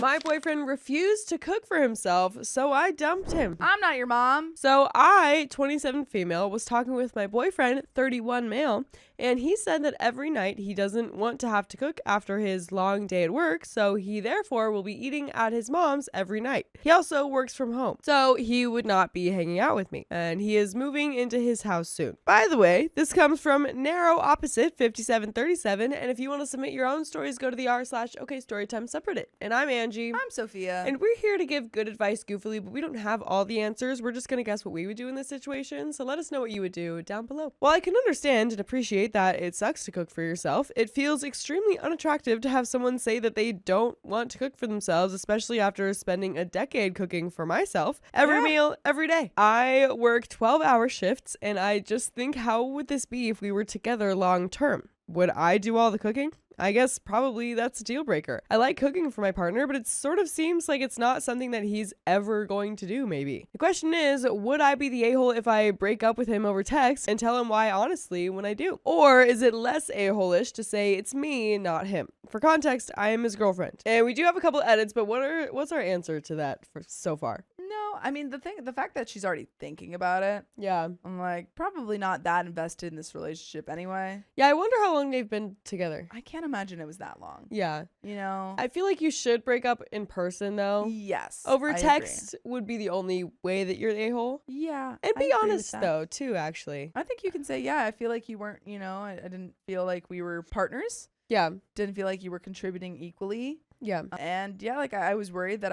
My boyfriend refused to cook for himself, so I dumped him. I'm not your mom. So I, 27 female, was talking with my boyfriend, 31 male, and he said that every night he doesn't want to have to cook after his long day at work, so he therefore will be eating at his mom's every night. He also works from home, so he would not be hanging out with me, and he is moving into his house soon. By the way, this comes from Narrow Opposite 5737, and if you want to submit your own stories, go to the r/OKStorytime subreddit. And I'm Angie. I'm Sophia. And we're here to give good advice goofily, but we don't have all the answers. We're just going to guess what we would do in this situation, so let us know what you would do down below. While I can understand and appreciate that it sucks to cook for yourself, it feels extremely unattractive to have someone say that they don't want to cook for themselves, especially after spending a decade cooking for myself every meal, every day. I work 12-hour shifts, and I just think, how would this be if we were together long term? Would I do all the cooking? I guess probably that's a deal breaker. I like cooking for my partner, but it sort of seems like it's not something that he's ever going to do, maybe. The question is, would I be the a-hole if I break up with him over text and tell him why honestly when I do? Or is it less a-hole-ish to say it's me, not him? For context, I am his girlfriend. And we do have a couple edits, but what's our answer to that for so far? No, I mean, the fact that she's already thinking about it, Yeah. I'm like, probably not that invested in this relationship anyway. Yeah, I wonder how long they've been together. I can't imagine it was that long. Yeah. You know? I feel like you should break up in person, though. Yes. Over I text would be the only way that you're the a-hole. agree. Yeah. And I be agree with honest, that. though, too, actually. I think you can say, yeah, I feel like you weren't, I didn't feel like we were partners. Yeah. Didn't feel like you were contributing equally. Yeah. And yeah, like I was worried that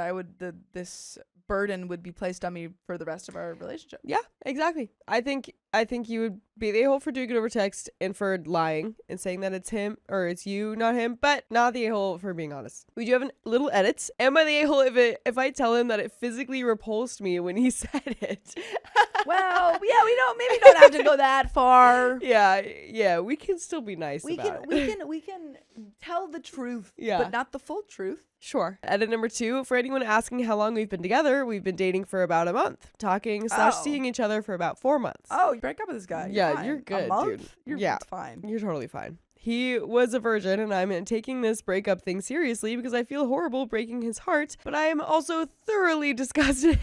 this burden would be placed on me for the rest of our relationship. Yeah, exactly. I think you would be the a-hole for doing it over text and for lying and saying that it's him or it's you, not him, but not the a-hole for being honest. We do have little edits. Am I the a-hole if I tell him that it physically repulsed me when he said it? Well, yeah, maybe don't have to go that far. Yeah, we can still be nice about it. We can tell the truth, Yeah. but not the full truth. Sure. Edit number 2, for anyone asking how long we've been together, we've been dating for about a month, talking/seeing each other for about 4 months. Oh, you break up with this guy. Yeah, fine. you're good, a month? dude. You're Yeah. fine. You're totally fine. He was a virgin, and I'm taking this breakup thing seriously because I feel horrible breaking his heart, but I am also thoroughly disgusted.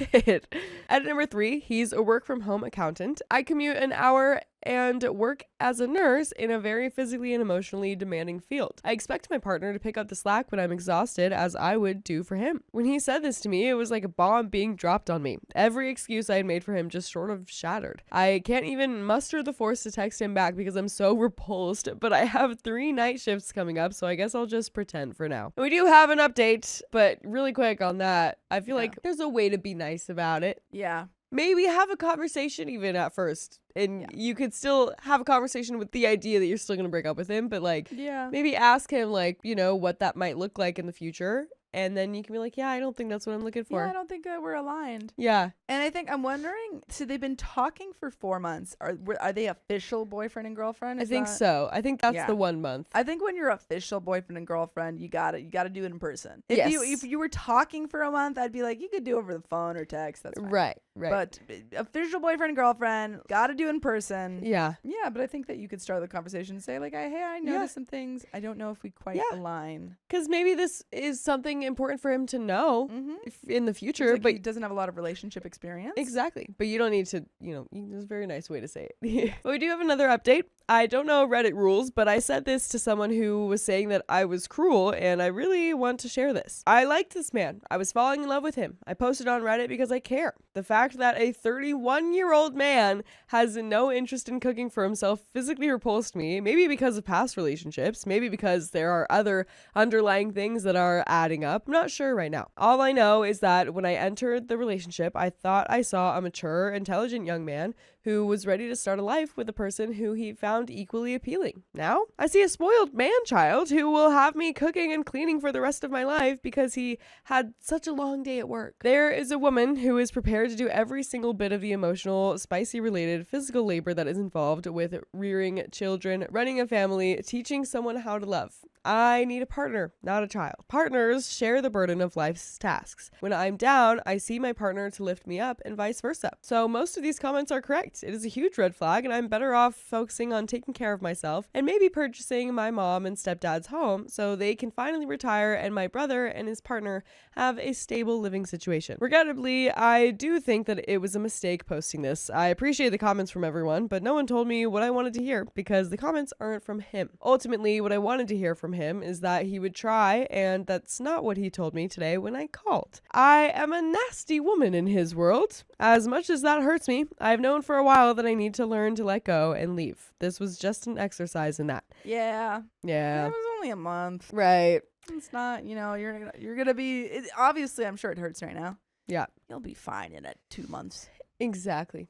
Edit number 3, he's a work-from-home accountant. I commute an hour and work as a nurse in a very physically and emotionally demanding field. I expect my partner to pick up the slack when I'm exhausted, as I would do for him. When he said this to me, it was like a bomb being dropped on me. Every excuse I had made for him just sort of shattered. I can't even muster the force to text him back because I'm so repulsed, but I have 3 night shifts coming up, so I guess I'll just pretend for now. We do have an update, but really quick on that, I feel like there's a way to be nice about it. Yeah. Maybe have a conversation even at first. And you could still have a conversation with the idea that you're still going to break up with him. But maybe ask him what that might look like in the future. And then you can be like, yeah, I don't think that's what I'm looking for. Yeah, I don't think that we're aligned. Yeah. And I'm wondering, so they've been talking for 4 months. Are they official boyfriend and girlfriend? I think so. I think that's the 1 month. I think when you're official boyfriend and girlfriend, you gotta do it in person. Yes. If you were talking for a month, I'd be like, you could do over the phone or text. That's fine. Right. But official boyfriend and girlfriend, gotta do in person. Yeah. Yeah, but I think that you could start the conversation and say hey, I noticed some things. I don't know if we quite align. Because maybe this is something important for him to know in the future, but he doesn't have a lot of relationship experience. Exactly. But you don't need to, there's a very nice way to say it. But we do have another update. I don't know Reddit rules, but I said this to someone who was saying that I was cruel, and I really want to share this. I liked this man. I was falling in love with him. I posted on Reddit because I care. The fact that a 31-year-old man has no interest in cooking for himself physically repulsed me, maybe because of past relationships, maybe because there are other underlying things that are adding up. I'm not sure right now. All I know is that when I entered the relationship, I thought I saw a mature, intelligent young man who was ready to start a life with a person who he found equally appealing. Now, I see a spoiled man-child who will have me cooking and cleaning for the rest of my life because he had such a long day at work. There is a woman who is prepared to do every single bit of the emotional, spicy-related physical labor that is involved with rearing children, running a family, teaching someone how to love. I need a partner, not a child. Partners share the burden of life's tasks. When I'm down, I see my partner to lift me up and vice versa. So most of these comments are correct. right. It is a huge red flag, and I'm better off focusing on taking care of myself and maybe purchasing my mom and stepdad's home so they can finally retire and my brother and his partner have a stable living situation. Regrettably, I do think that it was a mistake posting this. I appreciate the comments from everyone, but no one told me what I wanted to hear because the comments aren't from him. Ultimately, what I wanted to hear from him is that he would try, and that's not what he told me today when I called. I am a nasty woman in his world. As much as that hurts me, I've known for a while that I need to learn to let go and leave. This was just an exercise in that. Yeah. Yeah. It was only a month. Right. It's not, you're gonna be, obviously I'm sure it hurts right now. Yeah. You'll be fine in 2 months. Exactly.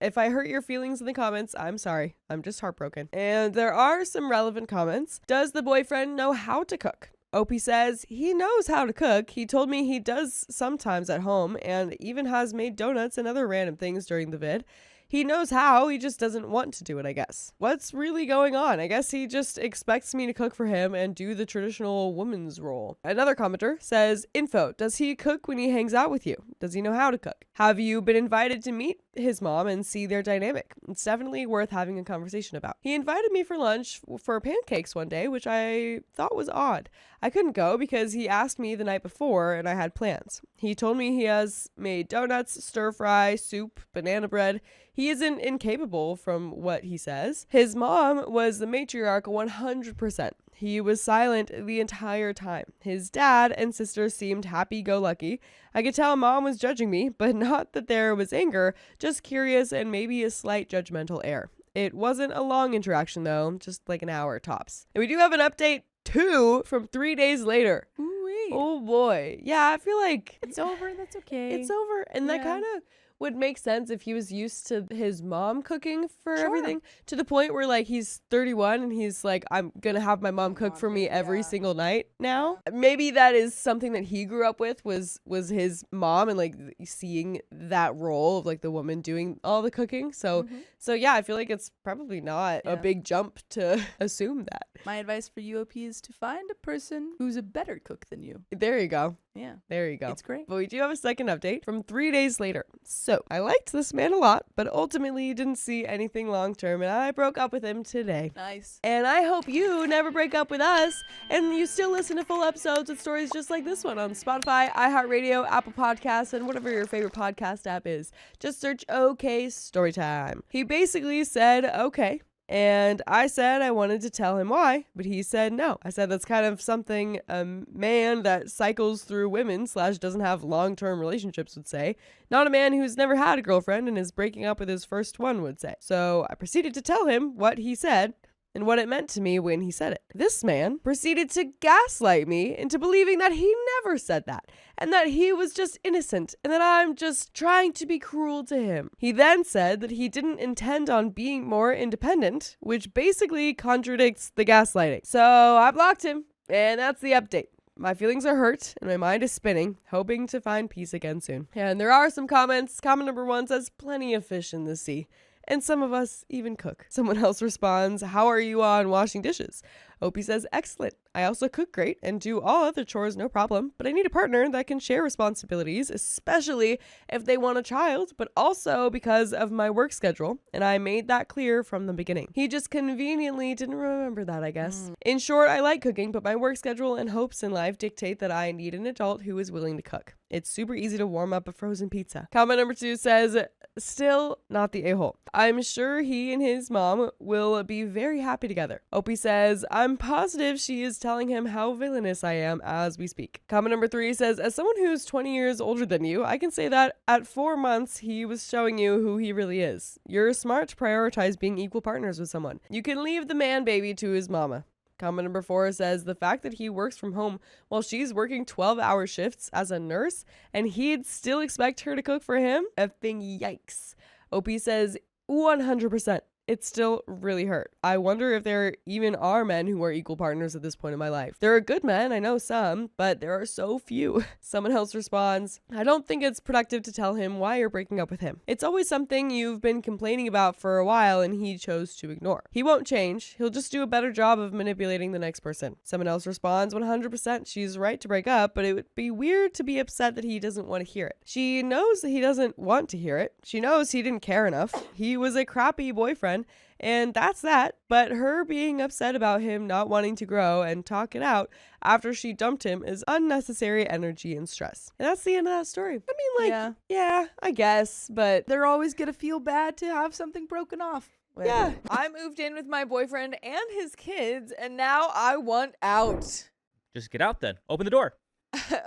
If I hurt your feelings in the comments, I'm sorry. I'm just heartbroken. And there are some relevant comments. Does the boyfriend know how to cook? Opie says he knows how to cook. He told me he does sometimes at home and even has made donuts and other random things during the vid. He knows how, he just doesn't want to do it, I guess. What's really going on? I guess he just expects me to cook for him and do the traditional woman's role. Another commenter says, info, does he cook when he hangs out with you? Does he know how to cook? Have you been invited to meet his mom and see their dynamic? It's definitely worth having a conversation about. He invited me for lunch for pancakes one day, which I thought was odd. I couldn't go because he asked me the night before and I had plans. He told me he has made donuts, stir fry, soup, banana bread. He isn't incapable from what he says. His mom was the matriarch 100%. He was silent the entire time. His dad and sister seemed happy-go-lucky. I could tell mom was judging me, but not that there was anger, just curious and maybe a slight judgmental air. It wasn't a long interaction though, just like an hour tops. And we do have an update 2 from 3 days later. Ooh-wee. Oh boy. Yeah, I feel like It's over. That's okay. it's over. And that Yeah. kind of would make sense if he was used to his mom cooking for Sure. everything, to the point where like he's 31 and he's like, I'm gonna have my mom cook for me every Yeah. single night now. Maybe that is something that he grew up with, was his mom and like seeing that role of like the woman doing all the cooking. So yeah, I feel like it's probably not a Yeah. big jump to assume that. My advice for you, OP, is to find a person who's a better cook than you. There you go. Yeah. There you go. It's great. But we do have a second update from 3 days later. So I liked this man a lot, but ultimately didn't see anything long term, and I broke up with him today. Nice. And I hope you never break up with us, and you still listen to full episodes with stories just like this one on Spotify, iHeartRadio, Apple Podcasts, and whatever your favorite podcast app is. Just search OK Storytime. He basically said, okay. And I said I wanted to tell him why, but he said no. I said that's kind of something a man that cycles through women / doesn't have long-term relationships would say. Not a man who's never had a girlfriend and is breaking up with his first one would say. So I proceeded to tell him what he said and what it meant to me when he said it. This man proceeded to gaslight me into believing that he never said that, and that he was just innocent, and that I'm just trying to be cruel to him. He then said that he didn't intend on being more independent, which basically contradicts the gaslighting. So I blocked him, and that's the update. My feelings are hurt and my mind is spinning, hoping to find peace again soon. And there are some comments. Comment number 1 says, plenty of fish in the sea. And some of us even cook. Someone else responds, how are you on washing dishes? Opie says, excellent. I also cook great and do all other chores no problem, but I need a partner that can share responsibilities, especially if they want a child, but also because of my work schedule, and I made that clear from the beginning. He just conveniently didn't remember that, I guess. In short, I like cooking, but my work schedule and hopes in life dictate that I need an adult who is willing to cook. It's super easy to warm up a frozen pizza. Comment number 2 says, still not the a-hole. I'm sure he and his mom will be very happy together. Opie says, I'm positive she is telling him how villainous I am as we speak. Comment number 3 says, as someone who's 20 years older than you, I can say that at 4 months, he was showing you who he really is. You're smart to prioritize being equal partners with someone. You can leave the man baby to his mama. Comment number 4 says, the fact that he works from home while she's working 12-hour shifts as a nurse and he'd still expect her to cook for him? Effing yikes. OP says, 100%. it still really hurt. I wonder if there even are men who are equal partners at this point in my life. There are good men, I know some, but there are so few. Someone else responds, I don't think it's productive to tell him why you're breaking up with him. It's always something you've been complaining about for a while and he chose to ignore. He won't change. He'll just do a better job of manipulating the next person. Someone else responds, 100% she's right to break up, but it would be weird to be upset that he doesn't want to hear it. She knows that he doesn't want to hear it. She knows he didn't care enough. He was a crappy boyfriend, and that's that. But her being upset about him not wanting to grow and talk it out after she dumped him is unnecessary energy and stress. And that's the end of that story. I mean, like, yeah, I guess, but they're always gonna feel bad to have something broken off. yeah. I moved in with my boyfriend and his kids, and now I want out. Just get out then. Open the door.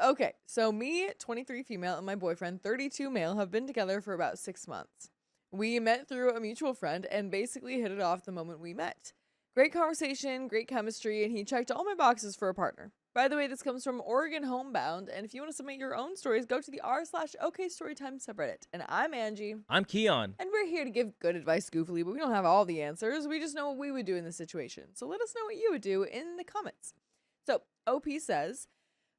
Okay, so me, 23 female, and my boyfriend, 32 male, have been together for about 6 months. We met through a mutual friend and basically hit it off the moment we met. Great conversation, great chemistry, and he checked all my boxes for a partner. By the way, this comes from Oregon Homebound, and if you want to submit your own stories, go to the r/OKStorytime subreddit. And I'm Angie. I'm Keon. And we're here to give good advice goofily, but we don't have all the answers. We just know what we would do in this situation. So let us know what you would do in the comments. So, OP says,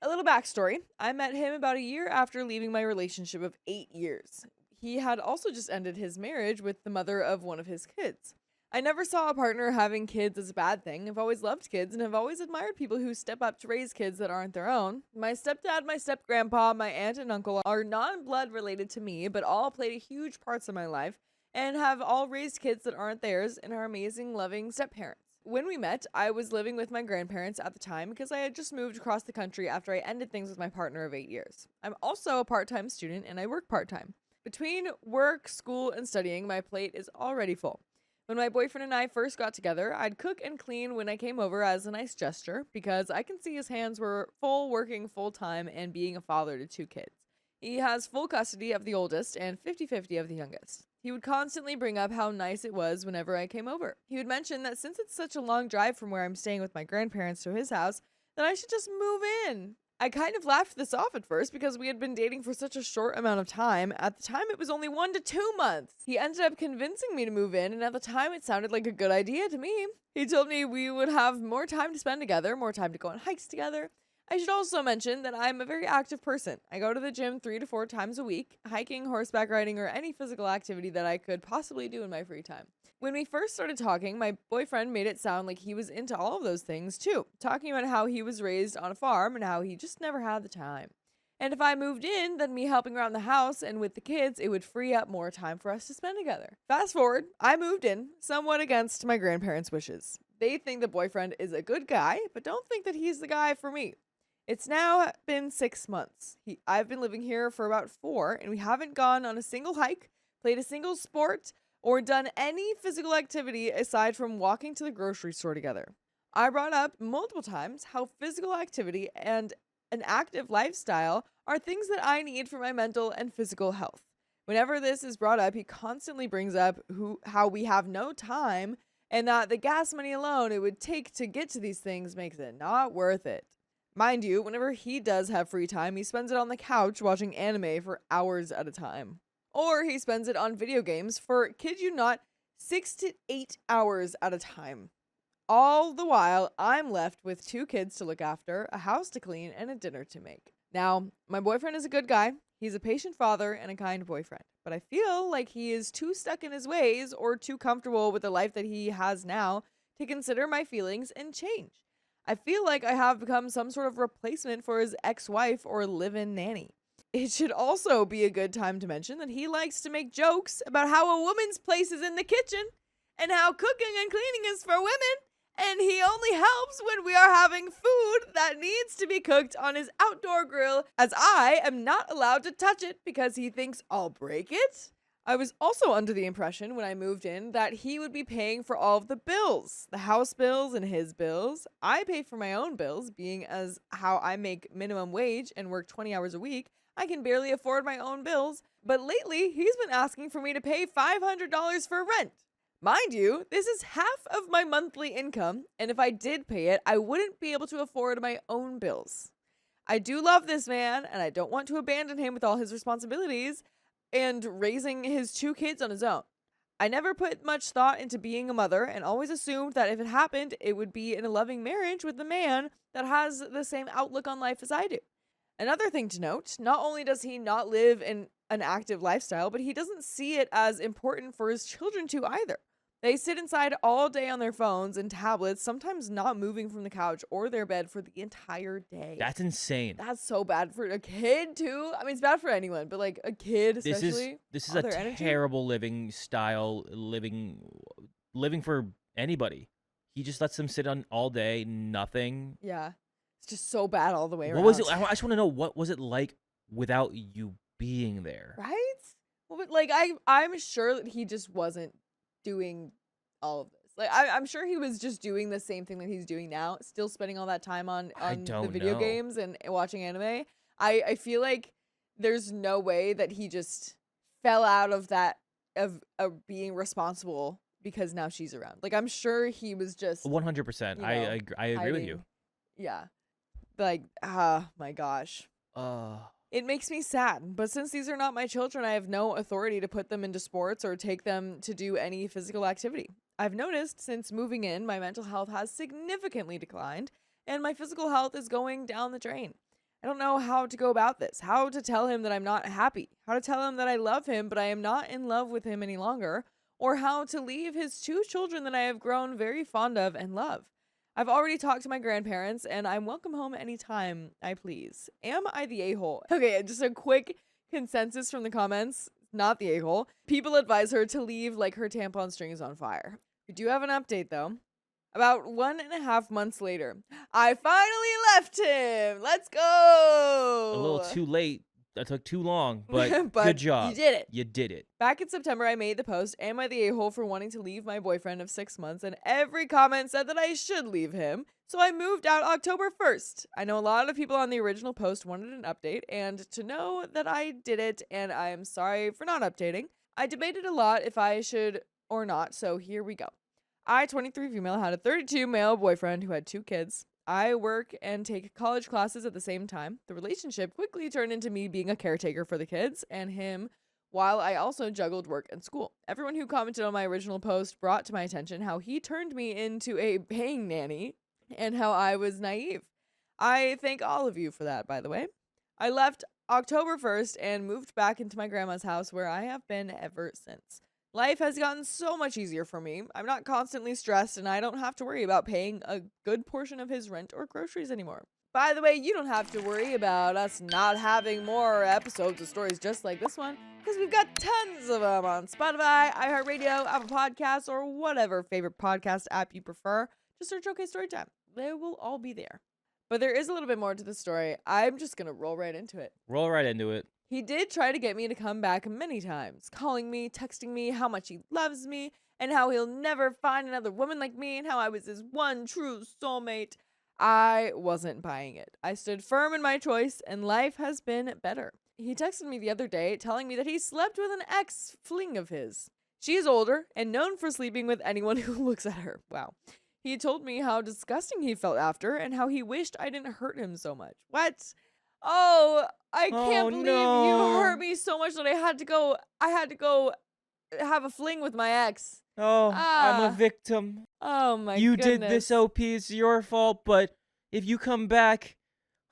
a little backstory. I met him about a year after leaving my relationship of 8 years. He had also just ended his marriage with the mother of one of his kids. I never saw a partner having kids as a bad thing. I've always loved kids and have always admired people who step up to raise kids that aren't their own. My stepdad, my step-grandpa, my aunt and uncle are non-blood related to me, but all played a huge parts in my life and have all raised kids that aren't theirs and are amazing, loving step-parents. When we met, I was living with my grandparents at the time because I had just moved across the country after I ended things with my partner of 8 years. I'm also a part-time student and I work part-time. Between work, school, and studying, my plate is already full. When my boyfriend and I first got together, I'd cook and clean when I came over as a nice gesture because I can see his hands were full working full-time and being a father to 2 kids. He has full custody of the oldest and 50-50 of the youngest. He would constantly bring up how nice it was whenever I came over. He would mention that since it's such a long drive from where I'm staying with my grandparents to his house, that I should just move in. I kind of laughed this off at first because we had been dating for such a short amount of time. At the time, it was only 1 to 2 months. He ended up convincing me to move in, and at the time, it sounded like a good idea to me. He told me we would have more time to spend together, more time to go on hikes together. I should also mention that I'm a very active person. I go to the gym 3 to 4 times a week, hiking, horseback riding, or any physical activity that I could possibly do in my free time. When we first started talking, my boyfriend made it sound like he was into all of those things too, talking about how he was raised on a farm and how he just never had the time. And if I moved in, then me helping around the house and with the kids, it would free up more time for us to spend together. Fast forward, I moved in, somewhat against my grandparents' wishes. They think the boyfriend is a good guy, but don't think that he's the guy for me. It's now been 6 months. I've been living here for about 4, and we haven't gone on a single hike, played a single sport, or done any physical activity aside from walking to the grocery store together. I brought up multiple times how physical activity and an active lifestyle are things that I need for my mental and physical health. Whenever this is brought up, he constantly brings up how we have no time and that the gas money alone it would take to get to these things makes it not worth it. Mind you, whenever he does have free time, he spends it on the couch watching anime for hours at a time. Or he spends it on video games for, kid you not, 6 to 8 hours at a time. All the while, I'm left with 2 kids to look after, a house to clean, and a dinner to make. Now, my boyfriend is a good guy. He's a patient father and a kind boyfriend. But I feel like he is too stuck in his ways or too comfortable with the life that he has now to consider my feelings and change. I feel like I have become some sort of replacement for his ex-wife or live-in nanny. It should also be a good time to mention that he likes to make jokes about how a woman's place is in the kitchen and how cooking and cleaning is for women, and he only helps when we are having food that needs to be cooked on his outdoor grill, as I am not allowed to touch it because he thinks I'll break it. I was also under the impression when I moved in that he would be paying for all of the bills, the house bills and his bills. I pay for my own bills, being as how I make minimum wage and work 20 hours a week. I can barely afford my own bills, but lately he's been asking for me to pay $500 for rent. Mind you, this is half of my monthly income, and if I did pay it, I wouldn't be able to afford my own bills. I do love this man, and I don't want to abandon him with all his responsibilities and raising his 2 kids on his own. I never put much thought into being a mother and always assumed that if it happened, it would be in a loving marriage with a man that has the same outlook on life as I do. Another thing to note, not only does he not live in an active lifestyle, but he doesn't see it as important for his children to either. They sit inside all day on their phones and tablets, sometimes not moving from the couch or their bed for the entire day. That's insane. That's so bad for a kid too. I mean, it's bad for anyone, but like a kid especially. This is all a their energy. terrible living style, living for anybody. He just lets them sit on all day, nothing. Yeah. It's just so bad all the way around. What was it? I just want to know, what was it like without you being there? Right? Well, but like I'm sure that he just wasn't doing all of this. Like I'm sure he was just doing the same thing that he's doing now, still spending all that time on the video games and watching anime. I feel like there's no way that he just fell out of that of being responsible because now she's around. Like I'm sure he was just 100%. I agree with you. Yeah. Like, my gosh. It makes me sad, but since these are not my children, I have no authority to put them into sports or take them to do any physical activity. I've noticed since moving in, my mental health has significantly declined, and my physical health is going down the drain. I don't know how to go about this, how to tell him that I'm not happy, how to tell him that I love him, but I am not in love with him any longer, or how to leave his 2 children that I have grown very fond of and love. I've already talked to my grandparents, and I'm welcome home anytime I please. Am I the a-hole? Okay, just a quick consensus from the comments. Not the a-hole. People advise her to leave like her tampon string is on fire. We do have an update, though. About 1.5 months later, I finally left him. Let's go. A little too late. That took too long, but good job. You did it. You did it. Back in September, I made the post, am I the a-hole for wanting to leave my boyfriend of 6 months? And every comment said that I should leave him. So I moved out October 1st. I know a lot of people on the original post wanted an update, and to know that I did it, and I am sorry for not updating. I debated a lot if I should or not, so here we go. I, 23 female, had a 32 male boyfriend who had 2 kids. I work and take college classes at the same time. The relationship quickly turned into me being a caretaker for the kids and him, while I also juggled work and school. Everyone who commented on my original post brought to my attention how he turned me into a paying nanny and how I was naive. I thank all of you for that, by the way. I left October 1st and moved back into my grandma's house where I have been ever since. Life has gotten so much easier for me. I'm not constantly stressed and I don't have to worry about paying a good portion of his rent or groceries anymore. By the way, you don't have to worry about us not having more episodes of stories just like this one, because we've got tons of them on Spotify, iHeartRadio, Apple Podcasts, or whatever favorite podcast app you prefer. Just search OK Storytime. They will all be there. But there is a little bit more to the story. I'm just going to roll right into it. Roll right into it. He did try to get me to come back many times, calling me, texting me how much he loves me, and how he'll never find another woman like me, and how I was his one true soulmate. I wasn't buying it. I stood firm in my choice, and life has been better. He texted me the other day, telling me that he slept with an ex-fling of his. She is older, and known for sleeping with anyone who looks at her. Wow. He told me how disgusting he felt after, and how he wished I didn't hurt him so much. What? Oh, I can't believe you hurt me so much that I had to go have a fling with my ex. Oh, I'm a victim. Oh my You goodness. did this, OP. It's your fault, but if you come back,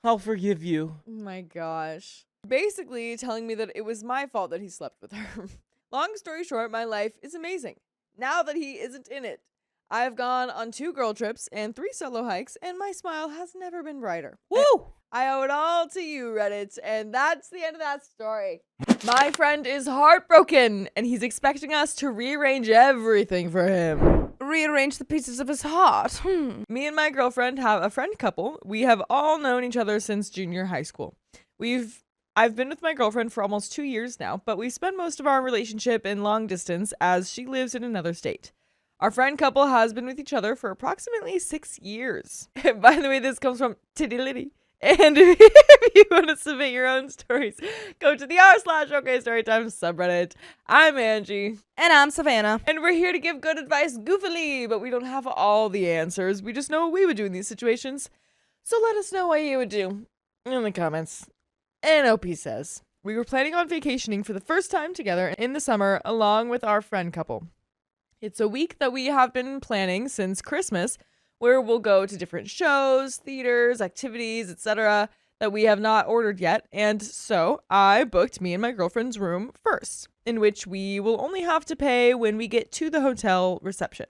I'll forgive you. Oh my gosh. Basically telling me that it was my fault that he slept with her. Long story short, my life is amazing. Now that he isn't in it. I've gone on 2 girl trips and 3 solo hikes, and my smile has never been brighter. Woo! I owe it all to you, Reddit, and that's the end of that story. My friend is heartbroken, and he's expecting us to rearrange everything for him. Rearrange the pieces of his heart. Me and my girlfriend have a friend couple. We have all known each other since junior high school. I've been with my girlfriend for almost 2 years now, but we spend most of our relationship in long distance as she lives in another state. Our friend couple has been with each other for approximately 6 years. By the way, this comes from Titty Liddy. And if you want to submit your own stories, go to the r/OK Storytime subreddit. I'm Angie. And I'm Savannah. And we're here to give good advice goofily, but we don't have all the answers. We just know what we would do in these situations. So let us know what you would do in the comments. And OP says, we were planning on vacationing for the first time together in the summer along with our friend couple. It's a week that we have been planning since Christmas, where we'll go to different shows, theaters, activities, etc. that we have not ordered yet. And so I booked me and my girlfriend's room first, in which we will only have to pay when we get to the hotel reception.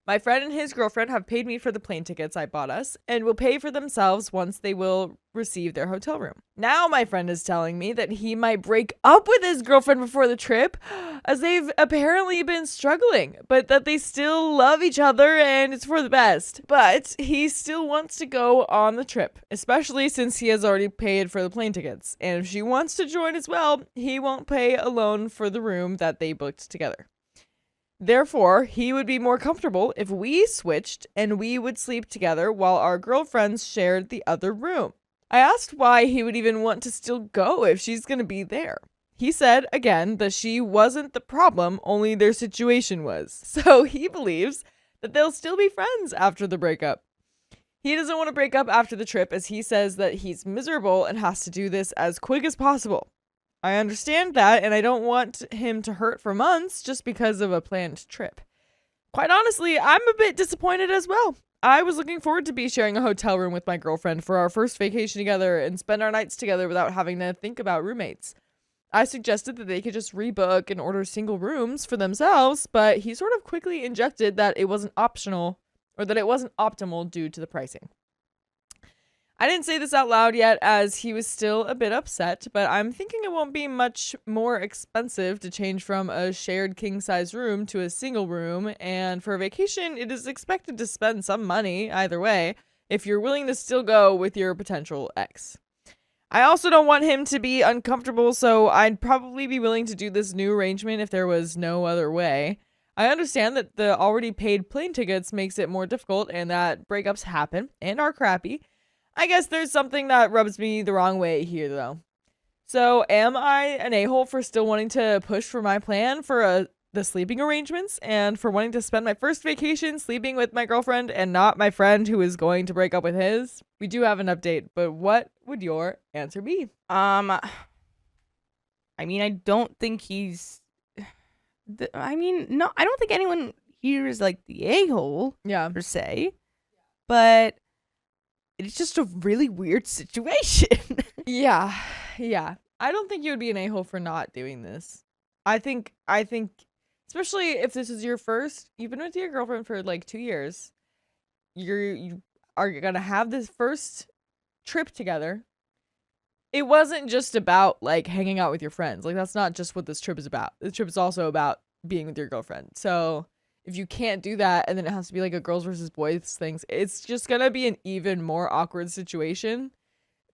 My friend and his girlfriend have paid me for the plane tickets I bought us and will pay for themselves once they will receive their hotel room. Now my friend is telling me that he might break up with his girlfriend before the trip, as they've apparently been struggling, but that they still love each other and it's for the best. But he still wants to go on the trip, especially since he has already paid for the plane tickets. And if she wants to join as well, he won't pay alone for the room that they booked together. Therefore, he would be more comfortable if we switched and we would sleep together while our girlfriends shared the other room. I asked why he would even want to still go if she's going to be there. He said, again, that she wasn't the problem, only their situation was. So he believes that they'll still be friends after the breakup. He doesn't want to break up after the trip, as he says that he's miserable and has to do this as quick as possible. I understand that, and I don't want him to hurt for months just because of a planned trip. Quite honestly, I'm a bit disappointed as well. I was looking forward to be sharing a hotel room with my girlfriend for our first vacation together and spend our nights together without having to think about roommates. I suggested that they could just rebook and order single rooms for themselves, but he sort of quickly injected that it wasn't optional, or that it wasn't optimal due to the pricing. I didn't say this out loud yet, as he was still a bit upset, but I'm thinking it won't be much more expensive to change from a shared king-size room to a single room, and for a vacation, it is expected to spend some money either way if you're willing to still go with your potential ex. I also don't want him to be uncomfortable, so I'd probably be willing to do this new arrangement if there was no other way. I understand that the already paid plane tickets makes it more difficult and that breakups happen and are crappy. I guess there's something that rubs me the wrong way here, though. So, am I an a-hole for still wanting to push for my plan for the sleeping arrangements and for wanting to spend my first vacation sleeping with my girlfriend and not my friend who is going to break up with his? We do have an update, but what would your answer be? I mean, I don't think he's. No, I don't think anyone here is like the a-hole Yeah. per se, but it's just a really weird situation. Yeah. I don't think you would be an a-hole for not doing this. I think, especially if this is your first, you've been with your girlfriend for like 2 years. You are gonna have this first trip together. It wasn't just about like hanging out with your friends. Like, that's not just what this trip is about. This trip is also about being with your girlfriend. So if you can't do that and then it has to be like a girls versus boys things, it's just gonna be an even more awkward situation,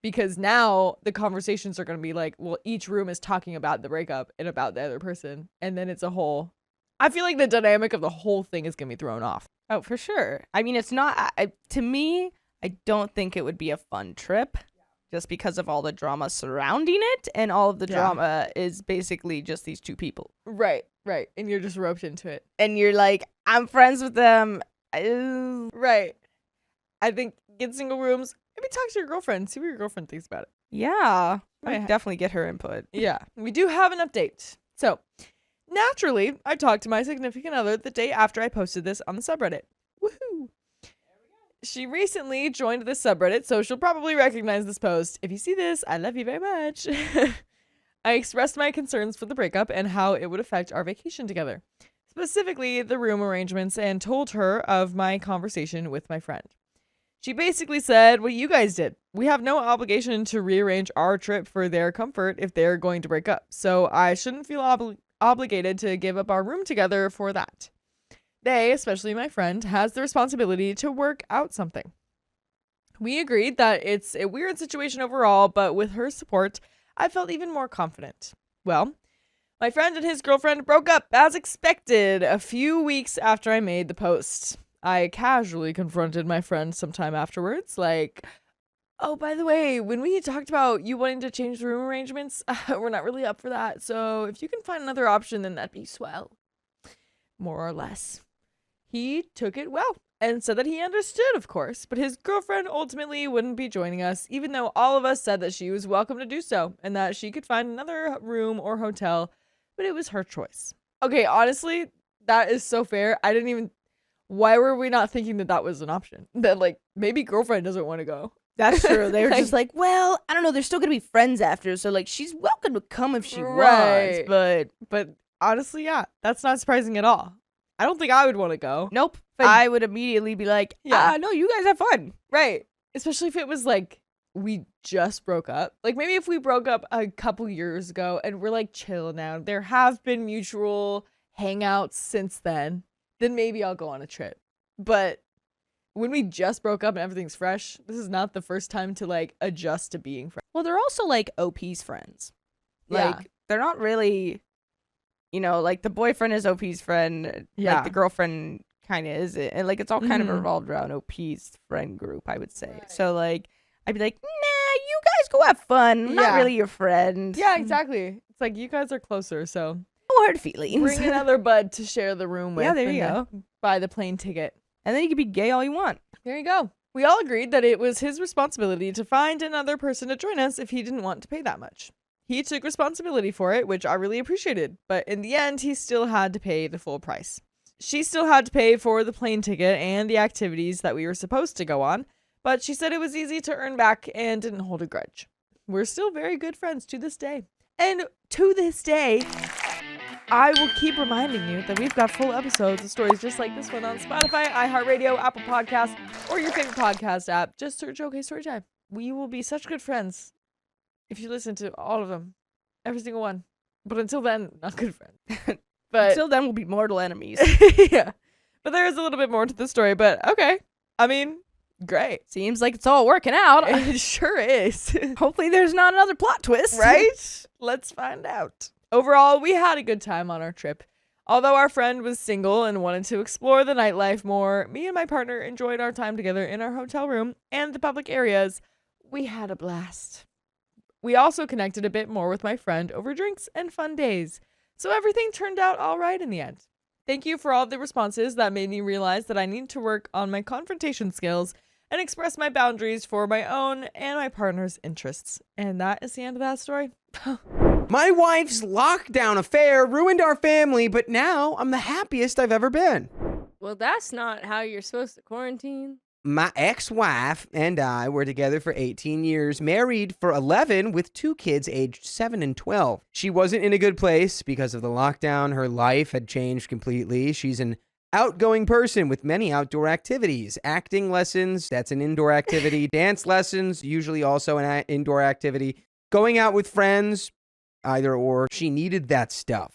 because now the conversations are gonna be like, well, each room is talking about the breakup and about the other person, and then it's a whole. I feel like the dynamic of the whole thing is gonna be thrown off. Oh, for sure. I mean, it's not. To me, I don't think it would be a fun trip, just because of all the drama surrounding it, and all of the drama is basically just these two people. Right. And you're just roped into it. And you're like, I'm friends with them. Right. I think get single rooms. Maybe talk to your girlfriend. See what your girlfriend thinks about it. Yeah, I Right. would definitely get her input. Yeah. We do have an update. So, naturally, I talked to my significant other the day after I posted this on the subreddit. Woohoo! She recently joined the subreddit, so she'll probably recognize this post. If you see this, I love you very much. I expressed my concerns for the breakup and how it would affect our vacation together, specifically the room arrangements, and told her of my conversation with my friend. She basically said what you guys did. We have no obligation to rearrange our trip for their comfort if they're going to break up, so I shouldn't feel obligated to give up our room together for that. They, especially my friend, has the responsibility to work out something. We agreed that it's a weird situation overall, but with her support, I felt even more confident. Well, my friend and his girlfriend broke up as expected a few weeks after I made the post. I casually confronted my friend sometime afterwards, like, oh, by the way, when we talked about you wanting to change the room arrangements, we're not really up for that, so if you can find another option, then that'd be swell. More or less. He took it well and said that he understood, of course, but his girlfriend ultimately wouldn't be joining us, even though all of us said that she was welcome to do so and that she could find another room or hotel, but it was her choice. Okay, honestly, That is so fair. I didn't even. Why were we not thinking that that was an option? That like maybe girlfriend doesn't want to go. That's true. They were Like- just like, well, I don't know. They're still gonna be friends after, so like she's welcome to come if she Right. wants. But But honestly, yeah, that's not surprising at all. I don't think I would want to go. nope. If I- I would immediately be like, Yeah. no, you guys have fun. Right. Especially if it was like we just broke up. Like maybe if we broke up a couple years ago and we're like chill now, there have been mutual hangouts since then maybe I'll go on a trip. But when we just broke up and everything's fresh, this is not the first time to like adjust to being friends. Well, they're also like OP's friends. Yeah. Like they're not really, like the boyfriend is OP's friend. Yeah. Like the girlfriend kind of is it, and like it's all kind of Mhm. revolved around OP's friend group, I would say. So like I'd be like, nah, you guys go have fun. I'm not Yeah. really your friend. Yeah, exactly. It's like you guys are closer, so No hard feelings. bring another bud to share the room with. Yeah, there and, you go. Buy the plane ticket. And then you can be gay all you want. There you go. We all agreed that it was his responsibility to find another person to join us if he didn't want to pay that much. He took responsibility for it, which I really appreciated, but in the end, he still had to pay the full price. She still had to pay for the plane ticket and the activities that we were supposed to go on, but she said it was easy to earn back and didn't hold a grudge. We're still very good friends to this day. And to this day, I will keep reminding you that we've got full episodes of stories just like this one on Spotify, iHeartRadio, Apple Podcasts, or your favorite podcast app. Just search OK Storytime. We will be such good friends if you listen to all of them, every single one. But until then, not good friends. But Until then, we'll be mortal enemies. yeah, but there is a little bit more to the story. But okay, I mean, great. Seems like it's all working out. It sure is. Hopefully, there's not another plot twist. Right? Let's find out. Overall, we had a good time on our trip. Although our friend was single and wanted to explore the nightlife more, me and my partner enjoyed our time together in our hotel room and the public areas. We had a blast. We also connected a bit more with my friend over drinks and fun days. So everything turned out all right in the end. Thank you for all the responses that made me realize that I need to work on my confrontation skills and express my boundaries for my own and my partner's interests. And that is the end of that story. My wife's lockdown affair ruined our family, but now I'm the happiest I've ever been. Well, that's not how you're supposed to quarantine. My ex-wife and I were together for 18 years, married for 11 with 2 kids aged 7 and 12. She wasn't in a good place because of the lockdown. Her life had changed completely. She's an outgoing person with many outdoor activities. Acting lessons, that's an indoor activity. Dance lessons, usually also an indoor activity. Going out with friends, either or. She needed that stuff.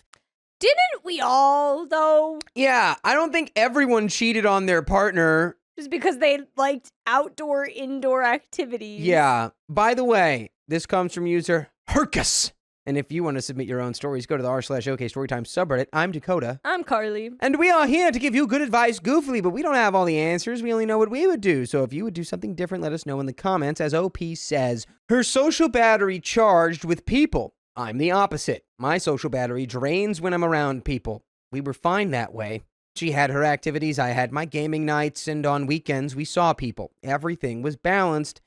Didn't we all, though? Yeah, I don't think everyone cheated on their partner. Just because they liked outdoor, indoor activities. Yeah. By the way, this comes from user Hercus. And if you want to submit your own stories, go to the r/OK Storytime subreddit. I'm Dakota. I'm Carly. And we are here to give you good advice goofily, but we don't have all the answers. We only know what we would do. So if you would do something different, let us know in the comments. As OP says, her social battery charged with people. I'm the opposite. My social battery drains when I'm around people. We were fine that way. She had her activities, I had my gaming nights, and on weekends we saw people. Everything was balanced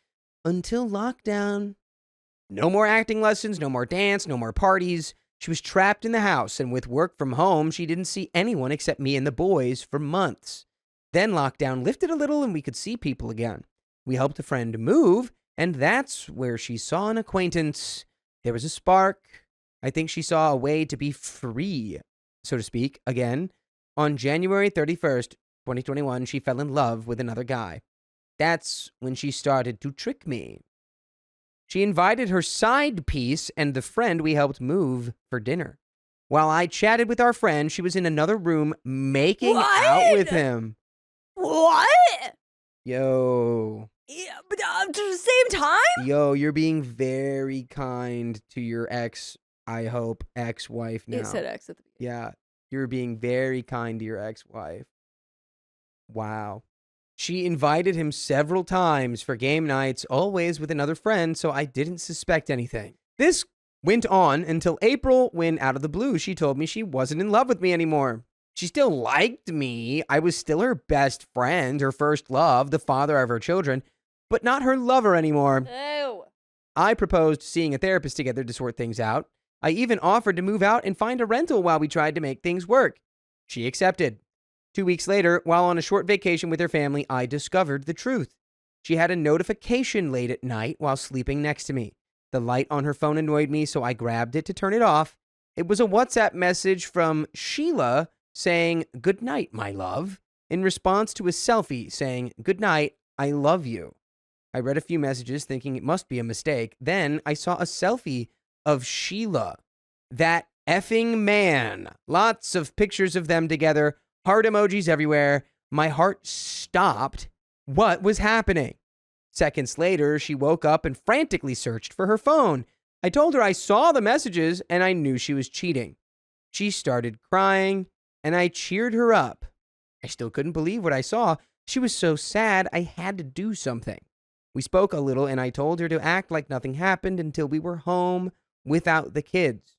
until lockdown. No more acting lessons, no more dance, no more parties. She was trapped in the house, and with work from home, she didn't see anyone except me and the boys for months. Then lockdown lifted a little and we could see people again. We helped a friend move, and that's where she saw an acquaintance. There was a spark. I think she saw a way to be free, so to speak, again. On January 31st, 2021, she fell in love with another guy. That's when she started to trick me. She invited her side piece and the friend we helped move for dinner. While I chatted with our friend, she was in another room making out with him. What? Yo. Yeah, but at the same time? Yo, you're being very kind to your I hope, ex-wife now. It said X at the beginning. Yeah, you're being very kind to your ex-wife. Wow. She invited him several times for game nights, always with another friend, so I didn't suspect anything. This went on until April, when out of the blue, she told me she wasn't in love with me anymore. She still liked me. I was still her best friend, her first love, the father of her children, but not her lover anymore. Oh. I proposed seeing a therapist together to sort things out. I even offered to move out and find a rental while we tried to make things work. She accepted. 2 weeks later, while on a short vacation with her family, I discovered the truth. She had a notification late at night while sleeping next to me. The light on her phone annoyed me, so I grabbed it to turn it off. It was a WhatsApp message from Sheila saying, "Good night, my love," in response to a selfie saying, "Good night, I love you." I read a few messages thinking it must be a mistake. Then I saw a selfie of Sheila. That effing man. Lots of pictures of them together, heart emojis everywhere. My heart stopped. What was happening? Seconds later, she woke up and frantically searched for her phone. I told her I saw the messages and I knew she was cheating. She started crying and I cheered her up. I still couldn't believe what I saw. She was so sad I had to do something. We spoke a little and I told her to act like nothing happened until we were home without the kids.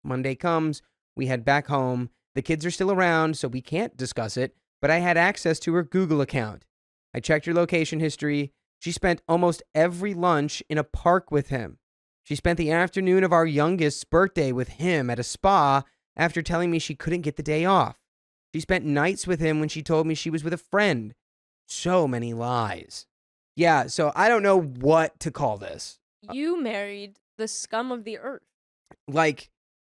Monday comes, we head back home. The kids are still around, so we can't discuss it, but I had access to her Google account. I checked her location history. She spent almost every lunch in a park with him. She spent the afternoon of our youngest's birthday with him at a spa after telling me she couldn't get the day off. She spent nights with him when she told me she was with a friend. So many lies. Yeah, so I don't know what to call this. You married the scum of the earth. Like,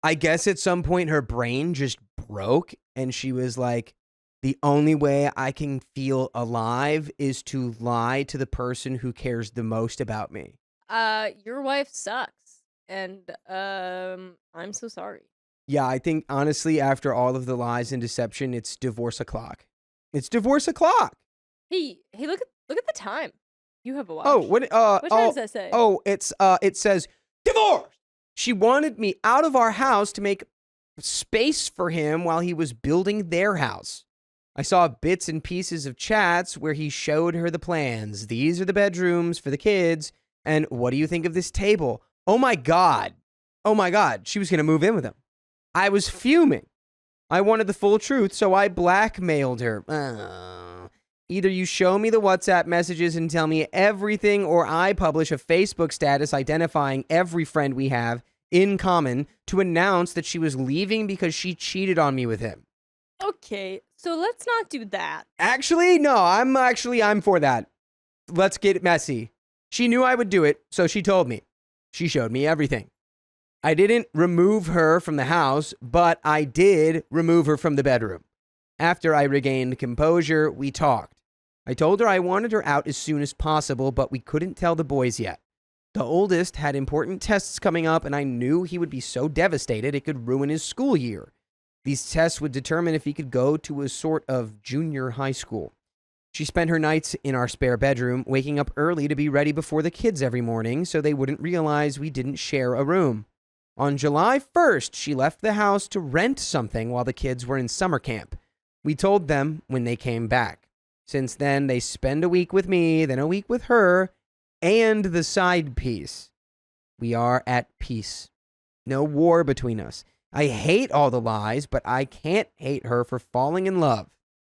I guess at some point her brain just broke and she was like, the only way I can feel alive is to lie to the person who cares the most about me. Your wife sucks. And I'm so sorry. Yeah, I think honestly, after all of the lies and deception, it's divorce o'clock. It's divorce o'clock. Hey, look at the time. You have a watch. Oh, what time does that say? Oh, it says divorce. She wanted me out of our house to make space for him while he was building their house. I saw bits and pieces of chats where he showed her the plans. These are the bedrooms for the kids. And what do you think of this table? Oh my God. Oh my God. She was going to move in with him. I was fuming. I wanted the full truth, so I blackmailed her. Either you show me the WhatsApp messages and tell me everything, or I publish a Facebook status identifying every friend we have in common to announce that she was leaving because she cheated on me with him. Okay, so let's not do that. Actually, no, I'm for that. Let's get messy. She knew I would do it, so she told me. She showed me everything. I didn't remove her from the house, but I did remove her from the bedroom. After I regained composure, we talked. I told her I wanted her out as soon as possible, but we couldn't tell the boys yet. The oldest had important tests coming up, and I knew he would be so devastated it could ruin his school year. These tests would determine if he could go to a sort of junior high school. She spent her nights in our spare bedroom, waking up early to be ready before the kids every morning so they wouldn't realize we didn't share a room. On July 1st, she left the house to rent something while the kids were in summer camp. We told them when they came back. Since then, they spend a week with me, then a week with her, and the side piece. We are at peace. No war between us. I hate all the lies, but I can't hate her for falling in love.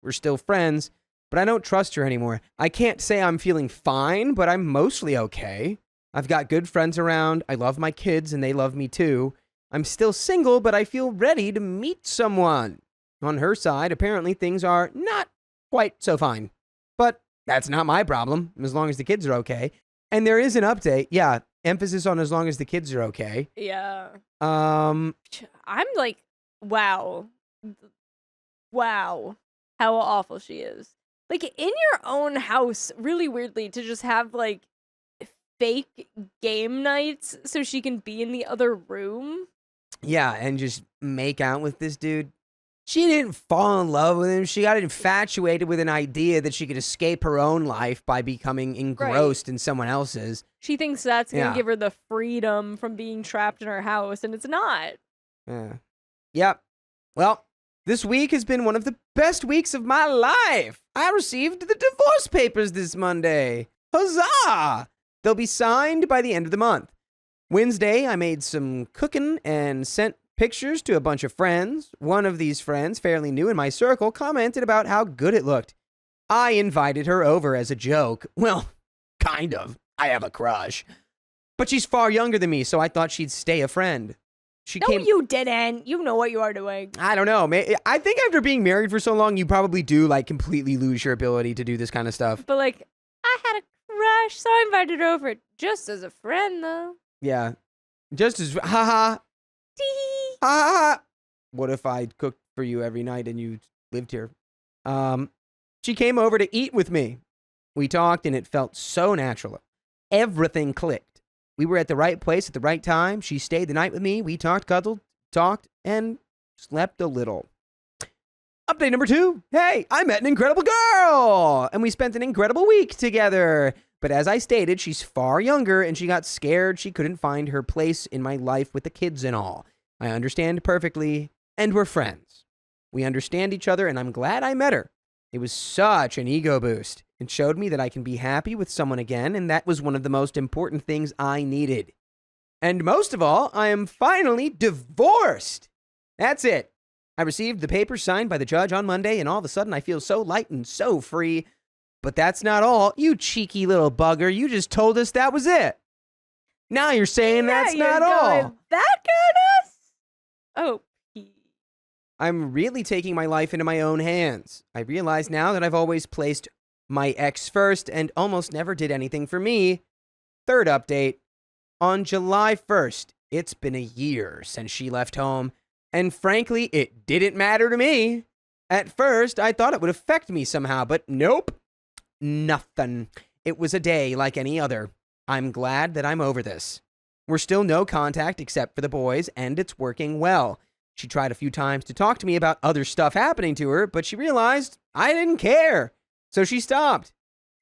We're still friends, but I don't trust her anymore. I can't say I'm feeling fine, but I'm mostly okay. I've got good friends around. I love my kids, and they love me too. I'm still single, but I feel ready to meet someone. On her side, apparently things are not quite so fine. But that's not my problem, as long as the kids are okay. And there is an update. Yeah, emphasis on as long as the kids are okay. Yeah. Um, I'm like, wow. Wow. How awful she is. Like, in your own house, really weirdly, to just have, like, fake game nights so she can be in the other room. yeah, and just make out with this dude. She didn't fall in love with him. She got infatuated with an idea that she could escape her own life by becoming engrossed in someone else's. She thinks that's going to Yeah. give her the freedom from being trapped in her house, and it's not. Yeah. Yep. Well, this week has been one of the best weeks of my life. I received the divorce papers this Monday. Huzzah! They'll be signed by the end of the month. Wednesday, I made some cooking and sent pictures to a bunch of friends. One of these friends, fairly new in my circle, commented about how good it looked. I invited her over as a joke. Well, kind of. I have a crush. But she's far younger than me, so I thought she'd stay a friend. She No, came. you didn't. You know what you are doing. I don't know. I think after being married for so long, you probably do like completely lose your ability to do this kind of stuff. But like, I had a crush, so I invited her over just as a friend, though. Yeah. Just as haha. Tee. Ha. What if I cooked for you every night and you lived here? She came over to eat with me. We talked and it felt so natural. Everything clicked. We were at the right place at the right time. She stayed the night with me. We talked, cuddled, talked, and slept a little. Update number 2. Hey, I met an incredible girl, and we spent an incredible week together. But as I stated, she's far younger, and she got scared she couldn't find her place in my life with the kids and all. I understand perfectly, and we're friends. We understand each other, and I'm glad I met her. It was such an ego boost. It showed me that I can be happy with someone again, and that was one of the most important things I needed. And most of all, I am finally divorced. That's it. I received the papers signed by the judge on Monday, and all of a sudden I feel so light and so free. But that's not all. You cheeky little bugger. You just told us that was it. Now you're saying that's not all. That got us? Oh, I'm really taking my life into my own hands. I realize now that I've always placed my ex first and almost never did anything for me. Third update. On July 1st, it's been a year since she left home, and frankly, it didn't matter to me. At first, I thought it would affect me somehow, but nope. Nothing. It was a day like any other. I'm glad that I'm over this. We're still no contact except for the boys, and it's working well. She tried a few times to talk to me about other stuff happening to her, but she realized I didn't care. So she stopped.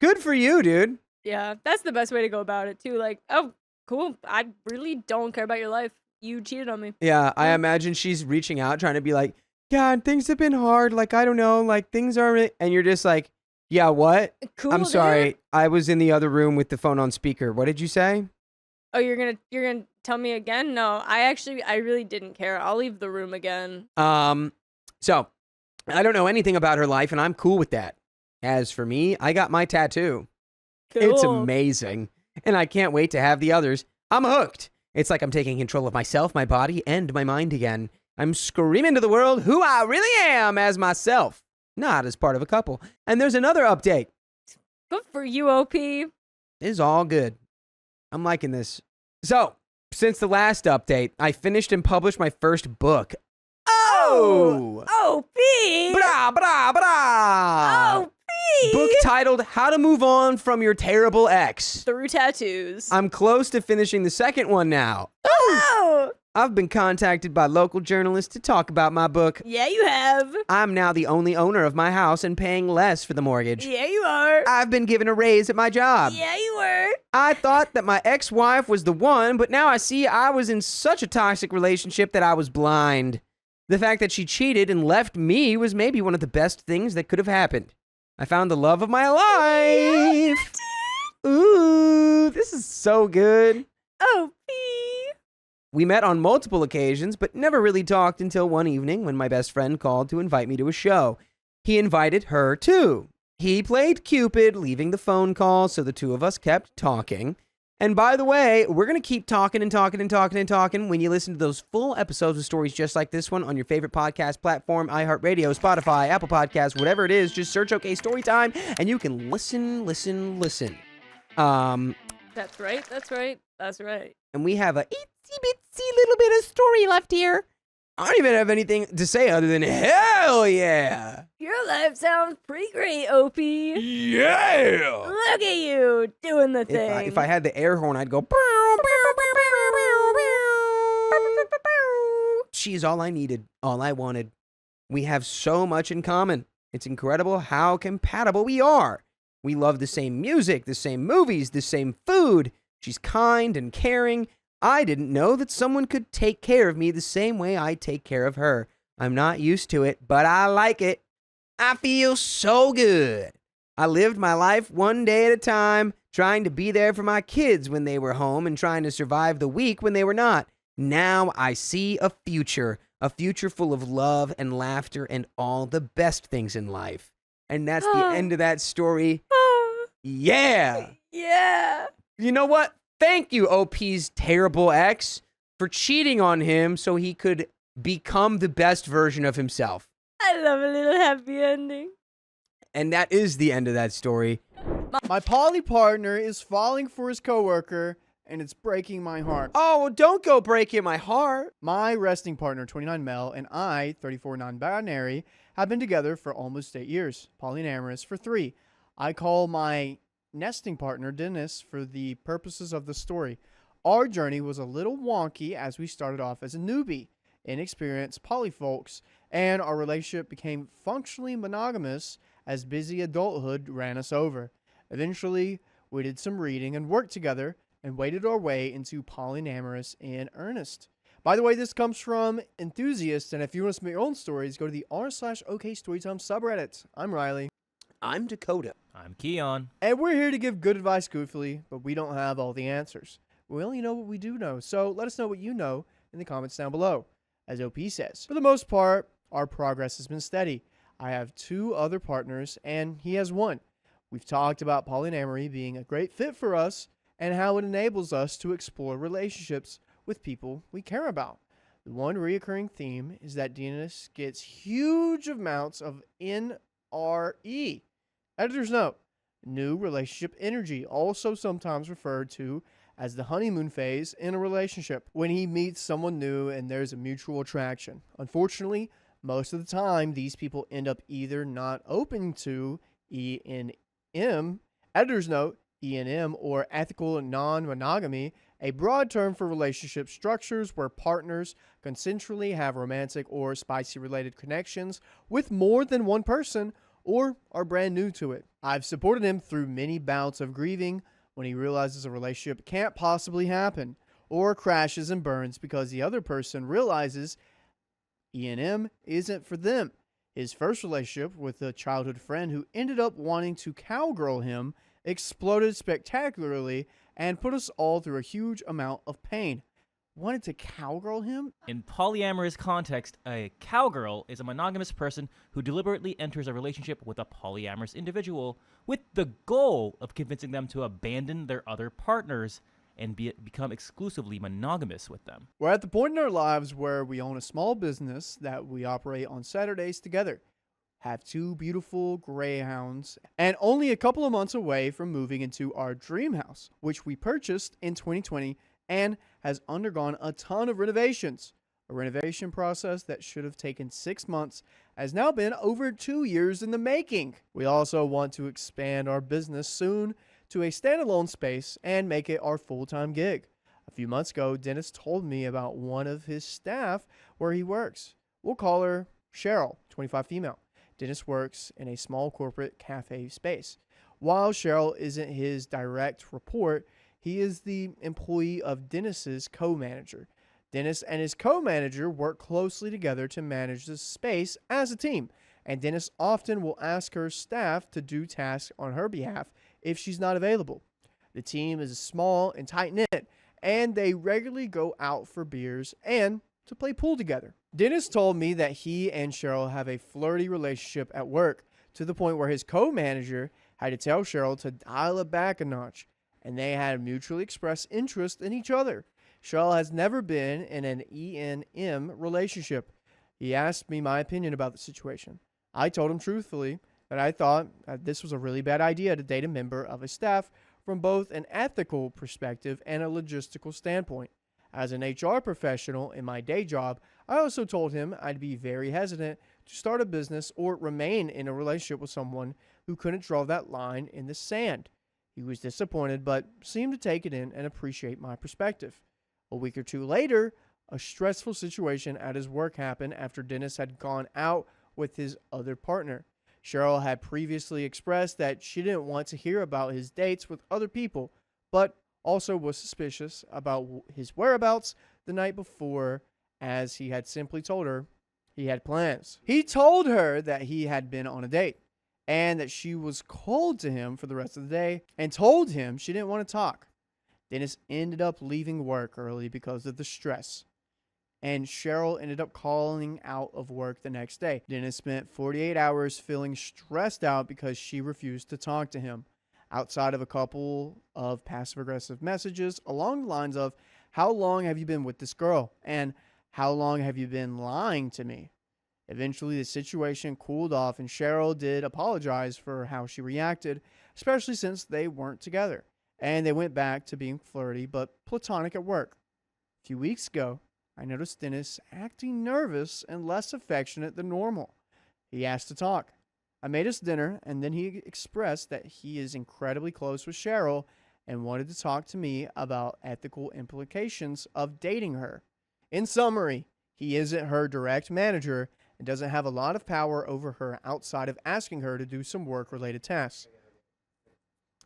Good for you, dude. yeah, that's the best way to go about it, too. Like, oh, cool. I really don't care about your life. You cheated on me. Yeah, I imagine she's reaching out, trying to be like, God, things have been hard. Like, I don't know. Like, things aren't. And you're just like, yeah, what? Cool. I'm sorry. I was in the other room with the phone on speaker. What did you say? Oh, you're gonna tell me again? No, I really didn't care. I'll leave the room again. So I don't know anything about her life, and I'm cool with that. As for me, I got my tattoo. Cool. It's amazing, and I can't wait to have the others. I'm hooked. It's like I'm taking control of myself, my body, and my mind again. I'm screaming to the world who I really am as myself, not as part of a couple. And there's another update. Good for you, OP. This is all good. I'm liking this. So, since the last update, I finished and published my first book. Oh! OP. Bra, bra, bra! OP. Book titled How to Move On from Your Terrible Ex. Through tattoos. I'm close to finishing the second one now. Oh. I've been contacted by local journalists to talk about my book. Yeah, you have. I'm now the only owner of my house and paying less for the mortgage. Yeah, you are. I've been given a raise at my job. Yeah, you were. I thought that my ex-wife was the one, but now I see I was in such a toxic relationship that I was blind. The fact that she cheated and left me was maybe one of the best things that could have happened. I found the love of my life. Ooh, this is so good. OP. We met on multiple occasions, but never really talked until one evening when my best friend called to invite me to a show. He invited her too. He played Cupid, leaving the phone call, so the two of us kept talking. And by the way, we're going to keep talking and talking and talking and talking when you listen to those full episodes of stories just like this one on your favorite podcast platform, iHeartRadio, Spotify, Apple Podcasts, whatever it is. Just search OK Storytime, and you can listen. That's right. That's right. That's right. And we have a itsy-bitsy little bit of story left here. I don't even have anything to say other than hell yeah. Your life sounds pretty great, OP. Yeah. Look at you doing the thing. If I had the air horn, I'd go. She's all I needed, all I wanted. We have so much in common. It's incredible how compatible we are. We love the same music, the same movies, the same food. She's kind and caring. I didn't know that someone could take care of me the same way I take care of her. I'm not used to it, but I like it. I feel so good. I lived my life one day at a time, trying to be there for my kids when they were home and trying to survive the week when they were not. Now I see a future full of love and laughter and all the best things in life. And that's the end of that story. Yeah. Yeah. You know what? Thank you, OP's terrible ex, for cheating on him so he could become the best version of himself. I love a little happy ending. And that is the end of that story. My poly partner is falling for his coworker, and it's breaking my heart. Oh, well, don't go breaking my heart. My resting partner, 29 male, and I, 34 non-binary, have been together for almost 8 years. Polyamorous for 3. I call my nesting partner Dennis for the purposes of the story. Our journey was a little wonky as we started off as a newbie, inexperienced poly folks, and our relationship became functionally monogamous as busy adulthood ran us over. Eventually, we did some reading and worked together and waded our way into polyamorous in earnest. By the way, this comes from enthusiasts, and if you want to submit your own stories, go to the r/OK Storytime subreddit. I'm Riley. I'm Dakota. I'm Keon. And we're here to give good advice goofily, but we don't have all the answers. We only know what we do know, so let us know what you know in the comments down below. As OP says, for the most part, our progress has been steady. I have 2 other partners, and he has 1. We've talked about polyamory being a great fit for us and how it enables us to explore relationships with people we care about. The one recurring theme is that Dennis gets huge amounts of NRE. Editor's note, new relationship energy, also sometimes referred to as the honeymoon phase in a relationship, when he meets someone new and there's a mutual attraction. Unfortunately, most of the time, these people end up either not open to ENM, editor's note, ENM, or ethical non-monogamy, a broad term for relationship structures where partners consensually have romantic or spicy related connections with more than one person or are brand new to it. I've supported him through many bouts of grieving when he realizes a relationship can't possibly happen or crashes and burns because the other person realizes ENM isn't for them. His first relationship with a childhood friend who ended up wanting to cowgirl him exploded spectacularly and put us all through a huge amount of pain. Wanted to cowgirl him? In polyamorous context, a cowgirl is a monogamous person who deliberately enters a relationship with a polyamorous individual with the goal of convincing them to abandon their other partners and become exclusively monogamous with them. We're at the point in our lives where we own a small business that we operate on Saturdays together, have 2 beautiful greyhounds, and only a couple of months away from moving into our dream house, which we purchased in 2020 and has undergone a ton of renovations. A renovation process that should have taken 6 months has now been over 2 years in the making. We also want to expand our business soon to a standalone space and make it our full-time gig. A few months ago, Dennis told me about one of his staff where he works. We'll call her Cheryl, 25 female. Dennis works in a small corporate cafe space. While Cheryl isn't his direct report, he is the employee of Dennis's co-manager. Dennis and his co-manager work closely together to manage the space as a team, and Dennis often will ask her staff to do tasks on her behalf if she's not available. The team is small and tight-knit, and they regularly go out for beers and to play pool together. Dennis told me that he and Cheryl have a flirty relationship at work, to the point where his co-manager had to tell Cheryl to dial it back a notch, and they had mutually expressed interest in each other. Cheryl has never been in an ENM relationship. He asked me my opinion about the situation. I told him truthfully that I thought that this was a really bad idea to date a member of a staff from both an ethical perspective and a logistical standpoint. As an HR professional in my day job, I also told him I'd be very hesitant to start a business or remain in a relationship with someone who couldn't draw that line in the sand. He was disappointed, but seemed to take it in and appreciate my perspective. A week or 2 later, a stressful situation at his work happened after Dennis had gone out with his other partner. Cheryl had previously expressed that she didn't want to hear about his dates with other people, but also was suspicious about his whereabouts the night before, as he had simply told her he had plans. He told her that he had been on a date and that she was cold to him for the rest of the day, and told him she didn't want to talk. Dennis ended up leaving work early because of the stress, and Cheryl ended up calling out of work the next day. Dennis spent 48 hours feeling stressed out because she refused to talk to him, outside of a couple of passive-aggressive messages along the lines of, How long have you been with this girl? And how long have you been lying to me? Eventually, the situation cooled off, and Cheryl did apologize for how she reacted, especially since they weren't together. And they went back to being flirty but platonic at work. A few weeks ago, I noticed Dennis acting nervous and less affectionate than normal. He asked to talk. I made us dinner, and then he expressed that he is incredibly close with Cheryl and wanted to talk to me about ethical implications of dating her. In summary, he isn't her direct manager and doesn't have a lot of power over her outside of asking her to do some work-related tasks.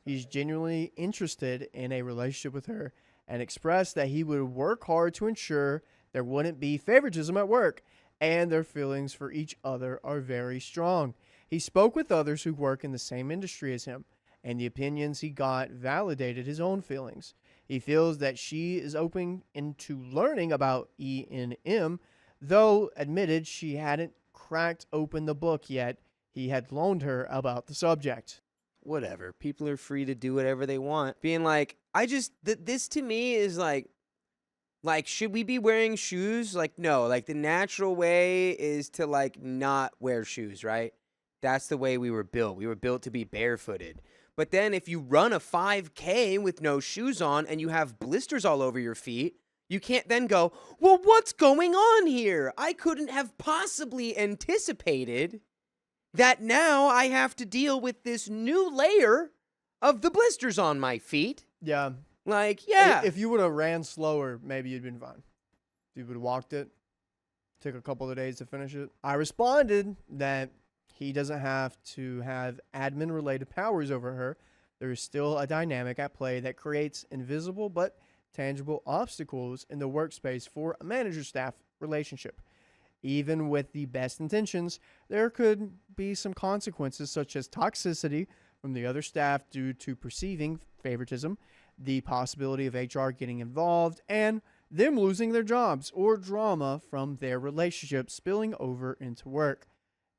He's genuinely interested in a relationship with her and expressed that he would work hard to ensure there wouldn't be favoritism at work, and their feelings for each other are very strong. He spoke with others who work in the same industry as him, and the opinions he got validated his own feelings. He feels that she is open into learning about E&M, though admitted she hadn't cracked open the book yet. He had loaned her about the subject. Whatever. People are free to do whatever they want. Being like, this to me is like, should we be wearing shoes? Like, no. Like, the natural way is to, like, not wear shoes, right? That's the way we were built. We were built to be barefooted. But then if you run a 5K with no shoes on and you have blisters all over your feet, you can't then go, well, what's going on here? I couldn't have possibly anticipated that now I have to deal with this new layer of the blisters on my feet. Yeah. Like, yeah. If you would have ran slower, maybe you'd been fine. If you would have walked it, took a couple of days to finish it. I responded that he doesn't have to have admin-related powers over her. There is still a dynamic at play that creates invisible but tangible obstacles in the workspace for a manager-staff relationship. Even with the best intentions, there could be some consequences such as toxicity from the other staff due to perceiving favoritism, the possibility of HR getting involved, and them losing their jobs or drama from their relationship spilling over into work.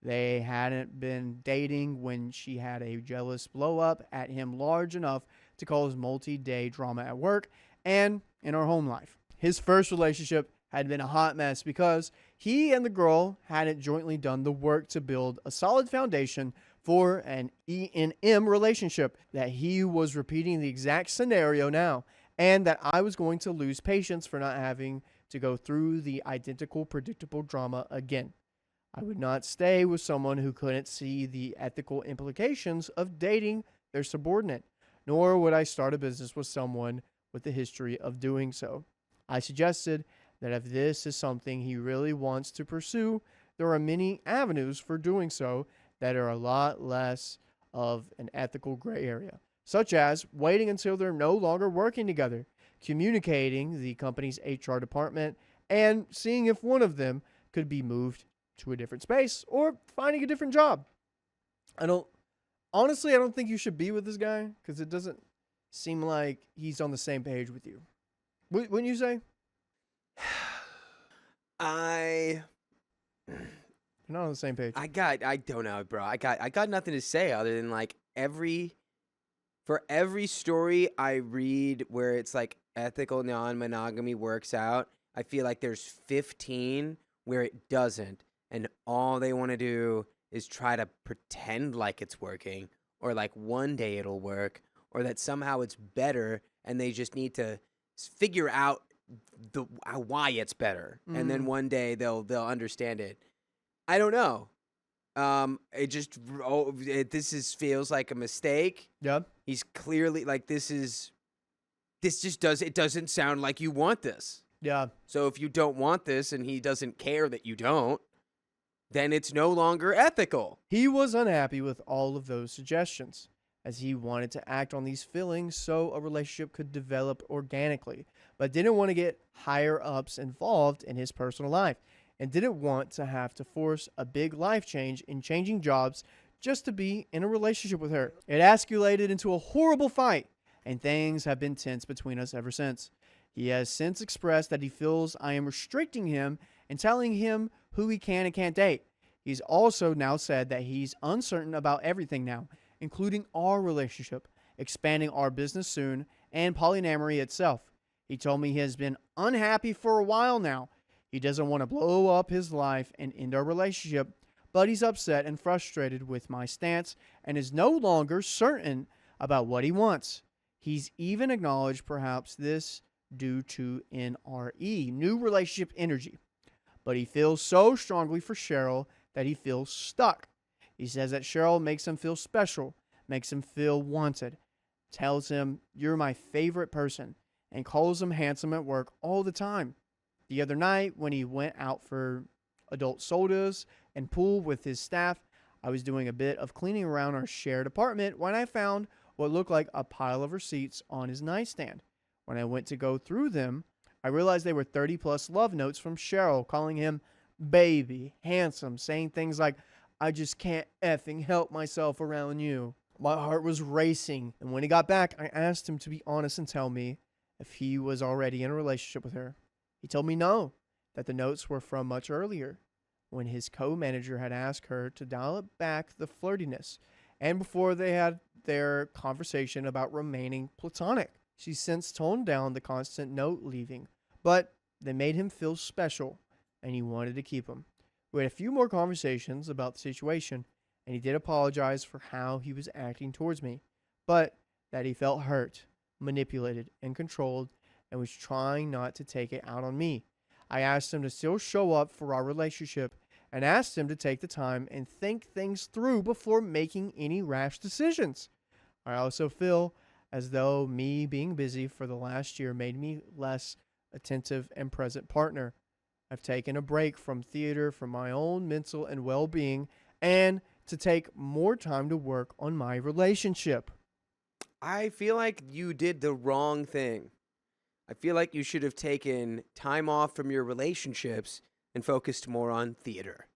They hadn't been dating when she had a jealous blow-up at him large enough to cause multi-day drama at work and in her home life. His first relationship had been a hot mess because he and the girl hadn't jointly done the work to build a solid foundation for an E&M relationship, that he was repeating the exact scenario now, and that I was going to lose patience for not having to go through the identical predictable drama again. I would not stay with someone who couldn't see the ethical implications of dating their subordinate, nor would I start a business with someone with a history of doing so. I suggested that if this is something he really wants to pursue, there are many avenues for doing so that are a lot less of an ethical gray area, such as waiting until they're no longer working together, communicating the company's HR department, and seeing if one of them could be moved to a different space or finding a different job. I don't think you should be with this guy because it doesn't seem like he's on the same page with you. Wouldn't you say? You're not on the same page. I don't know, bro. I got nothing to say other than like for every story I read where it's like ethical non-monogamy works out, I feel like there's 15 where it doesn't, and all they want to do is try to pretend like it's working, or like one day it'll work, or that somehow it's better, and they just need to figure out why it's better, and then one day they'll understand it. I don't know. Feels like a mistake. Yeah. He's clearly like it doesn't sound like you want this. Yeah. So if you don't want this and he doesn't care that you don't, then it's no longer ethical. He was unhappy with all of those suggestions, as he wanted to act on these feelings so a relationship could develop organically, but didn't want to get higher ups involved in his personal life, and didn't want to have to force a big life change in changing jobs just to be in a relationship with her. It escalated into a horrible fight, and things have been tense between us ever since. He has since expressed that he feels I am restricting him and telling him who he can and can't date. He's also now said that he's uncertain about everything now, including our relationship, expanding our business soon, and polyamory itself. He told me he has been unhappy for a while now. He doesn't want to blow up his life and end our relationship, but he's upset and frustrated with my stance and is no longer certain about what he wants. He's even acknowledged perhaps this due to NRE, new relationship energy. But he feels so strongly for Cheryl that he feels stuck. He says that Cheryl makes him feel special, makes him feel wanted, tells him, "You're my favorite person," and calls him handsome at work all the time. The other night, when he went out for adult sodas and pool with his staff, I was doing a bit of cleaning around our shared apartment when I found what looked like a pile of receipts on his nightstand. When I went to go through them, I realized they were 30-plus love notes from Cheryl, calling him baby, handsome, saying things like, "I just can't effing help myself around you." My heart was racing, and when he got back, I asked him to be honest and tell me if he was already in a relationship with her. He told me no, that the notes were from much earlier, when his co-manager had asked her to dial back the flirtiness, and before they had their conversation about remaining platonic. She since toned down the constant note leaving, but they made him feel special, and he wanted to keep them. We had a few more conversations about the situation, and he did apologize for how he was acting towards me, but that he felt hurt, manipulated, and controlled, and was trying not to take it out on me. I asked him to still show up for our relationship, and asked him to take the time and think things through before making any rash decisions. I also feel as though me being busy for the last year made me less attentive and present partner. I've taken a break from theater for my own mental and well-being, and to take more time to work on my relationship. I feel like you did the wrong thing. I feel like you should have taken time off from your relationships and focused more on theater.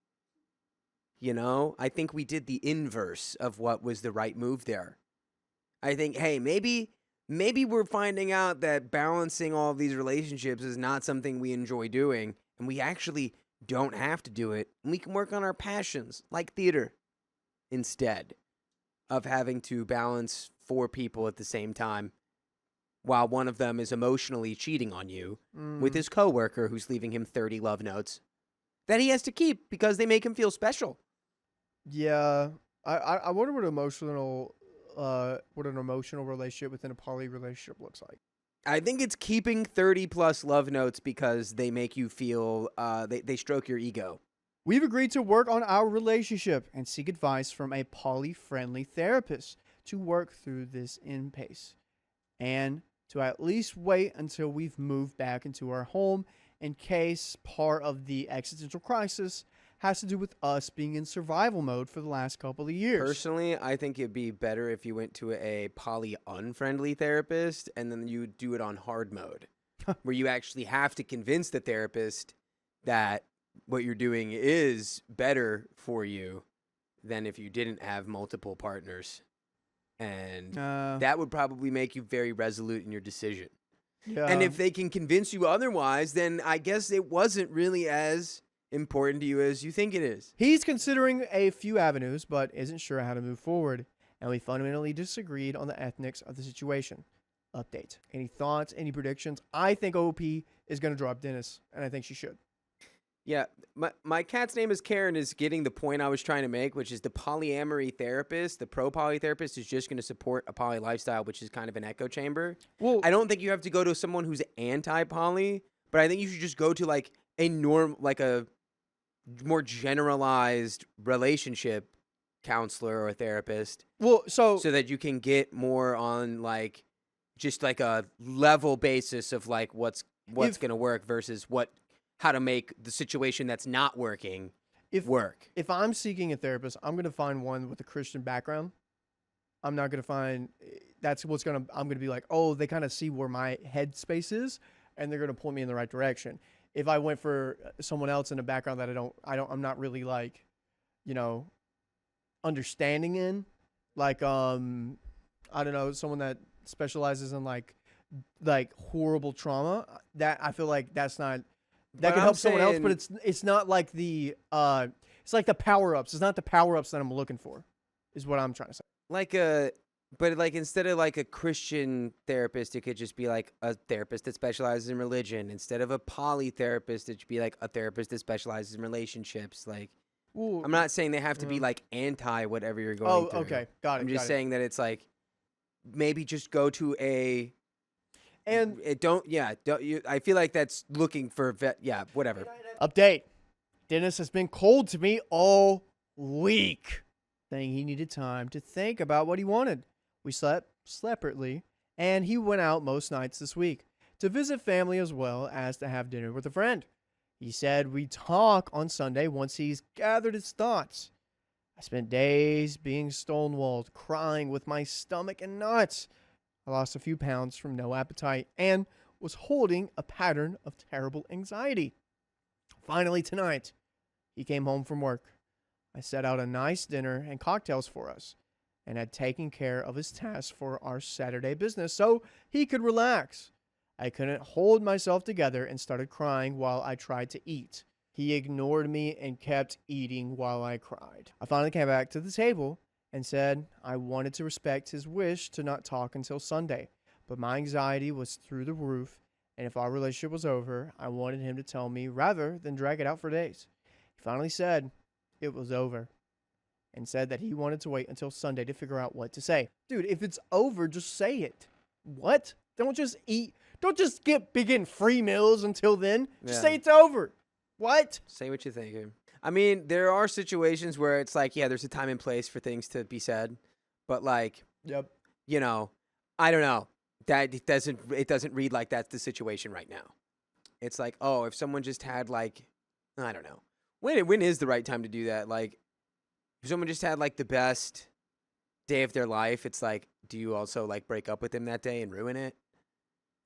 You know, I think we did the inverse of what was the right move there. I think, hey, maybe we're finding out that balancing all of these relationships is not something we enjoy doing, and we actually don't have to do it, and we can work on our passions, like theater, instead of having to balance 4 people at the same time, while one of them is emotionally cheating on you with his coworker who's leaving him 30 love notes that he has to keep because they make him feel special. Yeah, I wonder what an emotional relationship within a poly relationship looks like. I think it's keeping 30 plus love notes because they make you feel they stroke your ego. We've agreed to work on our relationship and seek advice from a poly-friendly therapist to work through this impasse, and to at least wait until we've moved back into our home in case part of the existential crisis has to do with us being in survival mode for the last couple of years. Personally, I think it'd be better if you went to a poly-unfriendly therapist and then you do it on hard mode, where you actually have to convince the therapist that what you're doing is better for you than if you didn't have multiple partners. And that would probably make you very resolute in your decision. Yeah. And if they can convince you otherwise, then I guess it wasn't really as important to you as you think it is. He's considering a few avenues, but isn't sure how to move forward, and we fundamentally disagreed on the ethics of the situation. Update. Any thoughts, any predictions? I think OP is going to drop Dennis, and I think she should. Yeah, my cat's name is Karen is getting the point I was trying to make, which is the polyamory therapist, the pro-poly therapist is just going to support a poly lifestyle, which is kind of an echo chamber. Well, I don't think you have to go to someone who's anti-poly, but I think you should just go to like a more generalized relationship counselor or therapist. Well, so that you can get more on like just like a level basis of like what's going to work versus how to make the situation that's not working work. If I'm seeking a therapist, I'm going to find one with a Christian background. I'm not going to find I'm going to be like, oh, they kind of see where my headspace is and they're going to point me in the right direction. If I went for someone else in a background that I'm not really like, understanding in, like, I don't know, someone that specializes in like horrible trauma, that I feel like that could help someone else, but it's not like it's like the power-ups. It's not the power-ups that I'm looking for, is what I'm trying to say. Like a But like instead of like a Christian therapist, it could just be like a therapist that specializes in religion. Instead of a poly therapist, it should be like a therapist that specializes in relationships. Like Ooh, I'm not saying they have to be yeah. like anti whatever you're going Oh, through. okay. Got it. I'm just got it. saying that it's like maybe just go to a And don't you, I feel like that's looking for whatever. update. Dennis has been cold to me all week, saying he needed time to think about what he wanted. We slept separately, and he went out most nights this week to visit family as well as to have dinner with a friend. He said we'd talk on Sunday once he's gathered his thoughts. I spent days being stonewalled, crying with my stomach in knots. I lost a few pounds from no appetite and was holding a pattern of terrible anxiety. Finally, tonight, he came home from work. I set out a nice dinner and cocktails for us and had taken care of his tasks for our Saturday business so he could relax. I couldn't hold myself together and started crying while I tried to eat. He ignored me and kept eating while I cried. I finally came back to the table and said I wanted to respect his wish to not talk until Sunday, but my anxiety was through the roof, and if our relationship was over, I wanted him to tell me rather than drag it out for days. He finally said it was over and said that he wanted to wait until Sunday to figure out what to say. Dude, if it's over, just say it. What? Don't just eat. Don't just begin free meals until then. Just say it's over. What? Say what you think. I mean, there are situations where it's like, yeah, there's a time and place for things to be said, but like, Yep. you know, I don't know. That it doesn't read like that's the situation right now. It's like, oh, if someone just had like, I don't know. When is the right time to do that? Like, if someone just had like the best day of their life, it's like, do you also like break up with them that day and ruin it?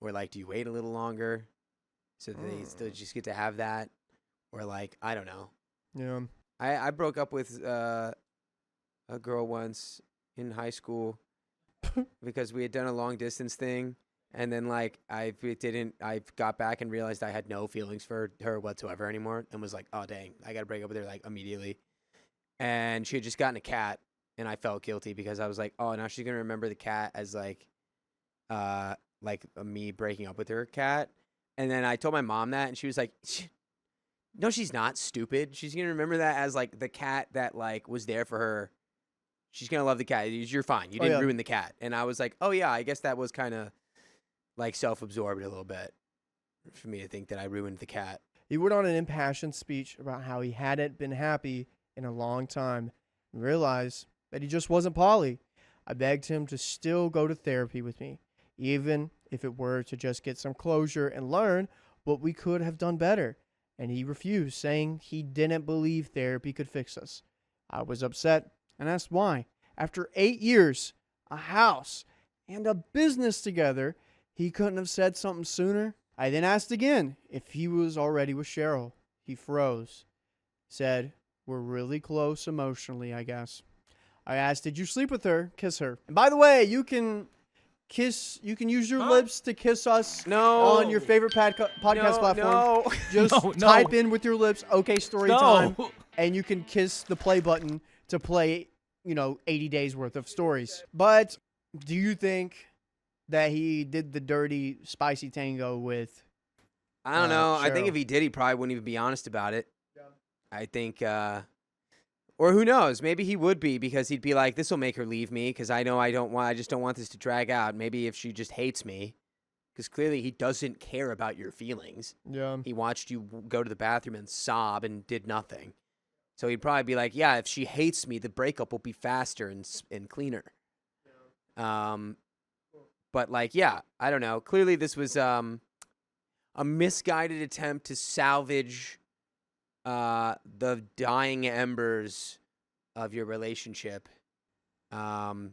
Or like, do you wait a little longer so that they still just get to have that? Or like, I don't know. Yeah. I broke up with a girl once in high school because we had done a long distance thing, and then like I got back and realized I had no feelings for her whatsoever anymore, and was like, oh dang, I gotta break up with her like immediately. And she had just gotten a cat, and I felt guilty because I was like, oh, now she's gonna remember the cat as like me breaking up with her cat. And then I told my mom that, and she was like, no, she's not, stupid. She's going to remember that as, like, the cat that, like, was there for her. She's going to love the cat. You're fine. You didn't ruin the cat. And I was like, oh, yeah, I guess that was kind of, like, self-absorbed a little bit for me to think that I ruined the cat. He went on an impassioned speech about how he hadn't been happy in a long time and realized that he just wasn't poly. I begged him to still go to therapy with me, even if it were to just get some closure and learn what we could have done better. And he refused, saying he didn't believe therapy could fix us. I was upset and asked why. After 8 years, a house, and a business together, he couldn't have said something sooner. I then asked again if he was already with Cheryl. He froze, said, we're really close emotionally, I guess. I asked, did you sleep with her? Kiss her. And by the way, you can use your lips to kiss us on your favorite podcast platform. No. Just type in with your lips, okay, story time, and you can kiss the play button to play, 80 days worth of stories. But do you think that he did the dirty, spicy tango with I don't know. I think Cheryl? if he did, he probably wouldn't even be honest about it. Yeah. I think, or who knows? Maybe he would be, because he'd be like, this will make her leave me because I know I just don't want this to drag out. Maybe if she just hates me, because clearly he doesn't care about your feelings. Yeah. He watched you go to the bathroom and sob and did nothing. So he'd probably be like, yeah, if she hates me, the breakup will be faster and cleaner. Yeah. But like, yeah, I don't know. Clearly this was a misguided attempt to salvage the dying embers of your relationship. And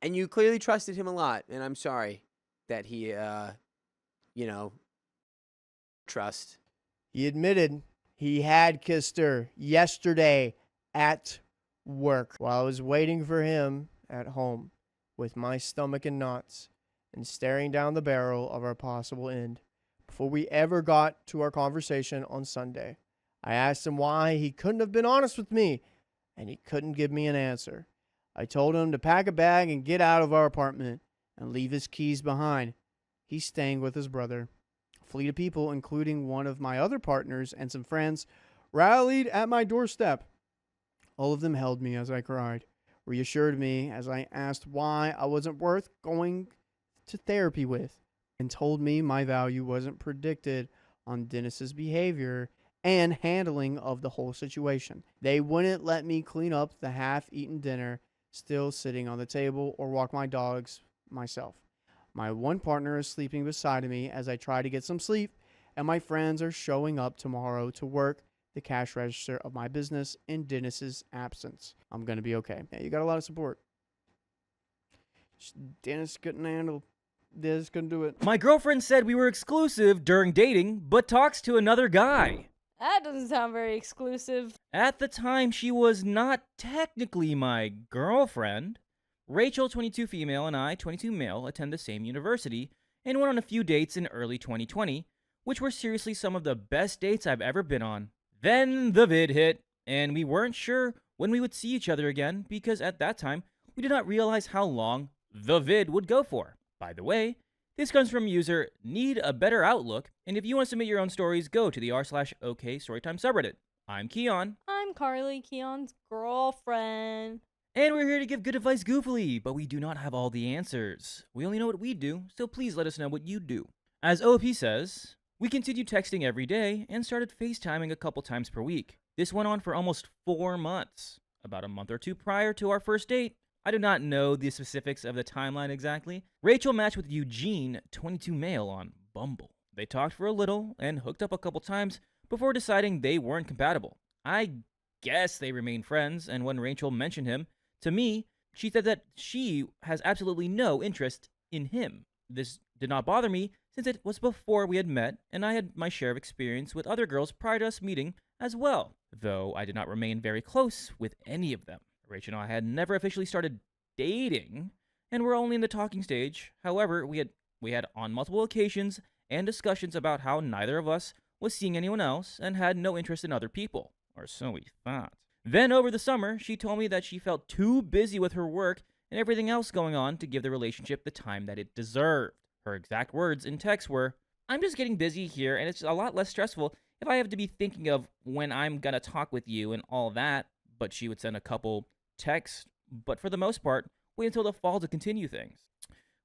you clearly trusted him a lot, and I'm sorry that he, trust. He admitted he had kissed her yesterday at work while I was waiting for him at home with my stomach in knots and staring down the barrel of our possible end. Before we ever got to our conversation on Sunday, I asked him why he couldn't have been honest with me, and he couldn't give me an answer. I told him to pack a bag and get out of our apartment and leave his keys behind. He's staying with his brother. A fleet of people, including one of my other partners and some friends, rallied at my doorstep. All of them held me as I cried, reassured me as I asked why I wasn't worth going to therapy with, and told me my value wasn't predicted on Dennis's behavior and handling of the whole situation. They wouldn't let me clean up the half-eaten dinner still sitting on the table or walk my dogs myself. My one partner is sleeping beside me as I try to get some sleep, and my friends are showing up tomorrow to work the cash register of my business in Dennis's absence. I'm going to be okay. Yeah, you got a lot of support. Dennis couldn't handle this, couldn't do it. My girlfriend said we were exclusive during dating, but talks to another guy. That doesn't sound very exclusive. At the time, she was not technically my girlfriend. Rachel, 22 female, and I, 22 male, attend the same university and went on a few dates in early 2020, which were seriously some of the best dates I've ever been on. Then the vid hit, and we weren't sure when we would see each other again because at that time, we did not realize how long the vid would go for. By the way, this comes from user Need a Better Outlook, and if you want to submit your own stories, go to the r/OK Storytime subreddit. I'm Keon. I'm Carly, Keon's girlfriend. And we're here to give good advice goofily, but we do not have all the answers. We only know what we do, so please let us know what you do. As OP says, we continued texting every day and started FaceTiming a couple times per week. This went on for almost 4 months. About a month or two prior to our first date, I do not know the specifics of the timeline exactly, Rachel matched with Eugene, 22 male, on Bumble. They talked for a little and hooked up a couple times before deciding they weren't compatible. I guess they remained friends, and when Rachel mentioned him to me, she said that she has absolutely no interest in him. This did not bother me since it was before we had met, and I had my share of experience with other girls prior to us meeting as well, though I did not remain very close with any of them. Rachel and I had never officially started dating, and were only in the talking stage. However, we had on multiple occasions and discussions about how neither of us was seeing anyone else and had no interest in other people, or so we thought. Then over the summer, she told me that she felt too busy with her work and everything else going on to give the relationship the time that it deserved. Her exact words in text were, "I'm just getting busy here, and it's a lot less stressful if I have to be thinking of when I'm gonna talk with you and all that." But she would send a couple texts, but for the most part, wait until the fall to continue things,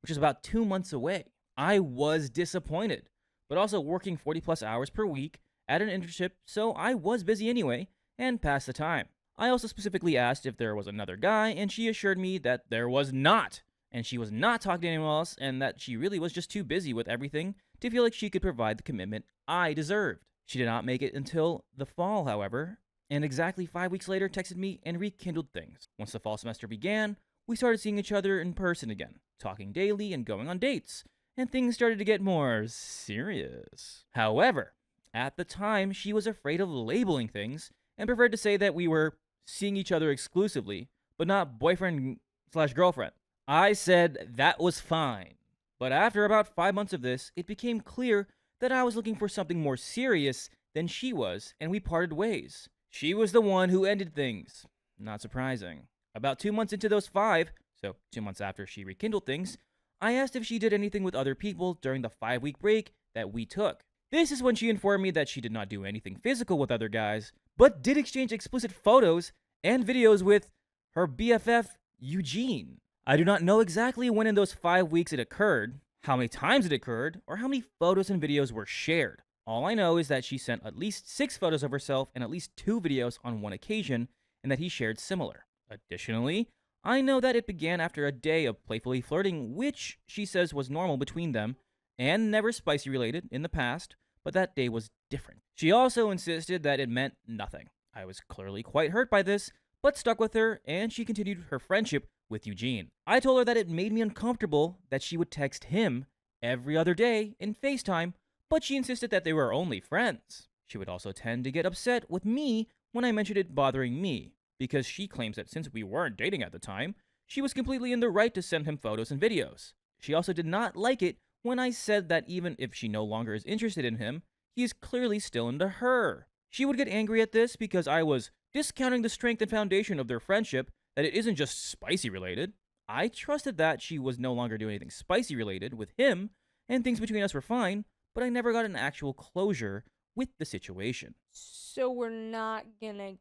which is about 2 months away. I was disappointed, but also working 40 plus hours per week at an internship, so I was busy anyway and passed the time. I also specifically asked if there was another guy, and she assured me that there was not, and she was not talking to anyone else, and that she really was just too busy with everything to feel like she could provide the commitment I deserved. She did not make it until the fall, however, and exactly 5 weeks later texted me and rekindled things. Once the fall semester began, we started seeing each other in person again, talking daily and going on dates, and things started to get more serious. However, at the time, she was afraid of labeling things and preferred to say that we were seeing each other exclusively, but not boyfriend/girlfriend. I said that was fine. But after about 5 months of this, it became clear that I was looking for something more serious than she was, and we parted ways. She was the one who ended things. Not surprising. About 2 months into those 5, so 2 months after she rekindled things, I asked if she did anything with other people during the 5-week break that we took. This is when she informed me that she did not do anything physical with other guys, but did exchange explicit photos and videos with her BFF, Eugene. I do not know exactly when in those 5 weeks it occurred, how many times it occurred, or how many photos and videos were shared. All I know is that she sent at least 6 photos of herself and at least 2 videos on one occasion, and that he shared similar. Additionally, I know that it began after a day of playfully flirting, which she says was normal between them, and never spicy related in the past, but that day was different. She also insisted that it meant nothing. I was clearly quite hurt by this, but stuck with her, and she continued her friendship with Eugene. I told her that it made me uncomfortable that she would text him every other day in FaceTime, but she insisted that they were only friends. She would also tend to get upset with me when I mentioned it bothering me, because she claims that since we weren't dating at the time, she was completely in the right to send him photos and videos. She also did not like it when I said that even if she no longer is interested in him, he is clearly still into her. She would get angry at this because I was discounting the strength and foundation of their friendship that it isn't just spicy related. I trusted that she was no longer doing anything spicy related with him, and things between us were fine, but I never got an actual closure with the situation. So we're not gonna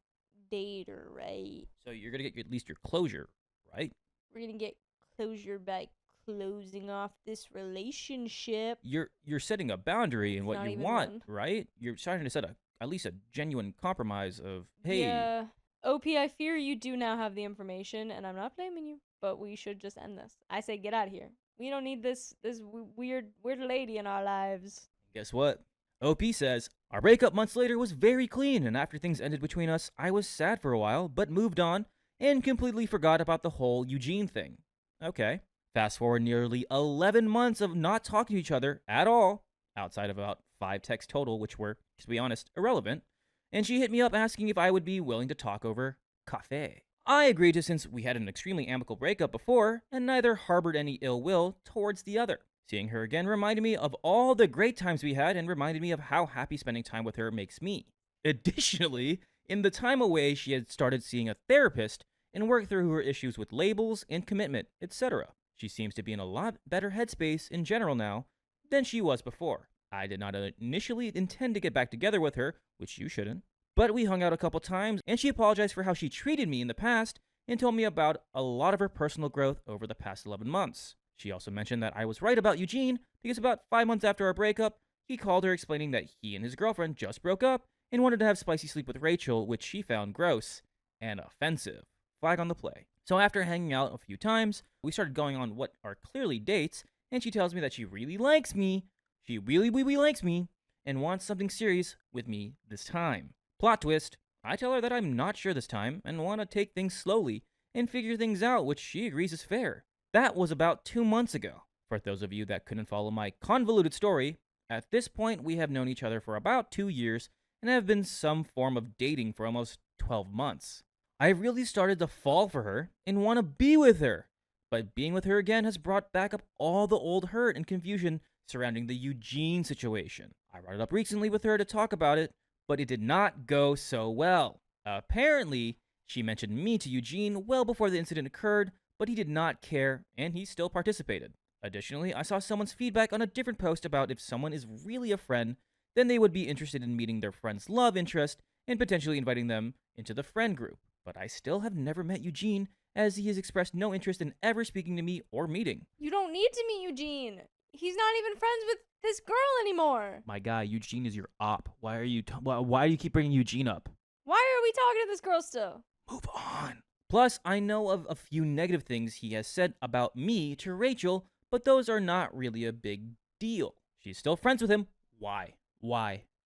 date her, right? So you're gonna get at least your closure, right? We're gonna get closure by closing off this relationship. You're setting a boundary in It's what not you even want, one. right? You're starting to set at least a genuine compromise of, hey, Yeah. OP, I fear you do now have the information, and I'm not blaming you, but we should just end this. I say get out of here. We don't need this weird lady in our lives. guess what? OP says, our breakup months later was very clean, and after things ended between us, I was sad for a while, but moved on and completely forgot about the whole Eugene thing. Okay. Fast forward nearly 11 months of not talking to each other at all, outside of about 5 texts total, which were, to be honest, irrelevant, and she hit me up asking if I would be willing to talk over cafe. I agreed to, since we had an extremely amicable breakup before, and neither harbored any ill will towards the other. Seeing her again reminded me of all the great times we had and reminded me of how happy spending time with her makes me. Additionally, in the time away, she had started seeing a therapist and worked through her issues with labels and commitment, etc. She seems to be in a lot better headspace in general now than she was before. I did not initially intend to get back together with her, which you shouldn't, but we hung out a couple times and she apologized for how she treated me in the past and told me about a lot of her personal growth over the past 11 months. She also mentioned that I was right about Eugene because about 5 months after our breakup, he called her explaining that he and his girlfriend just broke up and wanted to have spicy sleep with Rachel, which she found gross and offensive. Flag on the play. So after hanging out a few times, we started going on what are clearly dates, and she tells me that she really likes me, she really likes me, and wants something serious with me this time. Plot twist, I tell her that I'm not sure this time and want to take things slowly and figure things out, which she agrees is fair. That was about 2 months ago. For those of you that couldn't follow my convoluted story, at this point we have known each other for about 2 years and have been some form of dating for almost 12 months. I really started to fall for her and want to be with her, but being with her again has brought back up all the old hurt and confusion surrounding the Eugene situation. I brought it up recently with her to talk about it, but it did not go so well. Apparently, she mentioned me to Eugene well before the incident occurred, but he did not care, and he still participated. Additionally, I saw someone's feedback on a different post about if someone is really a friend, then they would be interested in meeting their friend's love interest and potentially inviting them into the friend group. But I still have never met Eugene, as he has expressed no interest in ever speaking to me or meeting. You don't need to meet Eugene. He's not even friends with this girl anymore. My guy, Eugene is your op. Why do you keep bringing Eugene up? Why are we talking to this girl still? Move on. Plus, I know of a few negative things he has said about me to Rachel, but those are not really a big deal. She's still friends with him. Why?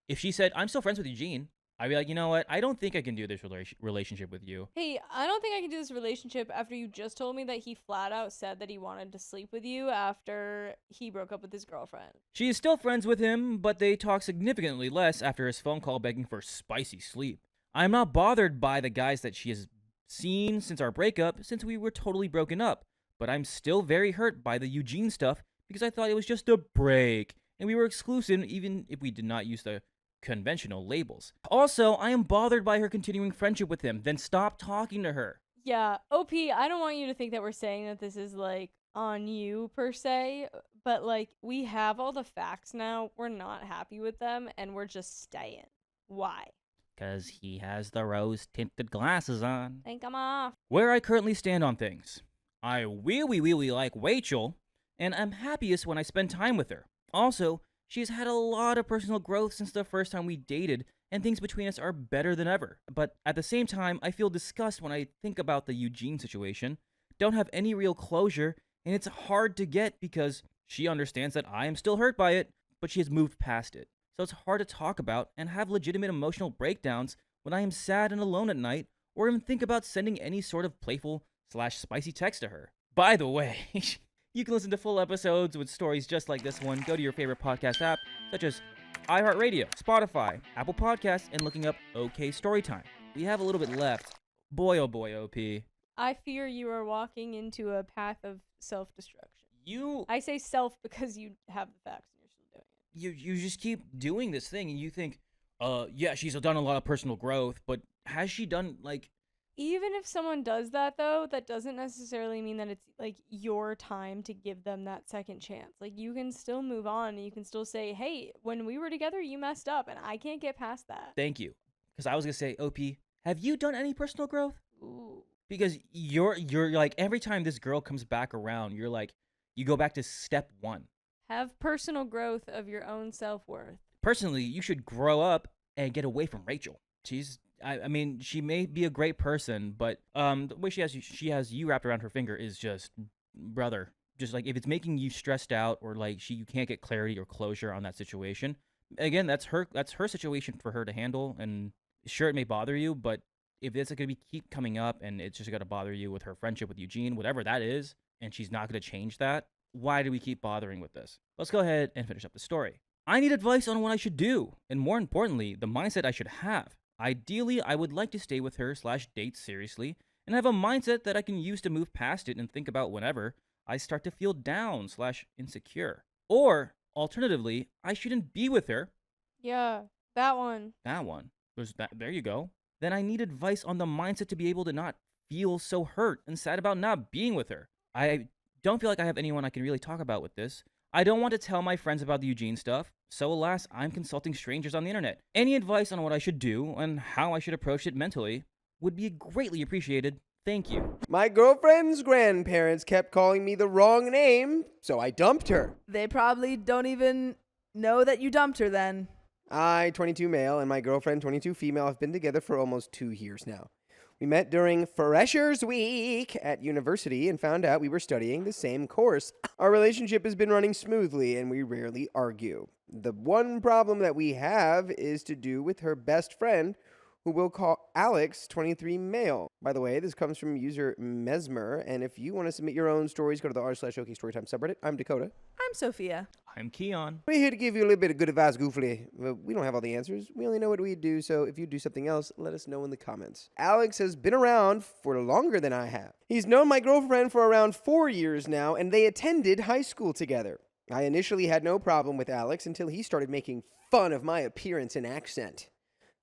If she said, I'm still friends with Eugene, I'd be like, you know what? I don't think I can do this relationship with you. Hey, I don't think I can do this relationship after you just told me that he flat out said that he wanted to sleep with you after he broke up with his girlfriend. She is still friends with him, but they talk significantly less after his phone call begging for spicy sleep. I'm not bothered by the guys that she has seen since our breakup, since we were totally broken up, but I'm still very hurt by the Eugene stuff because I thought it was just a break, and we were exclusive even if we did not use the conventional labels. Also, I am bothered by her continuing friendship with him. Then stop talking to her. Yeah, OP, I don't want you to think that we're saying that this is like on you per se, but like we have all the facts now. We're not happy with them and we're just staying. Why? Because he has the rose-tinted glasses on. Think I'm off. Where I currently stand on things. I really like Rachel, and I'm happiest when I spend time with her. Also, she has had a lot of personal growth since the first time we dated, and things between us are better than ever. But at the same time, I feel disgust when I think about the Eugene situation. Don't have any real closure, and it's hard to get because she understands that I am still hurt by it, but she has moved past it. So it's hard to talk about and have legitimate emotional breakdowns when I am sad and alone at night, or even think about sending any sort of playful/spicy text to her. By the way, you can listen to full episodes with stories just like this one. Go to your favorite podcast app, such as iHeartRadio, Spotify, Apple Podcasts, and looking up OK Storytime. We have a little bit left. Boy, oh boy, OP. I fear you are walking into a path of self-destruction. I say self because you have the facts and you're still doing it. You just keep doing this thing and you think, yeah, she's done a lot of personal growth, but has she done, like... Even if someone does that, though, that doesn't necessarily mean that it's like your time to give them that second chance. Like, you can still move on and you can still say, hey, when we were together, you messed up and I can't get past that. Thank you. Because I was going to say, OP, have you done any personal growth? Ooh. Because you're like, every time this girl comes back around, you're like, you go back to step one. Have personal growth of your own self-worth. Personally, you should grow up and get away from Rachel. I mean, she may be a great person, but the way she has you wrapped around her finger is just, brother. Just like if it's making you stressed out or like you can't get clarity or closure on that situation. Again, that's her situation for her to handle. And sure, it may bother you, but if it's going to keep coming up and it's just going to bother you with her friendship with Eugene, whatever that is, and she's not going to change that, why do we keep bothering with this? Let's go ahead and finish up the story. I need advice on what I should do, and more importantly, the mindset I should have. Ideally, I would like to stay with her / date seriously and have a mindset that I can use to move past it and think about whenever I start to feel down / insecure. Or, alternatively, I shouldn't be with her. Yeah, that one. That one. There you go. Then I need advice on the mindset to be able to not feel so hurt and sad about not being with her. I don't feel like I have anyone I can really talk about with this. I don't want to tell my friends about the Eugene stuff, so alas, I'm consulting strangers on the internet. Any advice on what I should do and how I should approach it mentally would be greatly appreciated. Thank you. My girlfriend's grandparents kept calling me the wrong name, so I dumped her. They probably don't even know that you dumped her then. I, 22 male, and my girlfriend, 22 female, have been together for almost 2 years now. We met during Freshers Week at university and found out we were studying the same course. Our relationship has been running smoothly and we rarely argue. The one problem that we have is to do with her best friend, who we'll call Alex, 23 male. By the way, this comes from user Mesmer, and if you want to submit your own stories, go to the r/OK Storytime subreddit. I'm Dakota. I'm Sophia. I'm Keon. We're here to give you a little bit of good advice, Goofily. We don't have all the answers. We only know what we do, so if you do something else, let us know in the comments. Alex has been around for longer than I have. He's known my girlfriend for around 4 years now, and they attended high school together. I initially had no problem with Alex until he started making fun of my appearance and accent.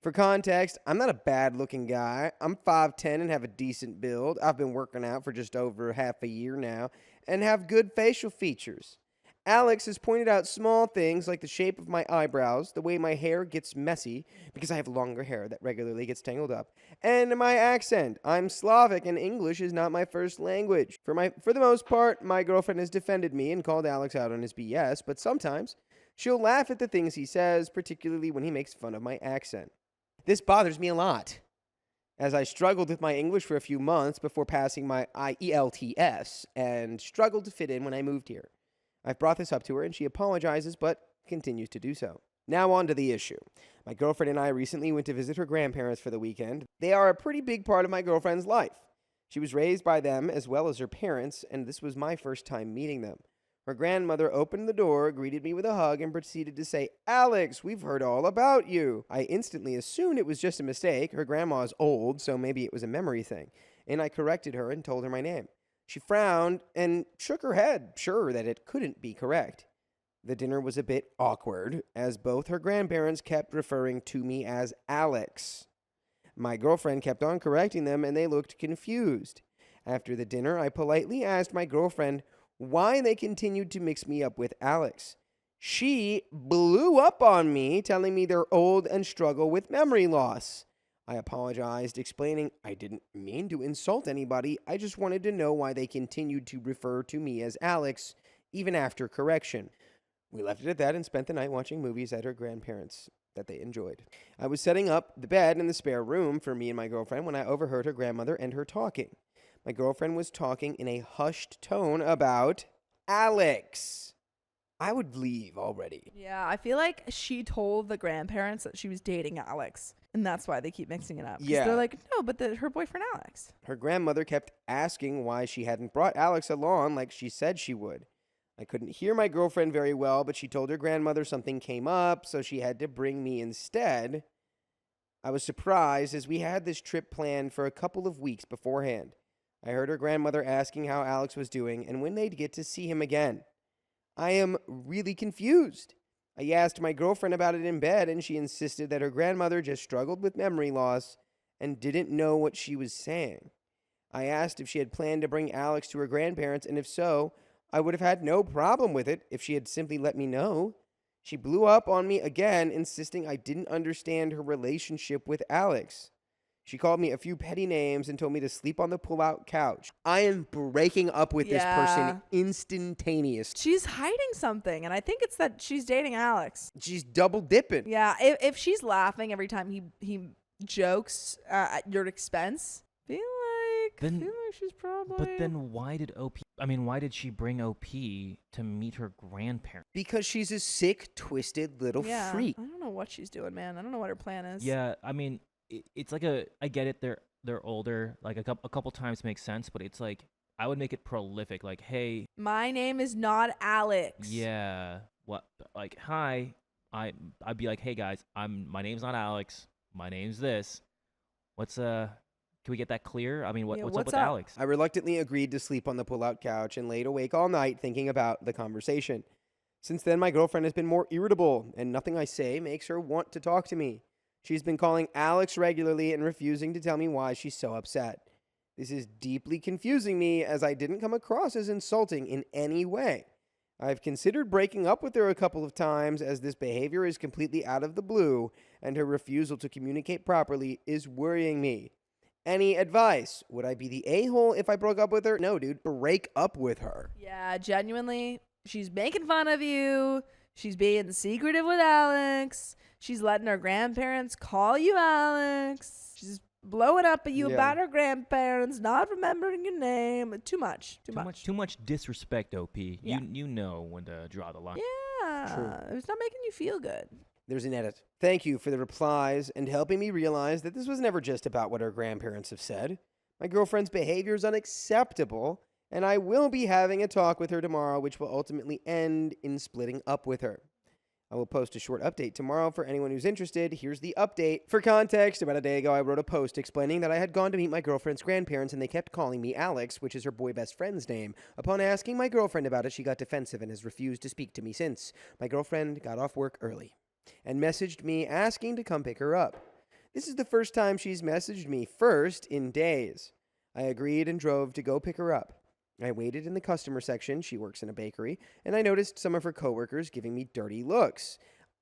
For context, I'm not a bad-looking guy. I'm 5'10" and have a decent build. I've been working out for just over half a year now and have good facial features. Alex has pointed out small things like the shape of my eyebrows, the way my hair gets messy because I have longer hair that regularly gets tangled up, and my accent. I'm Slavic and English is not my first language. For the most part, my girlfriend has defended me and called Alex out on his BS, but sometimes she'll laugh at the things he says, particularly when he makes fun of my accent. This bothers me a lot, as I struggled with my English for a few months before passing my IELTS and struggled to fit in when I moved here. I've brought this up to her and she apologizes but continues to do so. Now on to the issue. My girlfriend and I recently went to visit her grandparents for the weekend. They are a pretty big part of my girlfriend's life. She was raised by them as well as her parents, and this was my first time meeting them. Her grandmother opened the door, greeted me with a hug, and proceeded to say, "Alex, we've heard all about you." I instantly assumed it was just a mistake. Her grandma is old, so maybe it was a memory thing. And I corrected her and told her my name. She frowned and shook her head, sure that it couldn't be correct. The dinner was a bit awkward, as both her grandparents kept referring to me as Alex. My girlfriend kept on correcting them, and they looked confused. After the dinner, I politely asked my girlfriend why they continued to mix me up with Alex. She blew up on me, telling me they're old and struggle with memory loss. I apologized, explaining I didn't mean to insult anybody. I just wanted to know why they continued to refer to me as Alex, even after correction. We left it at that and spent the night watching movies at her grandparents' that they enjoyed. I was setting up the bed in the spare room for me and my girlfriend when I overheard her grandmother and her talking. My girlfriend was talking in a hushed tone about Alex. I would leave already. Yeah, I feel like she told the grandparents that she was dating Alex, and that's why they keep mixing it up. 'Cause Yeah. they're like, no, but her boyfriend Alex. Her grandmother kept asking why she hadn't brought Alex along like she said she would. I couldn't hear my girlfriend very well, but she told her grandmother something came up, so she had to bring me instead. I was surprised as we had this trip planned for a couple of weeks beforehand. I heard her grandmother asking how Alex was doing and when they'd get to see him again. I am really confused. I asked my girlfriend about it in bed, and she insisted that her grandmother just struggled with memory loss and didn't know what she was saying. I asked if she had planned to bring Alex to her grandparents, and if so, I would have had no problem with it if she had simply let me know. She blew up on me again, insisting I didn't understand her relationship with Alex. She called me a few petty names and told me to sleep on the pull-out couch. I am breaking up with this person instantaneous. She's hiding something, and I think it's that she's dating Alex. She's double dipping. Yeah, if she's laughing every time he jokes at your expense, feel like she's probably. But then why did she bring OP to meet her grandparents? Because she's a sick, twisted little freak. I don't know what she's doing, man. I don't know what her plan is. Yeah, I mean, it's like I get it. They're older. Like a couple times makes sense, but it's like I would make it prolific. Like, hey, my name is not Alex. yeah, what? Like, hi. I'd be like, hey guys, my name's not Alex. My name's this. Can we get that clear? I mean, what's up with Alex? I reluctantly agreed to sleep on the pull-out couch and laid awake all night thinking about the conversation. Since then, my girlfriend has been more irritable, and nothing I say makes her want to talk to me. She's been calling Alex regularly and refusing to tell me why she's so upset. This is deeply confusing me, as I didn't come across as insulting in any way. I've considered breaking up with her a couple of times, as this behavior is completely out of the blue, and her refusal to communicate properly is worrying me. Any advice? Would I be the a-hole if I broke up with her? No, dude. Break up with her. Yeah, genuinely. She's making fun of you. She's being secretive with Alex. She's letting her grandparents call you Alex. She's blowing up at you about her grandparents, not remembering your name. Too much. Too much disrespect, OP. Yeah. You know when to draw the line. Yeah. True. It's not making you feel good. There's an edit. Thank you for the replies and helping me realize that this was never just about what her grandparents have said. My girlfriend's behavior is unacceptable, and I will be having a talk with her tomorrow, which will ultimately end in splitting up with her. I will post a short update tomorrow for anyone who's interested. Here's the update. For context, about a day ago, I wrote a post explaining that I had gone to meet my girlfriend's grandparents and they kept calling me Alex, which is her boy best friend's name. Upon asking my girlfriend about it, she got defensive and has refused to speak to me since. My girlfriend got off work early and messaged me asking to come pick her up. This is the first time she's messaged me first in days. I agreed and drove to go pick her up. I waited in the customer section, she works in a bakery, and I noticed some of her coworkers giving me dirty looks.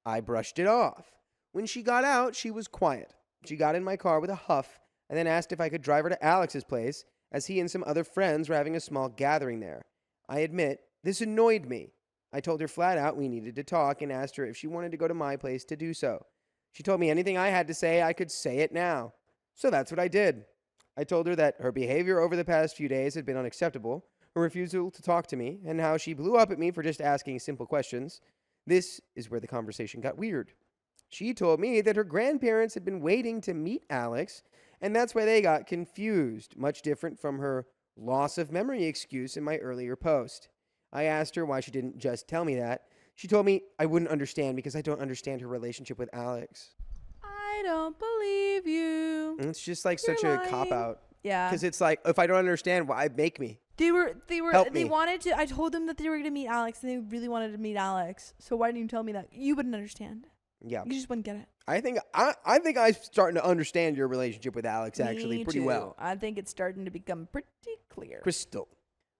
I brushed it off. When she got out, she was quiet. She got in my car with a huff and then asked if I could drive her to Alex's place, as he and some other friends were having a small gathering there. I admit, this annoyed me. I told her flat out we needed to talk and asked her if she wanted to go to my place to do so. She told me anything I had to say, I could say it now. So that's what I did. I told her that her behavior over the past few days had been unacceptable, her refusal to talk to me, and how she blew up at me for just asking simple questions. This is where the conversation got weird. She told me that her grandparents had been waiting to meet Alex, and that's why they got confused, much different from her loss of memory excuse in my earlier post. I asked her why she didn't just tell me that. She told me I wouldn't understand because I don't understand her relationship with Alex. I don't believe you. And it's just like You're such a lying. cop-out. Yeah. Because it's like, if I don't understand, why make me? They Help me. wanted to. I told them that they were going to meet Alex, and they really wanted to meet Alex. So why didn't you tell me that? You wouldn't understand. Yeah. You just wouldn't get it. I think I'm starting to understand your relationship with Alex actually Me pretty too. well. I think it's starting to become pretty clear. Crystal.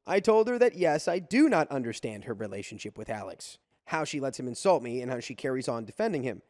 I told her that yes, I do not understand her relationship with Alex, how she lets him insult me, and how she carries on defending him.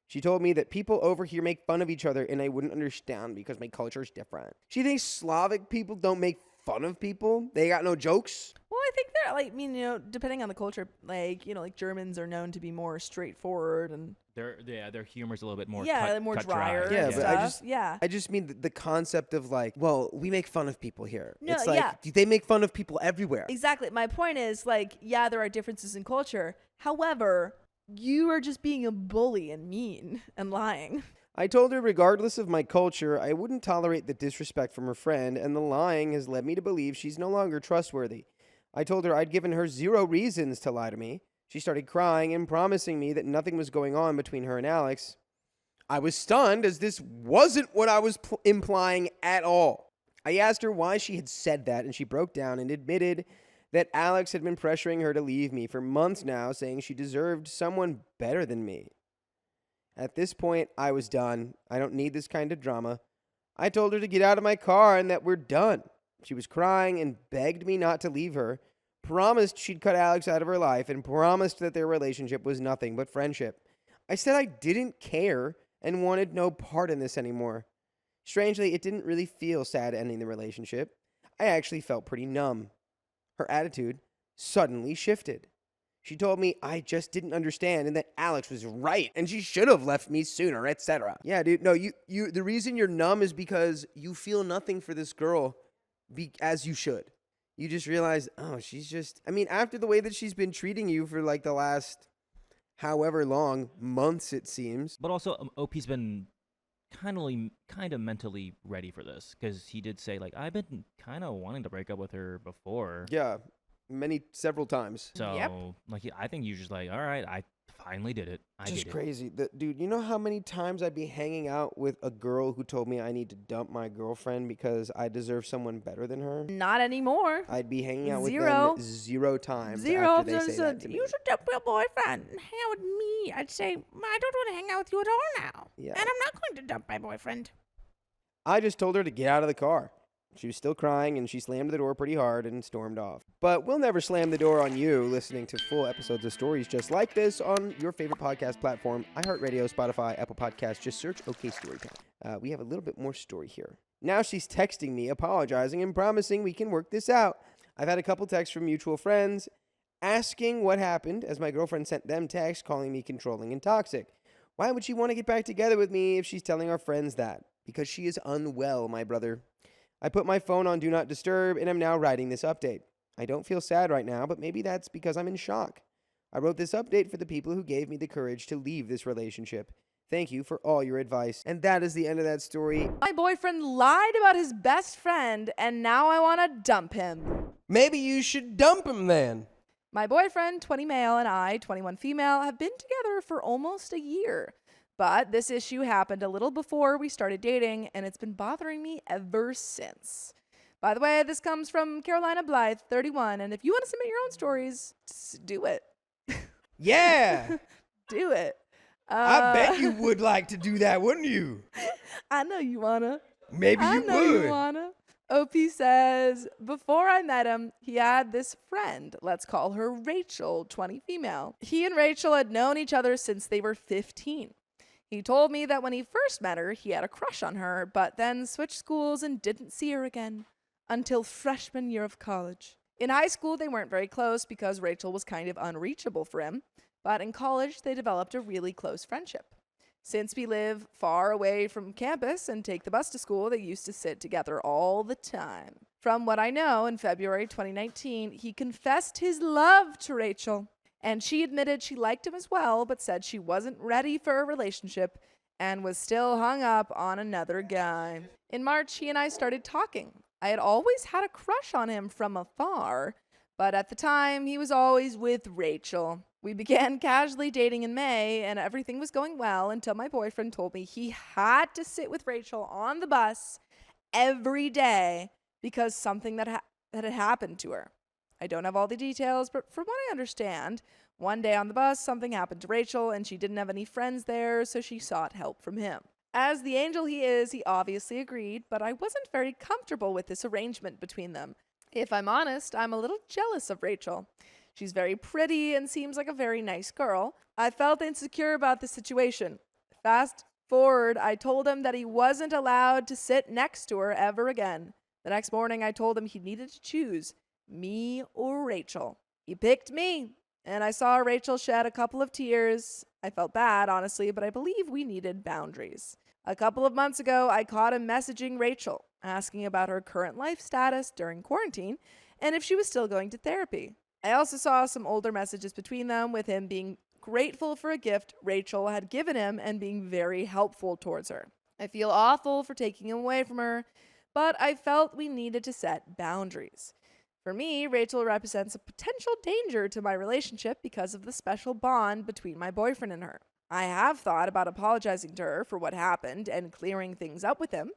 She told me that people over here make fun of each other, and I wouldn't understand because my culture is different. She thinks Slavic people don't make fun of people. They got no jokes. Well, I think they're like, I mean, you know, depending on the culture, like, you know, like Germans are known to be more straightforward and Their humor's a little bit more they're more cut drier. dry. Yeah, and but stuff. I just mean the concept of like, well, we make fun of people here. No, it's like yeah. they make fun of people everywhere. Exactly. My point is, like, yeah, there are differences in culture. However, you are just being a bully and mean and lying. I told her regardless of my culture, I wouldn't tolerate the disrespect from her friend, and the lying has led me to believe she's no longer trustworthy. I told her I'd given her 0 reasons to lie to me. She started crying and promising me that nothing was going on between her and Alex. I was stunned, as this wasn't what I was implying at all. I asked her why she had said that, and she broke down and admitted that Alex had been pressuring her to leave me for months now, saying she deserved someone better than me. At this point, I was done. I don't need this kind of drama. I told her to get out of my car and that we're done. She was crying and begged me not to leave her, promised she'd cut Alex out of her life, and promised that their relationship was nothing but friendship. I said I didn't care and wanted no part in this anymore. Strangely, it didn't really feel sad ending the relationship. I actually felt pretty numb. Her attitude suddenly shifted. She told me I just didn't understand and that Alex was right and she should have left me sooner, etc. Yeah, dude, no, you the reason you're numb is because you feel nothing for this girl as you should. You just realize, oh, she's just, I mean, after the way that she's been treating you for like the last however long, months it seems. But also, OP's been kind of mentally ready for this, because he did say, like, I've been kind of wanting to break up with her before. Yeah, several times. So, like, I think you're just like, all right, I finally did it. I Just did crazy. Dude, you know how many times I'd be hanging out with a girl who told me I need to dump my girlfriend because I deserve someone better than her? Not anymore. I'd be hanging out Zero. with them 0 times Zero. after they say that to me. You should dump your boyfriend and hang out with me. I'd say, I don't want to hang out with you at all now. Yeah. And I'm not going to dump my boyfriend. I just told her to get out of the car. She was still crying, and she slammed the door pretty hard and stormed off. But we'll never slam the door on you listening to full episodes of stories just like this on your favorite podcast platform, iHeartRadio, Spotify, Apple Podcasts. Just search OK Storytime. We have a little bit more story here. Now she's texting me, apologizing, and promising we can work this out. I've had a couple texts from mutual friends asking what happened, as my girlfriend sent them texts calling me controlling and toxic. Why would she want to get back together with me if she's telling our friends that? Because she is unwell, my brother. I put my phone on Do Not Disturb, and I'm now writing this update. I don't feel sad right now, but maybe that's because I'm in shock. I wrote this update for the people who gave me the courage to leave this relationship. Thank you for all your advice. And that is the end of that story. My boyfriend lied about his best friend, and now I want to dump him. Maybe you should dump him then. My boyfriend, 20 male, and I, 21 female, have been together for almost a year. But this issue happened a little before we started dating, and it's been bothering me ever since. By the way, this comes from Carolina Blythe, 31, and if you want to submit your own stories, just do it. Yeah. Do it. I bet you would like to do that, wouldn't you? I know you wanna. Maybe I you know would. you wanna. OP says, before I met him, he had this friend. Let's call her Rachel, 20 female. He and Rachel had known each other since they were 15. He told me that when he first met her, he had a crush on her, but then switched schools and didn't see her again until freshman year of college. In high school, they weren't very close because Rachel was kind of unreachable for him, but in college, they developed a really close friendship. Since we live far away from campus and take the bus to school, they used to sit together all the time. From what I know, in February 2019, he confessed his love to Rachel. And she admitted she liked him as well, but said she wasn't ready for a relationship and was still hung up on another guy. In March, he and I started talking. I had always had a crush on him from afar, but at the time, he was always with Rachel. We began casually dating in May, and everything was going well until my boyfriend told me he had to sit with Rachel on the bus every day because something that had happened to her. I don't have all the details, but from what I understand, one day on the bus, something happened to Rachel and she didn't have any friends there, so she sought help from him. As the angel he is, he obviously agreed, but I wasn't very comfortable with this arrangement between them. If I'm honest, I'm a little jealous of Rachel. She's very pretty and seems like a very nice girl. I felt insecure about the situation. Fast forward, I told him that he wasn't allowed to sit next to her ever again. The next morning, I told him he needed to choose me or Rachel. He picked me, and I saw Rachel shed a couple of tears. I felt bad, honestly, but I believe we needed boundaries. A couple of months ago, I caught him messaging Rachel, asking about her current life status during quarantine and if she was still going to therapy. I also saw some older messages between them, with him being grateful for a gift Rachel had given him and being very helpful towards her. I feel awful for taking him away from her, but I felt we needed to set boundaries. For me, Rachel represents a potential danger to my relationship because of the special bond between my boyfriend and her. I have thought about apologizing to her for what happened and clearing things up with him.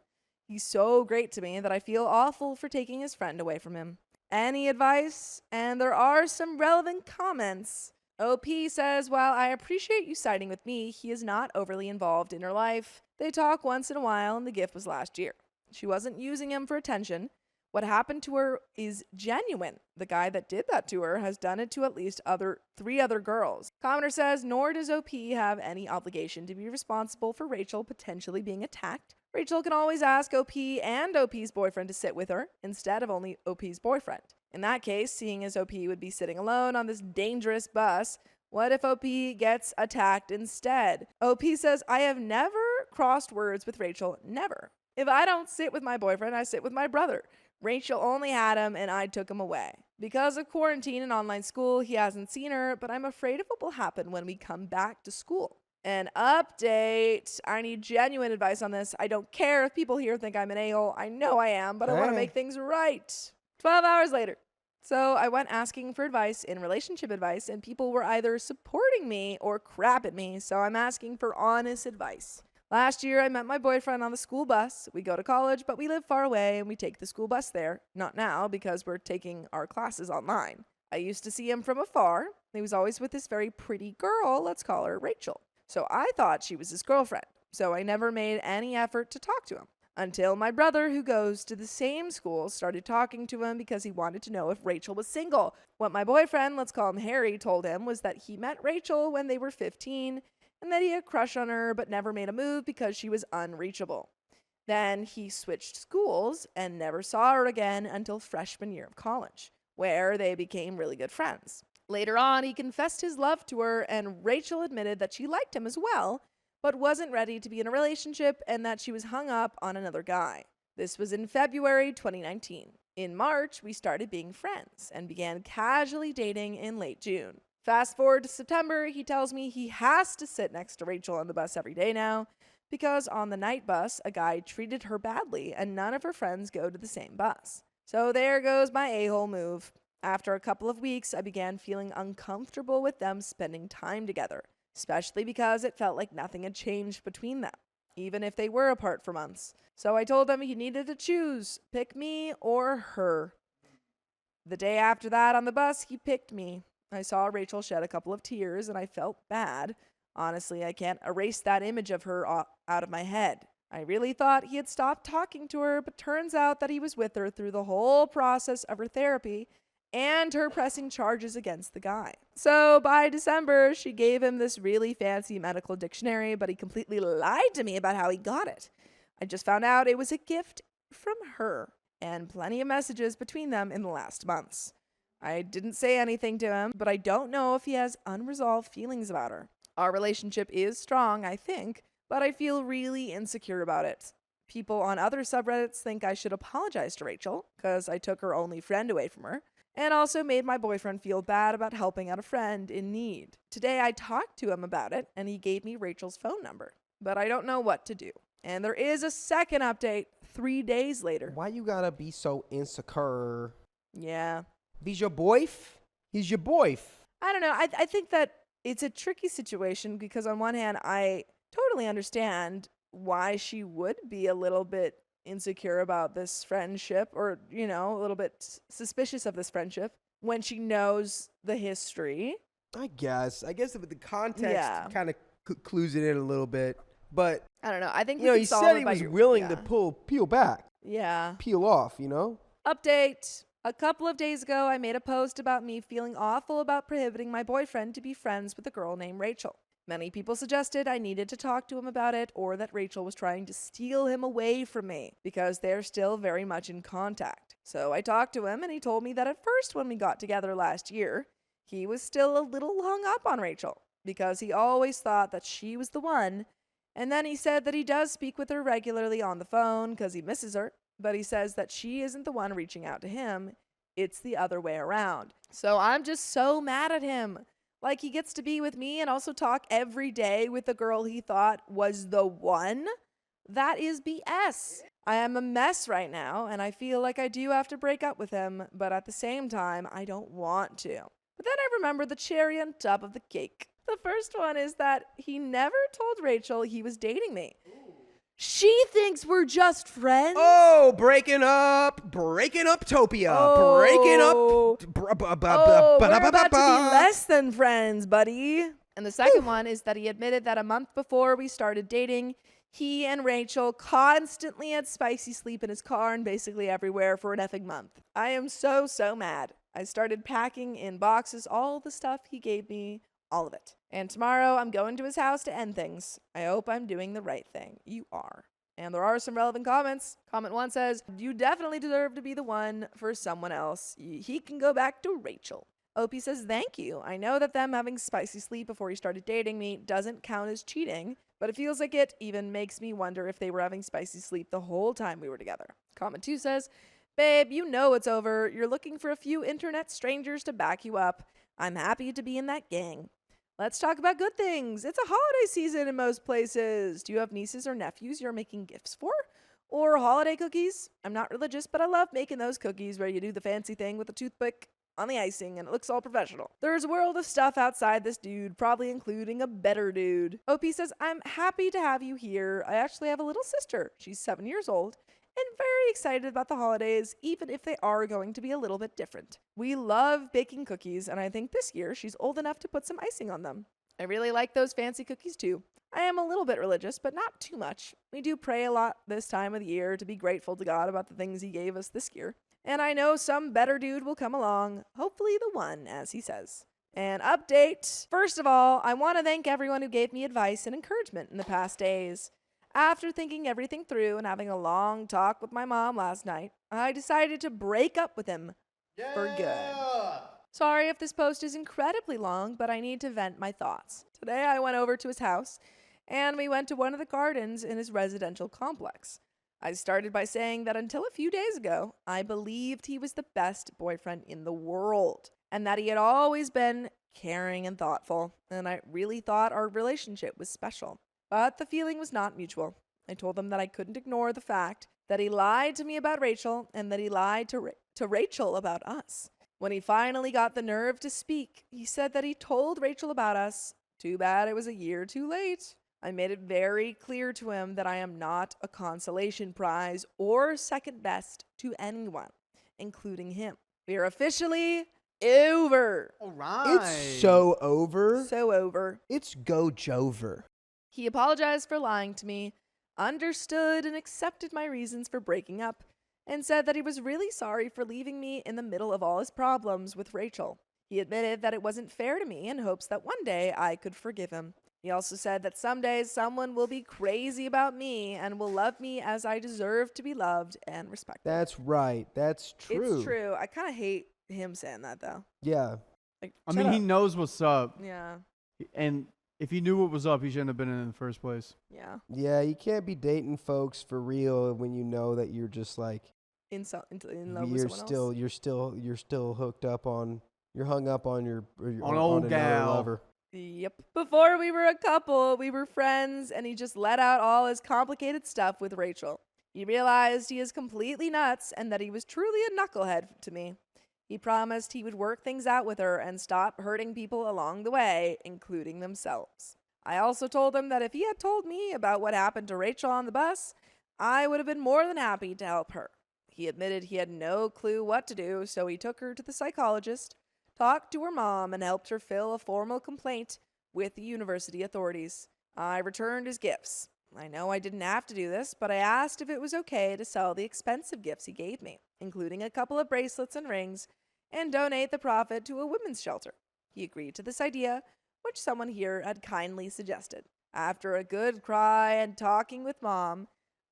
He's so great to me that I feel awful for taking his friend away from him. Any advice? And there are some relevant comments. OP says, while I appreciate you siding with me, he is not overly involved in her life. They talk once in a while, and the gift was last year. She wasn't using him for attention. What happened to her is genuine. The guy that did that to her has done it to at least 3 other girls. Commenter says, nor does OP have any obligation to be responsible for Rachel potentially being attacked. Rachel can always ask OP and OP's boyfriend to sit with her instead of only OP's boyfriend. In that case, seeing as OP would be sitting alone on this dangerous bus, what if OP gets attacked instead? OP says, I have never crossed words with Rachel, never. If I don't sit with my boyfriend, I sit with my brother. Rachel only had him and I took him away. Because of quarantine and online school, he hasn't seen her, but I'm afraid of what will happen when we come back to school. An update. I need genuine advice on this. I don't care if people here think I'm an a-hole. I know I am, but I want to make things right. 12 hours later. So I went asking for advice in relationship advice, and people were either supporting me or crap at me, so I'm asking for honest advice. Last year, I met my boyfriend on the school bus. We go to college, but we live far away, and we take the school bus there. Not now, because we're taking our classes online. I used to see him from afar. He was always with this very pretty girl, let's call her Rachel. So I thought she was his girlfriend, so I never made any effort to talk to him. Until my brother, who goes to the same school, started talking to him because he wanted to know if Rachel was single. What my boyfriend, let's call him Harry, told him was that he met Rachel when they were 15, and that he had a crush on her but never made a move because she was unreachable. Then he switched schools and never saw her again until freshman year of college, where they became really good friends. Later on, he confessed his love to her, and Rachel admitted that she liked him as well, but wasn't ready to be in a relationship and that she was hung up on another guy. This was in February 2019. In March, we started being friends and began casually dating in late June. Fast forward to September, he tells me he has to sit next to Rachel on the bus every day now because on the night bus, a guy treated her badly and none of her friends go to the same bus. So there goes my a-hole move. After a couple of weeks, I began feeling uncomfortable with them spending time together, especially because it felt like nothing had changed between them, even if they were apart for months. So I told him he needed to choose, pick me or her. The day after that on the bus, he picked me. I saw Rachel shed a couple of tears and I felt bad. Honestly, I can't erase that image of her out of my head. I really thought he had stopped talking to her, but turns out that he was with her through the whole process of her therapy and her pressing charges against the guy. So by December, she gave him this really fancy medical dictionary, but he completely lied to me about how he got it. I just found out it was a gift from her, and plenty of messages between them in the last months. I didn't say anything to him, but I don't know if he has unresolved feelings about her. Our relationship is strong, I think, but I feel really insecure about it. People on other subreddits think I should apologize to Rachel because I took her only friend away from her, and also made my boyfriend feel bad about helping out a friend in need. Today I talked to him about it, and he gave me Rachel's phone number, but I don't know what to do. And there is a second update 3 days later. Why you gotta be so insecure? Yeah. He's your boyf? He's your boyf. I don't know. I think that it's a tricky situation because on one hand, I totally understand why she would be a little bit insecure about this friendship or, you know, a little bit suspicious of this friendship when she knows the history. I guess the context kind of clues it in a little bit. But I don't know. I think you know, he said he was willing to peel back. Yeah. Peel off, you know? Update. A couple of days ago, I made a post about me feeling awful about prohibiting my boyfriend to be friends with a girl named Rachel. Many people suggested I needed to talk to him about it or that Rachel was trying to steal him away from me because they're still very much in contact. So I talked to him and he told me that at first when we got together last year, he was still a little hung up on Rachel because he always thought that she was the one. And then he said that he does speak with her regularly on the phone because he misses her. But he says that she isn't the one reaching out to him. It's the other way around. So I'm just so mad at him. Like he gets to be with me and also talk every day with the girl he thought was the one. That is BS. I am a mess right now and I feel like I do have to break up with him. But at the same time, I don't want to. But then I remember the cherry on top of the cake. The first one is that he never told Rachel he was dating me. She thinks we're just friends. Oh, breaking up Topia. Breaking Oh. up. We're about to be less than friends, buddy. And the second one is that he admitted that a month before we started dating, he and Rachel constantly had spicy sleep in his car and basically everywhere for an effing month. I am so mad. I started packing in boxes all the stuff he gave me, all of it. And tomorrow I'm going to his house to end things. I hope I'm doing the right thing. You are. And there are some relevant comments. Comment 1 says, you definitely deserve to be the one for someone else. He can go back to Rachel. OP says, thank you. I know that them having spicy sleep before he started dating me doesn't count as cheating, but it feels like it even makes me wonder if they were having spicy sleep the whole time we were together. Comment 2 says, babe, you know it's over. You're looking for a few internet strangers to back you up. I'm happy to be in that gang. Let's talk about good things. It's a holiday season in most places. Do you have nieces or nephews you're making gifts for? Or holiday cookies? I'm not religious, but I love making those cookies where you do the fancy thing with the toothpick on the icing and it looks all professional. There's a world of stuff outside this dude, probably including a better dude. OP says, I'm happy to have you here. I actually have a little sister. She's 7 years old and very excited about the holidays, even if they are going to be a little bit different. We love baking cookies, and I think this year she's old enough to put some icing on them. I really like those fancy cookies too. I am a little bit religious, but not too much. We do pray a lot this time of the year to be grateful to God about the things he gave us this year. And I know some better dude will come along, hopefully the one, as he says. And update. First of all, I want to thank everyone who gave me advice and encouragement in the past days. After thinking everything through and having a long talk with my mom last night, I decided to break up with him for good. Sorry if this post is incredibly long, but I need to vent my thoughts. Today I went over to his house, and we went to one of the gardens in his residential complex. I started by saying that until a few days ago, I believed he was the best boyfriend in the world, and that he had always been caring and thoughtful, and I really thought our relationship was special. But the feeling was not mutual. I told him that I couldn't ignore the fact that he lied to me about Rachel and that he lied to Rachel about us. When he finally got the nerve to speak, he said that he told Rachel about us. Too bad it was a year too late. I made it very clear to him that I am not a consolation prize or second best to anyone, including him. We are officially over. All right. It's so over. So over. It's go Jover. He apologized for lying to me, understood and accepted my reasons for breaking up, and said that he was really sorry for leaving me in the middle of all his problems with Rachel. He admitted that it wasn't fair to me in hopes that one day I could forgive him. He also said that some days someone will be crazy about me and will love me as I deserve to be loved and respected. That's right. That's true. It's true. I kind of hate him saying that, though. Yeah. Like, I shut mean, up. he knows what's up. Yeah. And if he knew what was up, he shouldn't have been in the first place. Yeah. Yeah, you can't be dating folks for real when you know that you're just like In love with someone else. you're still hooked up on you're hung up on your On old another gal. lover. Yep. Before we were a couple, we were friends, and he just let out all his complicated stuff with Rachel. He realized he is completely nuts and that he was truly a knucklehead to me. He promised he would work things out with her and stop hurting people along the way, including themselves. I also told him that if he had told me about what happened to Rachel on the bus, I would have been more than happy to help her. He admitted he had no clue what to do, so he took her to the psychologist, talked to her mom, and helped her fill a formal complaint with the university authorities. I returned his gifts. I know I didn't have to do this, but I asked if it was okay to sell the expensive gifts he gave me, including a couple of bracelets and rings, and donate the profit to a women's shelter. He agreed to this idea, which someone here had kindly suggested. After a good cry and talking with Mom,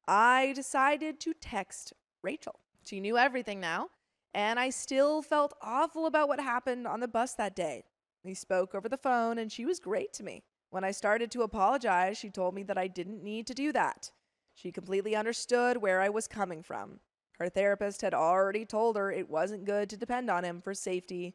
I decided to text Rachel. She knew everything now, and I still felt awful about what happened on the bus that day. We spoke over the phone, and she was great to me. When I started to apologize, she told me that I didn't need to do that. She completely understood where I was coming from. Her therapist had already told her it wasn't good to depend on him for safety,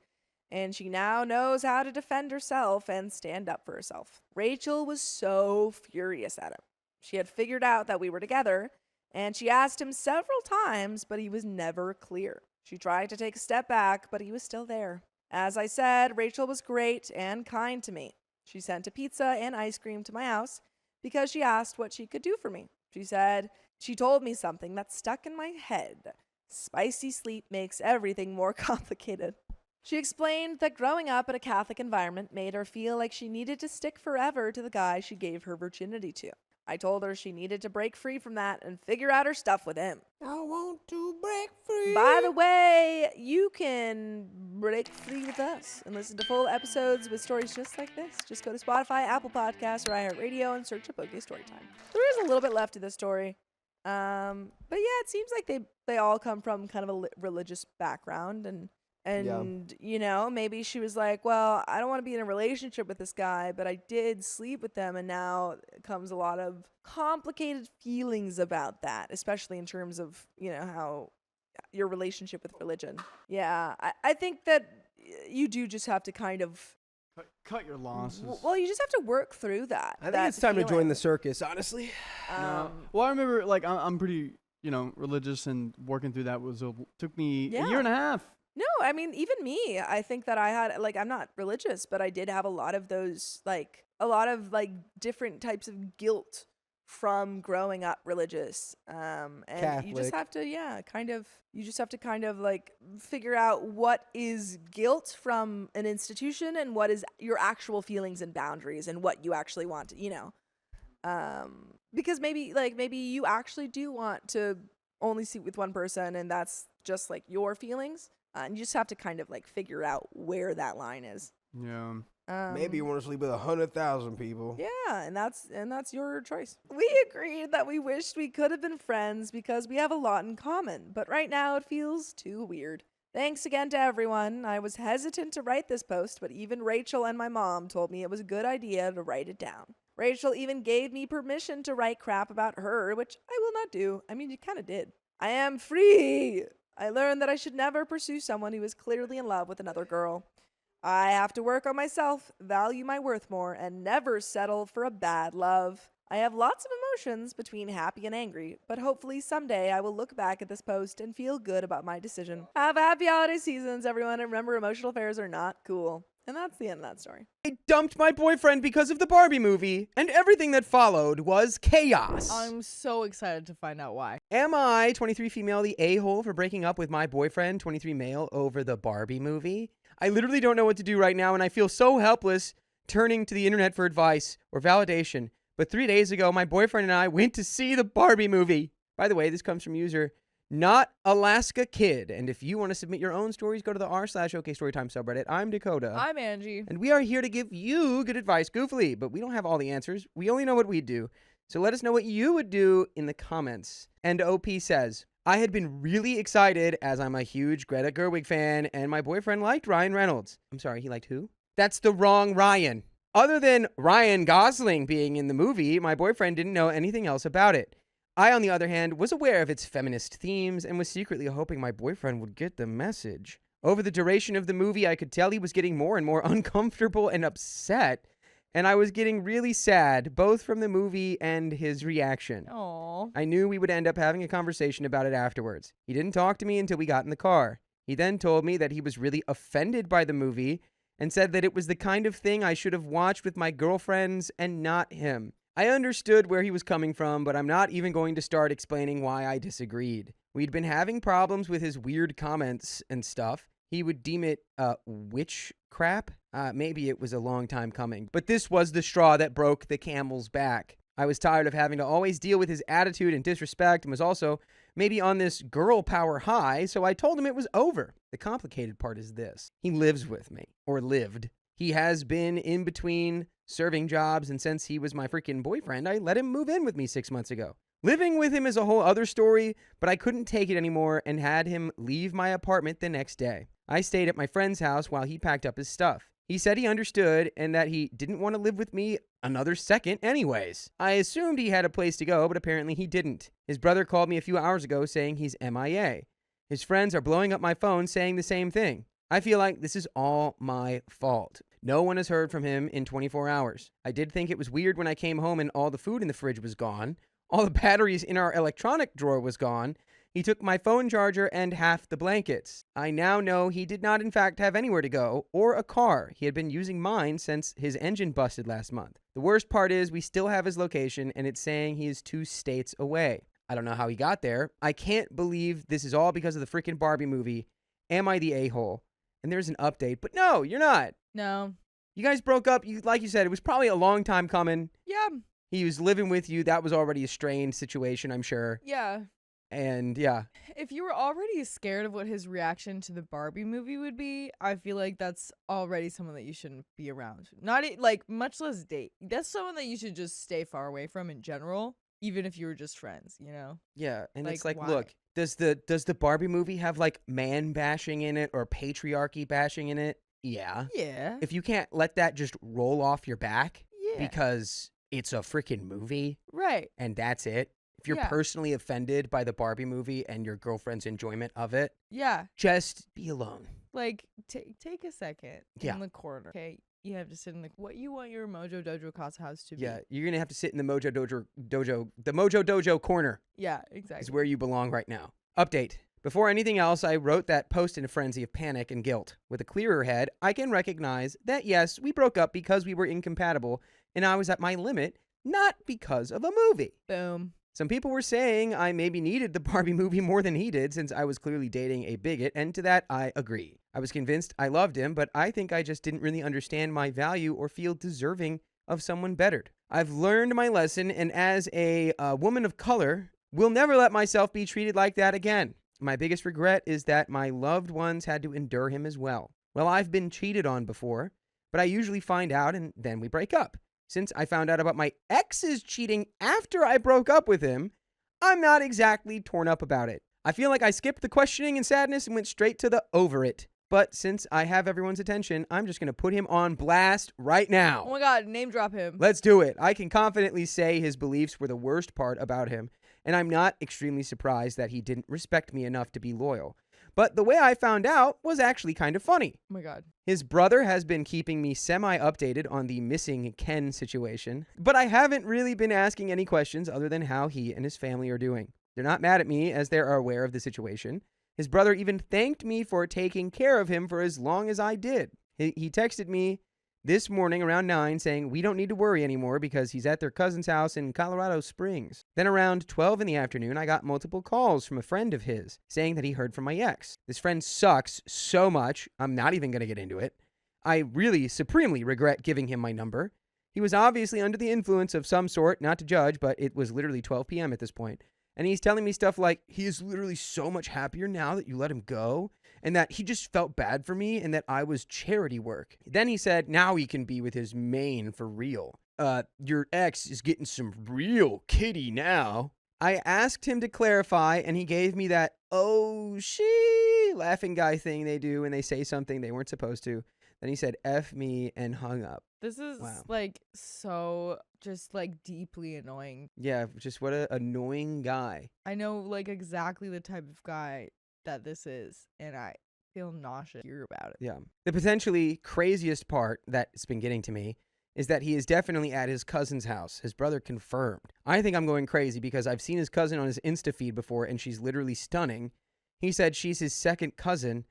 and she now knows how to defend herself and stand up for herself. Rachel was so furious at him. She had figured out that we were together, and she asked him several times, but he was never clear. She tried to take a step back, but he was still there. As I said, Rachel was great and kind to me. She sent a pizza and ice cream to my house because she asked what she could do for me. She said, she told me something that stuck in my head. Spicy sleep makes everything more complicated. She explained that growing up in a Catholic environment made her feel like she needed to stick forever to the guy she gave her virginity to. I told her she needed to break free from that and figure out her stuff with him. I want to break free. By the way, you can break free with us and listen to full episodes with stories just like this. Just go to Spotify, Apple Podcasts, or iHeartRadio and search up OK Storytime. There is a little bit left to this story. But yeah, it seems like they all come from kind of a religious background and you know, maybe she was like, well, I don't want to be in a relationship with this guy, but I did sleep with them, and now comes a lot of complicated feelings about that, especially in terms of, you know, how your relationship with religion. Yeah, I think that you do just have to kind of Cut your losses. well, you just have to work through that. I think it's time to join the circus, honestly. No. Well, I remember, like, I'm pretty, religious, and working through that took me a year and a half. No, I mean, even me, I think that I had, like, I'm not religious, but I did have a lot of those, like, different types of guilt from growing up religious. And you just have to, you just have to kind of, like, figure out what is guilt from an institution and what is your actual feelings and boundaries and what you actually want to, because maybe you actually do want to only sleep with one person and that's just, like, your feelings. And you just have to kind of, like, figure out where that line is. Yeah. Maybe you want to sleep with 100,000 people. Yeah, and that's your choice. We agreed that we wished we could have been friends because we have a lot in common, but right now it feels too weird. Thanks again to everyone. I was hesitant to write this post, but even Rachel and my mom told me it was a good idea to write it down. Rachel even gave me permission to write crap about her, which I will not do. I mean, you kind of did. I am free! I learned that I should never pursue someone who is clearly in love with another girl. I have to work on myself, value my worth more, and never settle for a bad love. I have lots of emotions between happy and angry, but hopefully someday I will look back at this post and feel good about my decision. Have a happy holiday seasons, everyone, and remember, emotional affairs are not cool. And that's the end of that story. I dumped my boyfriend because of the Barbie movie, and everything that followed was chaos. I'm so excited to find out why. Am I, 23 female, the a-hole for breaking up with my boyfriend, 23 male, over the Barbie movie? I literally don't know what to do right now, and I feel so helpless turning to the internet for advice or validation. But 3 days ago, my boyfriend and I went to see the Barbie movie. By the way, this comes from user Not Alaska Kid. And if you want to submit your own stories, go to the r/OK Storytime subreddit. I'm Dakota. I'm Angie. And we are here to give you good advice, goofily, but we don't have all the answers. We only know what we do. So let us know what you would do in the comments. And OP says, I had been really excited as I'm a huge Greta Gerwig fan and my boyfriend liked Ryan Reynolds. I'm sorry, he liked who? That's the wrong Ryan. Other than Ryan Gosling being in the movie, my boyfriend didn't know anything else about it. I, on the other hand, was aware of its feminist themes and was secretly hoping my boyfriend would get the message. Over the duration of the movie, I could tell he was getting more and more uncomfortable and upset, and I was getting really sad, both from the movie and his reaction. Aww. I knew we would end up having a conversation about it afterwards. He didn't talk to me until we got in the car. He then told me that he was really offended by the movie and said that it was the kind of thing I should have watched with my girlfriends and not him. I understood where he was coming from, but I'm not even going to start explaining why I disagreed. We'd been having problems with his weird comments and stuff. He would deem it witch crap. Maybe it was a long time coming. But this was the straw that broke the camel's back. I was tired of having to always deal with his attitude and disrespect and was also maybe on this girl power high, so I told him it was over. The complicated part is this. He lives with me. Or lived. He has been in between serving jobs, and since he was my freaking boyfriend, I let him move in with me 6 months ago. Living with him is a whole other story, but I couldn't take it anymore and had him leave my apartment the next day. I stayed at my friend's house while he packed up his stuff. He said he understood and that he didn't want to live with me another second anyways. I assumed he had a place to go, but apparently he didn't. His brother called me a few hours ago saying he's MIA. His friends are blowing up my phone saying the same thing. I feel like this is all my fault. No one has heard from him in 24 hours. I did think it was weird when I came home and all the food in the fridge was gone. All the batteries in our electronic drawer was gone. He took my phone charger and half the blankets. I now know he did not in fact have anywhere to go or a car. He had been using mine since his engine busted last month. The worst part is we still have his location and it's saying he is 2 states away. I don't know how he got there. I can't believe this is all because of the freaking Barbie movie. Am I the a-hole? And there's an update, but no, you're not. No. You guys broke up. Like you said, it was probably a long time coming. Yeah. He was living with you. That was already a strained situation, I'm sure. Yeah. And yeah. If you were already scared of what his reaction to the Barbie movie would be, I feel like that's already someone that you shouldn't be around. Much less date. That's someone that you should just stay far away from in general, even if you were just friends, you know? Yeah, and it's like, why? look, does the Barbie movie have like man bashing in it or patriarchy bashing in it? Yeah. Yeah. If you can't let that just roll off your back Yeah. because it's a freaking movie Right. and that's it. If you're Yeah. personally offended by the Barbie movie and your girlfriend's enjoyment of it, Yeah. just be alone. Like, take a second Yeah. in the corner. Okay. You have to sit in what you want your Mojo Dojo Casa house to be. Yeah, you're going to have to sit in the Mojo Dojo corner. Yeah, exactly. Is where you belong right now. Update. Before anything else, I wrote that post in a frenzy of panic and guilt. With a clearer head, I can recognize that yes, we broke up because we were incompatible and I was at my limit, not because of a movie. Boom. Some people were saying I maybe needed the Barbie movie more than he did since I was clearly dating a bigot, and to that I agree. I was convinced I loved him, but I think I just didn't really understand my value or feel deserving of someone bettered. I've learned my lesson, and as a woman of color, will never let myself be treated like that again. My biggest regret is that my loved ones had to endure him as well. Well, I've been cheated on before, but I usually find out and then we break up. Since I found out about my ex's cheating after I broke up with him, I'm not exactly torn up about it. I feel like I skipped the questioning and sadness and went straight to the over it. But since I have everyone's attention, I'm just going to put him on blast right now. Oh my God, name drop him. Let's do it. I can confidently say his beliefs were the worst part about him, and I'm not extremely surprised that he didn't respect me enough to be loyal. But the way I found out was actually kind of funny. Oh my God. His brother has been keeping me semi-updated on the missing Ken situation, but I haven't really been asking any questions other than how he and his family are doing. They're not mad at me as they are aware of the situation. His brother even thanked me for taking care of him for as long as I did. He texted me this morning around 9 saying we don't need to worry anymore because he's at their cousin's house in Colorado Springs. Then around 12 in the afternoon, I got multiple calls from a friend of his saying that he heard from my ex. This friend sucks so much, I'm not even going to get into it. I really supremely regret giving him my number. He was obviously under the influence of some sort, not to judge, but it was literally 12 p.m. at this point. And he's telling me stuff like, he is literally so much happier now that you let him go, and that he just felt bad for me, and that I was charity work. Then he said, now he can be with his main for real. Your ex is getting some real kitty now. I asked him to clarify, and he gave me that, oh, she laughing guy thing they do when they say something they weren't supposed to. Then he said, F me, and hung up. This is Wow. so just deeply annoying. Yeah, just what an annoying guy. I know exactly the type of guy that this is, and I feel nauseous to hear about it. Yeah. The potentially craziest part that's been getting to me is that he is definitely at his cousin's house. His brother confirmed. I think I'm going crazy because I've seen his cousin on his Insta feed before, and she's literally stunning. He said she's his second cousin,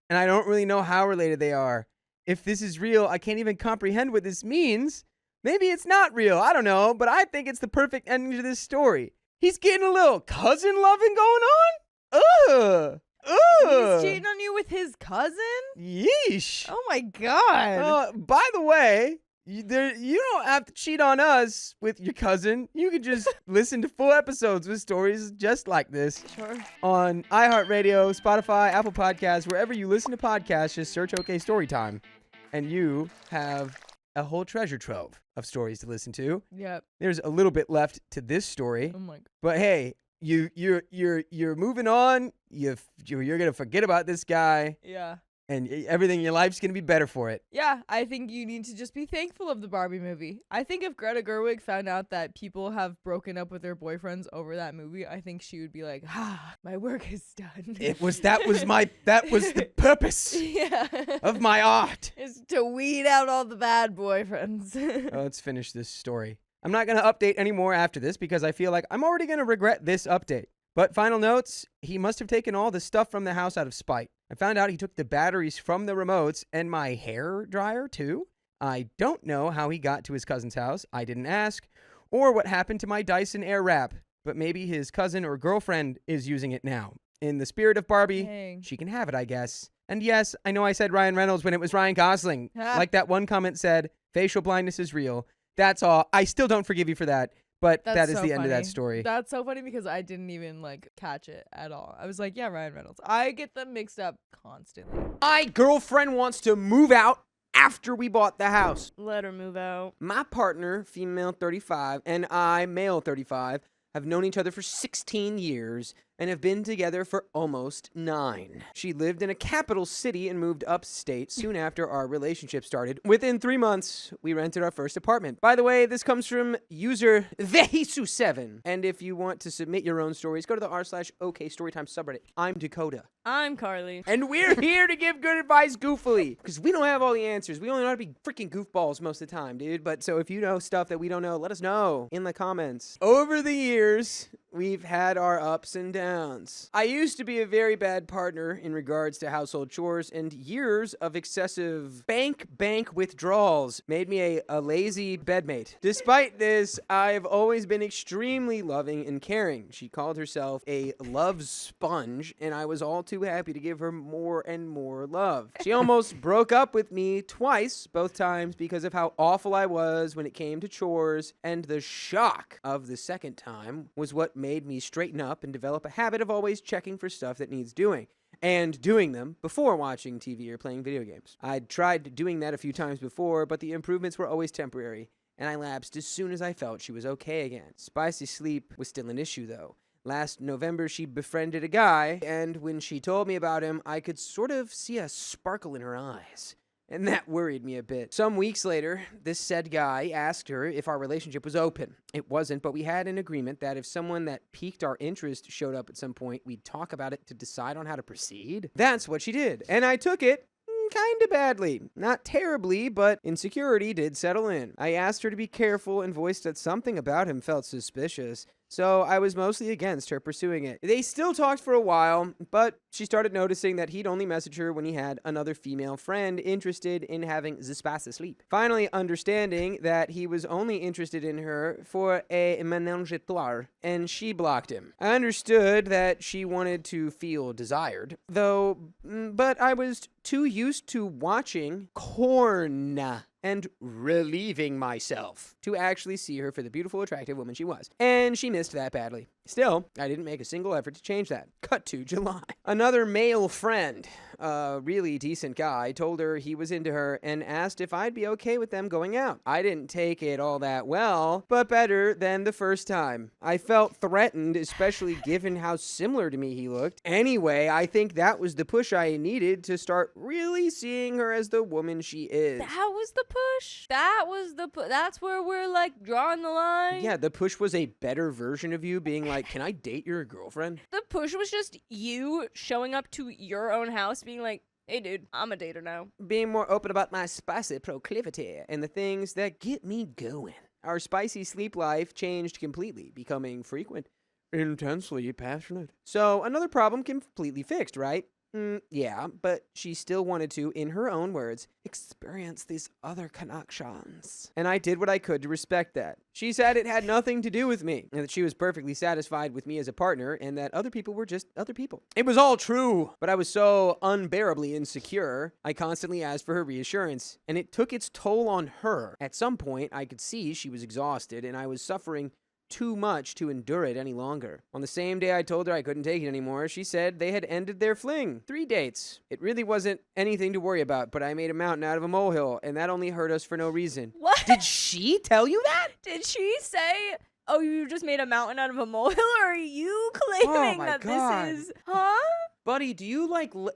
and I don't really know how related they are. If this is real, I can't even comprehend what this means. Maybe it's not real. I don't know, but I think it's the perfect ending to this story. He's getting a little cousin loving going on? Ugh. He's cheating on you with his cousin? Yeesh. Oh my God. By the way, you don't have to cheat on us with your cousin. You can just listen to full episodes with stories just like this. Sure. On iHeartRadio, Spotify, Apple Podcasts, wherever you listen to podcasts, just search OK Storytime. And you have a whole treasure trove of stories to listen to. Yep. There's a little bit left to this story. Oh my God. But hey, you're moving on. You're gonna forget about this guy, Yeah. and everything in your life's gonna be better for it. Yeah, I think you need to just be thankful of the Barbie movie. I think if Greta Gerwig found out that people have broken up with their boyfriends over that movie, I think she would be like, my work is done. That was the purpose yeah. of my art. Is to weed out all the bad boyfriends. Let's finish this story. I'm not gonna update anymore after this because I feel like I'm already gonna regret this update. But final notes, he must have taken all the stuff from the house out of spite. I found out he took the batteries from the remotes and my hair dryer too. I don't know how he got to his cousin's house. I didn't ask. Or what happened to my Dyson Airwrap. But maybe his cousin or girlfriend is using it now. In the spirit of Barbie, Dang. she can have it, I guess. And yes, I know I said Ryan Reynolds when it was Ryan Gosling. Like that one comment said, facial blindness is real. That's all. I still don't forgive you for that. But That's that is so the end of that funny. story. That's so funny because I didn't even like catch it at all. I was like, yeah, Ryan Reynolds. I get them mixed up constantly. My girlfriend wants to move out after we bought the house. Let her move out. My partner, female 35, and I, male 35, have known each other for 16 years and have been together for almost 9. She lived in a capital city and moved upstate soon after our relationship started. Within 3 months, we rented our first apartment. By the way, this comes from user Vehisu7. And if you want to submit your own stories, go to the r/OK Storytime subreddit. I'm Dakota. I'm Carly. And we're here to give good advice goofily. Because we don't have all the answers. We only know how to be freaking goofballs most of the time, dude. But so if you know stuff that we don't know, let us know in the comments. Over the years, we've had our ups and downs. I used to be a very bad partner in regards to household chores, and years of excessive bank withdrawals made me a lazy bedmate. Despite this, I've always been extremely loving and caring. She called herself a love sponge, and I was all too happy to give her more and more love. She almost broke up with me twice, both times because of how awful I was when it came to chores, and the shock of the second time was what made me straighten up and develop a habit of always checking for stuff that needs doing and doing them before watching TV or playing video games. I'd tried doing that a few times before, but the improvements were always temporary, and I lapsed as soon as I felt she was okay again. Spicy sleep was still an issue, though. Last November, she befriended a guy, and when she told me about him, I could sort of see a sparkle in her eyes. And that worried me a bit. Some weeks later, this said guy asked her if our relationship was open. It wasn't, but we had an agreement that if someone that piqued our interest showed up at some point, we'd talk about it to decide on how to proceed. That's what she did. And I took it kind of badly. Not terribly, but insecurity did settle in. I asked her to be careful and voiced that something about him felt suspicious. So I was mostly against her pursuing it. They still talked for a while, but she started noticing that he'd only message her when he had another female friend interested in having the space to sleep. Finally understanding that he was only interested in her for a ménage à trois, and she blocked him. I understood that she wanted to feel desired, though, but I was too used to watching corn and relieving myself to actually see her for the beautiful, attractive woman she was. And she missed that badly. Still, I didn't make a single effort to change that. Cut to July. Another male friend, a really decent guy, told her he was into her and asked if I'd be okay with them going out. I didn't take it all that well, but better than the first time. I felt threatened, especially given how similar to me he looked. Anyway, I think that was the push I needed to start really seeing her as the woman she is. That was the push. That was the that's where we're like drawing the line. Yeah, the push was a better version of you being like, can I date your girlfriend? The push was just you showing up to your own house being like, hey dude, I'm a dater now. Being more open about my spicy proclivity and the things that get me going. Our spicy sleep life changed completely, becoming frequent, intensely passionate. So another problem completely fixed, right? Yeah, but she still wanted to, in her own words, experience these other connections. And I did what I could to respect that. She said it had nothing to do with me, and that she was perfectly satisfied with me as a partner, and that other people were just other people. It was all true, but I was so unbearably insecure, I constantly asked for her reassurance, and it took its toll on her. At some point, I could see she was exhausted, and I was suffering too much to endure it any longer. On the same day I told her I couldn't take it anymore, she said they had ended their fling. 3 dates. It really wasn't anything to worry about, but I made a mountain out of a molehill, and that only hurt us for no reason. What? Did she tell you that? Did she say, oh, you just made a mountain out of a molehill, or are you claiming my that God. this is, huh? Buddy, do you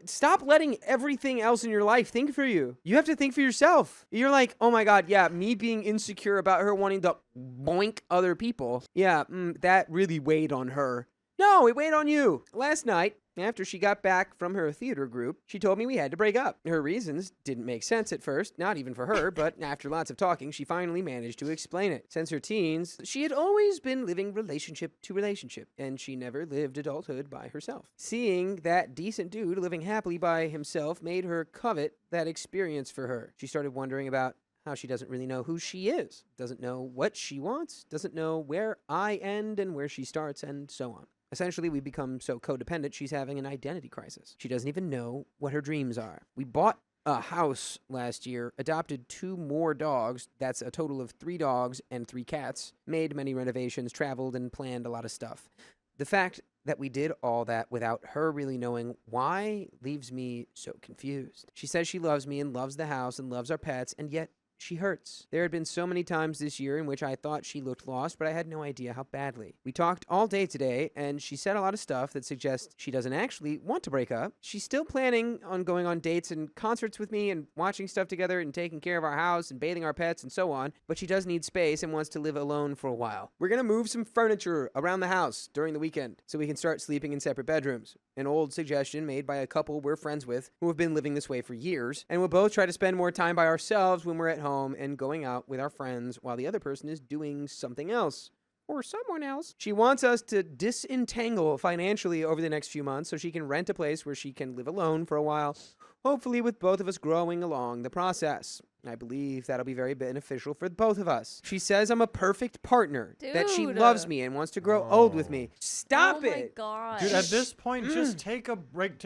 stop letting everything else in your life think for you? You have to think for yourself. You're like, oh my God, yeah, me being insecure about her wanting to boink other people. Yeah, that really weighed on her. No, it weighed on you. Last night, After she got back from her theater group, she told me we had to break up. Her reasons didn't make sense at first, not even for her, but after lots of talking, she finally managed to explain it. Since her teens, she had always been living relationship to relationship, and she never lived adulthood by herself. Seeing that decent dude living happily by himself made her covet that experience for her. She started wondering about how she doesn't really know who she is, doesn't know what she wants, doesn't know where I end and where she starts, and so on. Essentially, we've become so codependent, she's having an identity crisis. She doesn't even know what her dreams are. We bought a house last year, adopted 2 more dogs, that's a total of 3 dogs and 3 cats, made many renovations, traveled, and planned a lot of stuff. The fact that we did all that without her really knowing why leaves me so confused. She says she loves me and loves the house and loves our pets, and yet she hurts. There had been so many times this year in which I thought she looked lost, but I had no idea how badly. We talked all day today, and she said a lot of stuff that suggests she doesn't actually want to break up. She's still planning on going on dates and concerts with me and watching stuff together and taking care of our house and bathing our pets and so on, but she does need space and wants to live alone for a while. We're gonna move some furniture around the house during the weekend so we can start sleeping in separate bedrooms. An old suggestion made by a couple we're friends with who have been living this way for years, and we'll both try to spend more time by ourselves when we're at home and going out with our friends while the other person is doing something else. Or someone else. She wants us to disentangle financially over the next few months so she can rent a place where she can live alone for a while, hopefully with both of us growing along the process. I believe that'll be very beneficial for both of us. She says I'm a perfect partner, that she Dude. loves me and wants to grow old with me. Stop Oh my it! god. Dude, at this point, just take a break.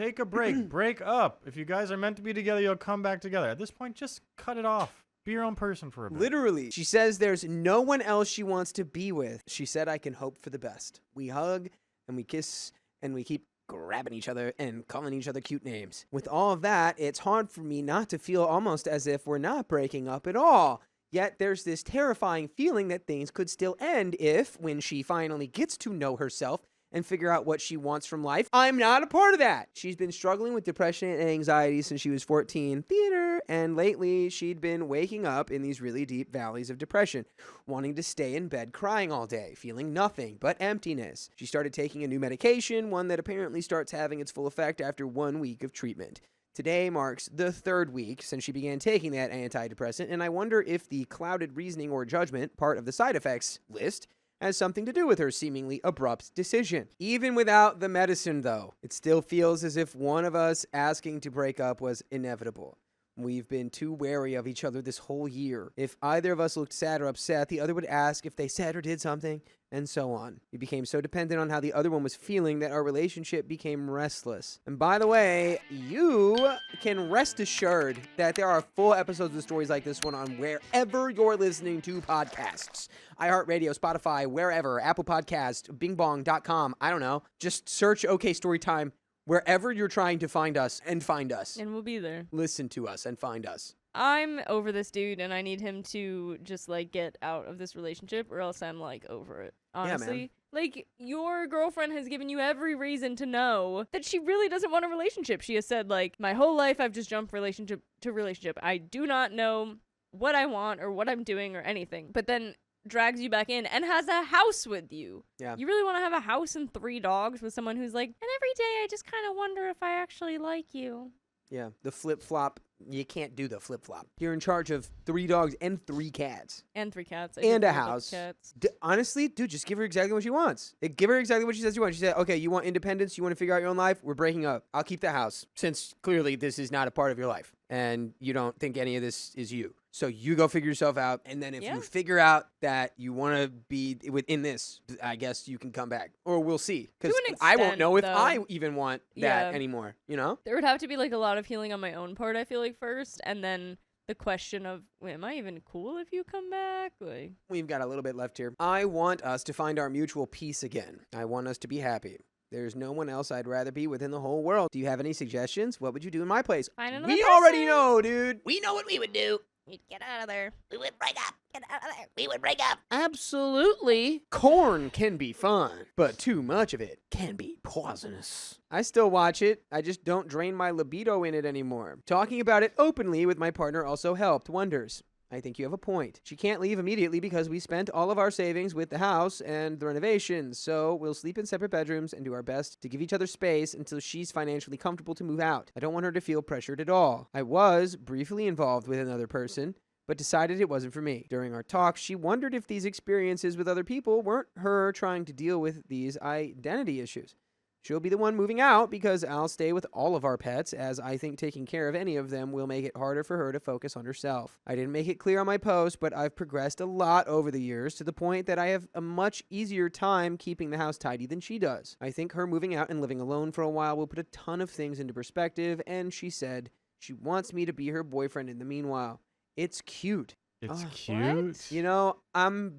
Break up. If you guys are meant to be together, you'll come back together. At this point, just cut it off. Be your own person for a bit. Literally. She says there's no one else she wants to be with. She said I can hope for the best. We hug and we kiss and we keep grabbing each other and calling each other cute names. With all of that, it's hard for me not to feel almost as if we're not breaking up at all. Yet there's this terrifying feeling that things could still end if, when she finally gets to know herself and figure out what she wants from life, I'm not a part of that. She's been struggling with depression and anxiety since she was 14, theater, and lately she'd been waking up in these really deep valleys of depression, wanting to stay in bed crying all day, feeling nothing but emptiness. She started taking a new medication, one that apparently starts having its full effect after 1 week of treatment. Today marks the 3rd week since she began taking that antidepressant, and I wonder if the clouded reasoning or judgment, part of the side effects list, has something to do with her seemingly abrupt decision. Even without the medicine, though, it still feels as if one of us asking to break up was inevitable. We've been too wary of each other this whole year. If either of us looked sad or upset, the other would ask if they said or did something, and so on. We became so dependent on how the other one was feeling that our relationship became restless. And by the way, you can rest assured that there are full episodes of stories like this one on wherever you're listening to podcasts. iHeartRadio, Spotify, wherever, Apple Podcasts, bingbong.com, I don't know. Just search OK Storytime wherever you're trying to find us and find us. And we'll be there. Listen to us and find us. I'm over this dude and I need him to just like get out of this relationship or else I'm like over it. Honestly. man. Like your girlfriend has given you every reason to know that she really doesn't want a relationship. She has said like my whole life I've just jumped relationship to relationship. I do not know what I want or what I'm doing or anything. But then drags you back in and has a house with you. Yeah. You really want to have a house and 3 dogs with someone who's like, and every day I just kind of wonder if I actually like you. Yeah, the flip-flop, you can't do the flip-flop. You're in charge of 3 dogs and 3 cats. And 3 cats. I And do a love house. Cats. Honestly, dude, just give her exactly what she wants. Give her exactly what she says you want. She said, okay, you want independence, you want to figure out your own life, we're breaking up. I'll keep the house, since clearly this is not a part of your life, and you don't think any of this is you. So you go figure yourself out, and then if you figure out that you want to be within this, I guess you can come back. Or we'll see. Because I won't know if though. I even want that anymore, you know? There would have to be like a lot of healing on my own part, I feel like, first, and then the question of, wait, am I even cool if you come back? Like, we've got a little bit left here. I want us to find our mutual peace again. I want us to be happy. There's no one else I'd rather be with in the whole world. Do you have any suggestions? What would you do in my place? find another We person. already know, dude. We know what we would do. We'd get out of there. We would break up. Get out of there. We would break up. Absolutely. Corn can be fun, but too much of it can be poisonous. I still watch it. I just don't drain my libido in it anymore. Talking about it openly with my partner also helped wonders. I think you have a point. She can't leave immediately because we spent all of our savings with the house and the renovations, so we'll sleep in separate bedrooms and do our best to give each other space until she's financially comfortable to move out. I don't want her to feel pressured at all. I was briefly involved with another person, but decided it wasn't for me. During our talk, she wondered if these experiences with other people weren't her trying to deal with these identity issues. She'll be the one moving out because I'll stay with all of our pets, as I think taking care of any of them will make it harder for her to focus on herself. I didn't make it clear on my post, but I've progressed a lot over the years to the point that I have a much easier time keeping the house tidy than she does. I think her moving out and living alone for a while will put a ton of things into perspective, and she said she wants me to be her boyfriend in the meanwhile. It's cute. It's Oh, cute. You know, I'm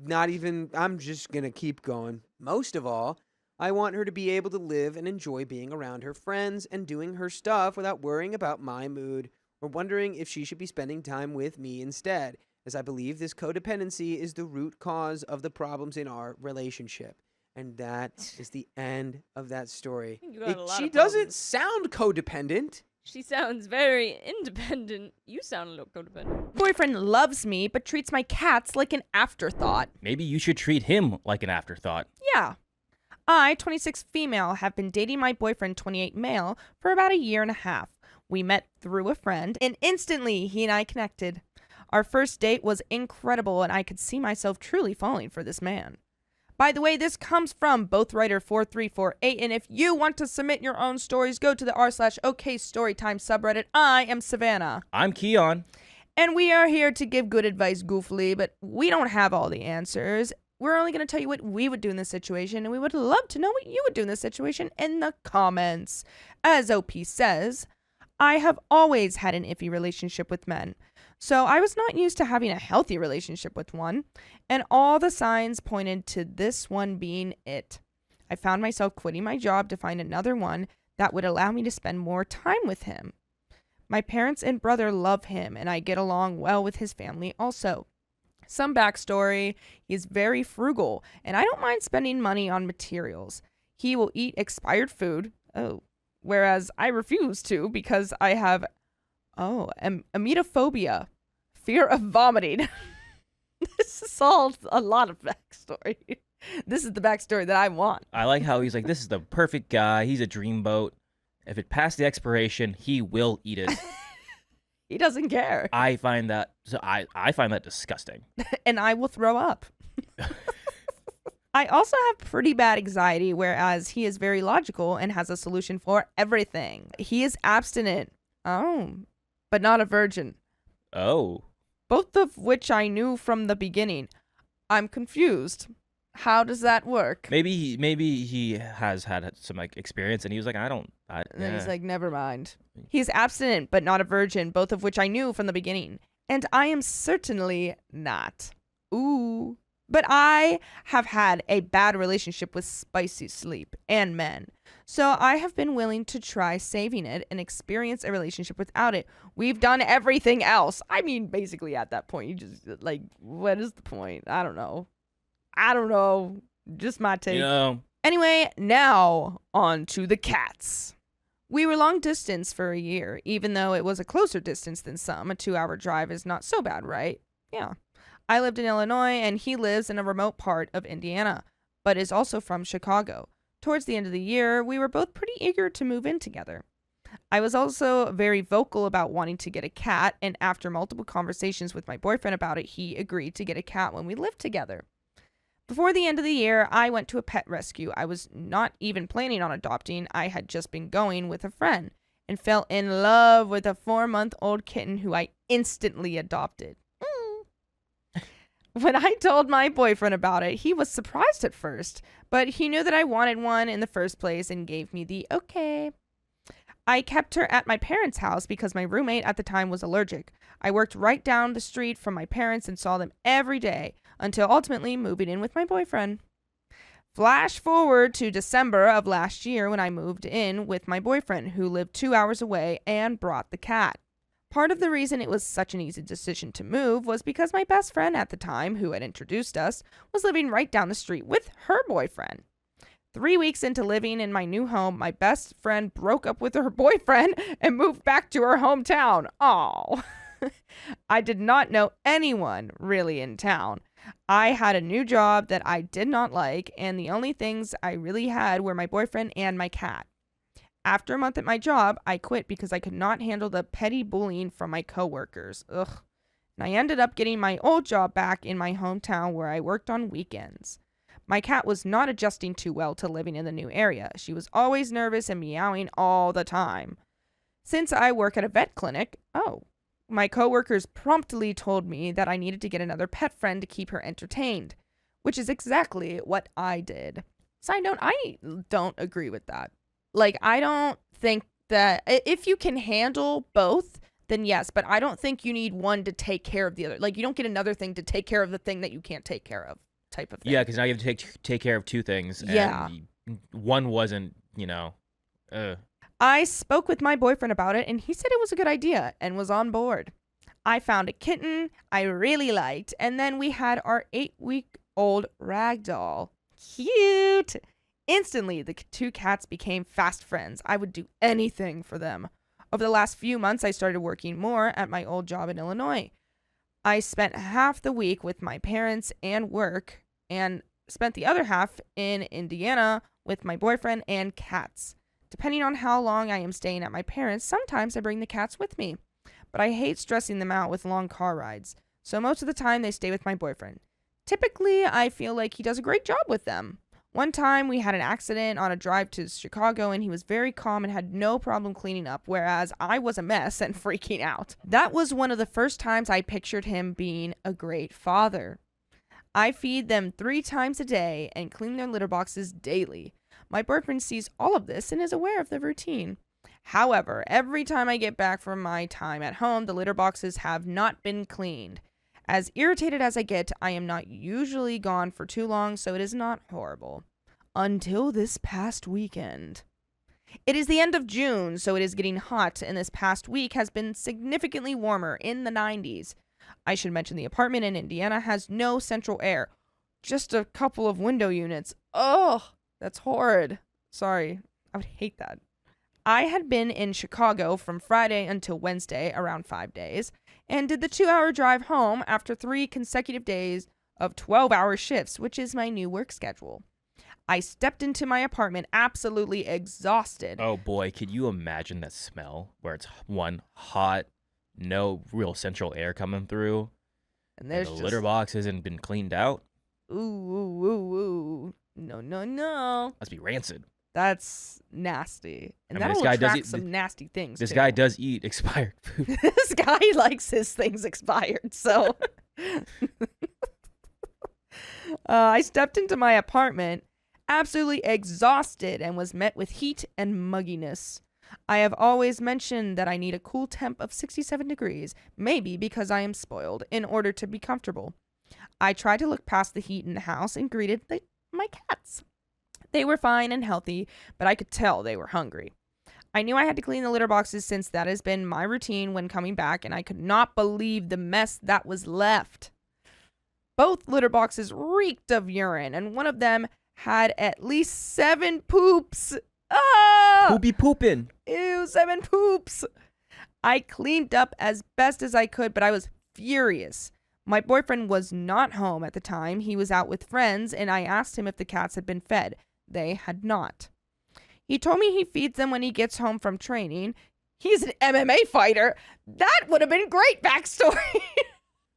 just going to keep going. Most of all, I want her to be able to live and enjoy being around her friends and doing her stuff without worrying about my mood or wondering if she should be spending time with me instead, as I believe this codependency is the root cause of the problems in our relationship. And that is the end of that story. You got a lot She of doesn't problems. sound codependent. She sounds very independent. You sound a little codependent. Boyfriend loves me, but treats my cats like an afterthought. Maybe you should treat him like an afterthought. Yeah. I, 26 female, have been dating my boyfriend, 28 male, for about a year and a half. We met through a friend, and instantly he and I connected. Our first date was incredible, and I could see myself truly falling for this man. By the way, this comes from BothWriter4348, and if you want to submit your own stories, go to the r/OKStorytime subreddit. I am Savannah. I'm Keon. And we are here to give good advice goofily, but we don't have all the answers. We're only going to tell you what we would do in this situation, and we would love to know what you would do in this situation in the comments. As OP says, I have always had an iffy relationship with men, so I was not used to having a healthy relationship with one, and all the signs pointed to this one being it. I found myself quitting my job to find another one that would allow me to spend more time with him. My parents and brother love him, and I get along well with his family also. Some backstory: he is very frugal, and I don't mind spending money on materials. He will eat expired food, whereas I refuse to because I have, emetophobia, fear of vomiting. This is all a lot of backstory. This is the backstory that I want. I like how he's like, this is the perfect guy. He's a dreamboat. If it passed the expiration, he will eat it. He doesn't care. I find that disgusting. And I will throw up. I also have pretty bad anxiety, whereas he is very logical and has a solution for everything. He is abstinent. But not a virgin. Oh. Both of which I knew from the beginning. I'm confused. How does that work? Maybe he has had some experience, and he was like, And then he's like, never mind. He's abstinent, but not a virgin, both of which I knew from the beginning. And I am certainly not. Ooh. But I have had a bad relationship with spicy sleep and men. So I have been willing to try saving it and experience a relationship without it. We've done everything else. I mean, basically at that point, you just what is the point? I don't know. Just my take. Anyway, now on to the cats. We were long distance for a year, even though it was a closer distance than some. A 2-hour drive is not so bad, right? Yeah. I lived in Illinois, and he lives in a remote part of Indiana, but is also from Chicago. Towards the end of the year, we were both pretty eager to move in together. I was also very vocal about wanting to get a cat, and after multiple conversations with my boyfriend about it, he agreed to get a cat when we lived together. Before the end of the year, I went to a pet rescue. I was not even planning on adopting. I had just been going with a friend and fell in love with a 4-month-old kitten who I instantly adopted. When I told my boyfriend about it, he was surprised at first, but he knew that I wanted one in the first place and gave me the okay. I kept her at my parents' house because my roommate at the time was allergic. I worked right down the street from my parents and saw them every day until ultimately moving in with my boyfriend. Flash forward to December of last year when I moved in with my boyfriend, who lived 2 hours away, and brought the cat. Part of the reason it was such an easy decision to move was because my best friend at the time, who had introduced us, was living right down the street with her boyfriend. 3 weeks into living in my new home, my best friend broke up with her boyfriend and moved back to her hometown. Aw. I did not know anyone really in town. I had a new job that I did not like, and the only things I really had were my boyfriend and my cat. After a month at my job, I quit because I could not handle the petty bullying from my coworkers. Ugh. And I ended up getting my old job back in my hometown where I worked on weekends. My cat was not adjusting too well to living in the new area. She was always nervous and meowing all the time. Since I work at a vet clinic, my coworkers promptly told me that I needed to get another pet friend to keep her entertained, which is exactly what I did. Side note, I don't agree with that. Like, I don't think that if you can handle both, then yes, but I don't think you need one to take care of the other. Like, you don't get another thing to take care of the thing that you can't take care of, type of thing. Yeah, because now you have to take care of two things. Yeah. And one wasn't, I spoke with my boyfriend about it, and he said it was a good idea and was on board. I found a kitten I really liked, and then we had our 8-week-old ragdoll. Cute! Instantly, the two cats became fast friends. I would do anything for them. Over the last few months, I started working more at my old job in Illinois. I spent half the week with my parents and work, and spent the other half in Indiana with my boyfriend and cats. Depending on how long I am staying at my parents', sometimes I bring the cats with me. But I hate stressing them out with long car rides, so most of the time they stay with my boyfriend. Typically, I feel like he does a great job with them. One time, we had an accident on a drive to Chicago, and he was very calm and had no problem cleaning up, whereas I was a mess and freaking out. That was one of the first times I pictured him being a great father. I feed them 3 times a day and clean their litter boxes daily. My boyfriend sees all of this and is aware of the routine. However, every time I get back from my time at home, the litter boxes have not been cleaned. As irritated as I get, I am not usually gone for too long, so it is not horrible. Until this past weekend. It is the end of June, so it is getting hot, and this past week has been significantly warmer, in the 90s. I should mention the apartment in Indiana has no central air. Just a couple of window units. Ugh, that's horrid. Sorry, I would hate that. I had been in Chicago from Friday until Wednesday, around 5 days, and did the 2-hour drive home after 3 consecutive days of 12-hour shifts, which is my new work schedule. I stepped into my apartment absolutely exhausted. Oh boy, could you imagine that smell where it's hot, no real central air coming through, and there's the litter box hasn't been cleaned out? Ooh. No. Must be rancid. That's nasty. And I mean, that'll this guy does attract eat- some nasty things, This too. guy does eat expired food. This guy likes his things expired, so... I stepped into my apartment absolutely exhausted and was met with heat and mugginess. I have always mentioned that I need a cool temp of 67 degrees, maybe because I am spoiled, in order to be comfortable. I tried to look past the heat in the house and greeted my cats. They were fine and healthy, but I could tell they were hungry. I knew I had to clean the litter boxes since that has been my routine when coming back, and I could not believe the mess that was left. Both litter boxes reeked of urine, and one of them had at least 7 poops. Ah! Who be pooping? Ew, 7 poops. I cleaned up as best as I could, but I was furious. My boyfriend was not home at the time. He was out with friends, and I asked him if the cats had been fed. They had not. He told me he feeds them when he gets home from training. He's an MMA fighter. That would have been great backstory.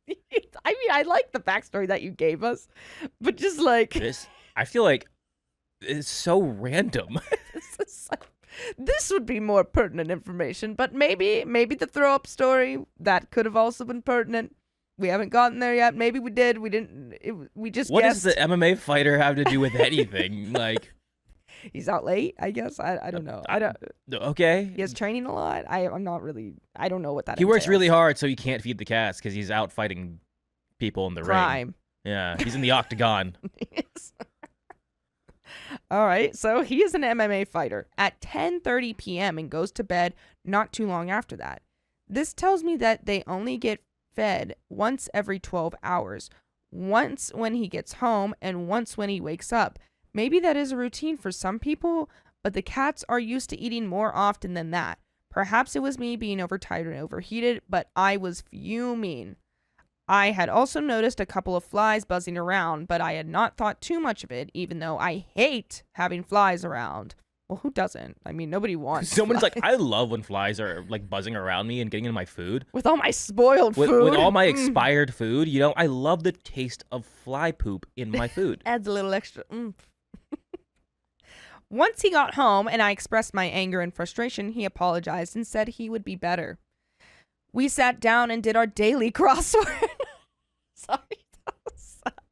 I mean, I like the backstory that you gave us, but just like... I feel like it's so random. This would be more pertinent information, but maybe the throw-up story, that could have also been pertinent. We haven't gotten there yet. Maybe we did. We didn't. We just What guessed. does the MMA fighter have to do with anything? Like, he's out late, I guess. I don't know. Okay. He has training a lot. I'm not really. I don't know what that. He works entails. really hard, so he can't feed the cats because he's out fighting people in the ring. Crime. Yeah, he's in the octagon. Yes. All right, so he is an MMA fighter at 10:30 p.m. and goes to bed not too long after that. This tells me that they only get fed once every 12 hours, once when he gets home and once when he wakes up. Maybe that is a routine for some people, but the cats are used to eating more often than that. Perhaps it was me being overtired and overheated, but I was fuming. I had also noticed a couple of flies buzzing around, but I had not thought too much of it, even though I hate having flies around. Well, who doesn't? I mean, nobody wants Someone's flies. like, I love when flies are like buzzing around me and getting into my food. With all my spoiled With food. all my expired food, you know, I love the taste of fly poop in my food. Adds a little extra oomph. Once he got home and I expressed my anger and frustration, he apologized and said he would be better. We sat down and did our daily crossword. Sorry.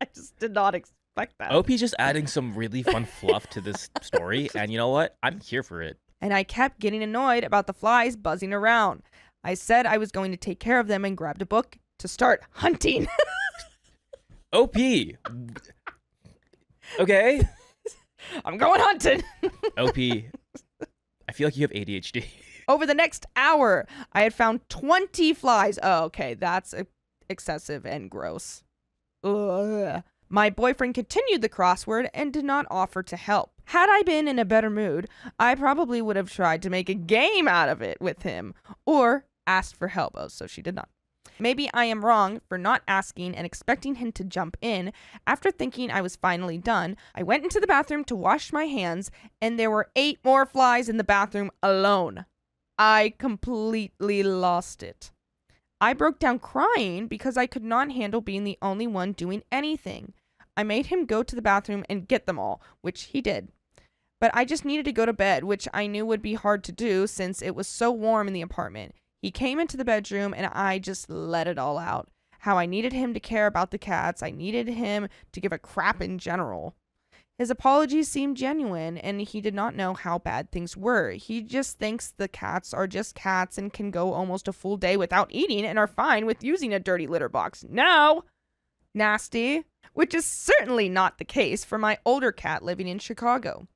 I just did not expect that. OP's just adding some really fun fluff to this story, and you know what? I'm here for it. And I kept getting annoyed about the flies buzzing around. I said I was going to take care of them and grabbed a book to start hunting. OP. Okay. I'm going hunting. OP. I feel like you have ADHD. Over the next hour, I had found 20 flies. Oh, okay. That's excessive and gross. Ugh. My boyfriend continued the crossword and did not offer to help. Had I been in a better mood, I probably would have tried to make a game out of it with him or asked for help. Oh, so she did not. Maybe I am wrong for not asking and expecting him to jump in. After thinking I was finally done, I went into the bathroom to wash my hands, and there were 8 more flies in the bathroom alone. I completely lost it. I broke down crying because I could not handle being the only one doing anything. I made him go to the bathroom and get them all, which he did. But I just needed to go to bed, which I knew would be hard to do since it was so warm in the apartment. He came into the bedroom and I just let it all out. How I needed him to care about the cats. I needed him to give a crap in general. His apologies seemed genuine, and he did not know how bad things were. He just thinks the cats are just cats and can go almost a full day without eating and are fine with using a dirty litter box. No! Nasty. Which is certainly not the case for my older cat living in Chicago.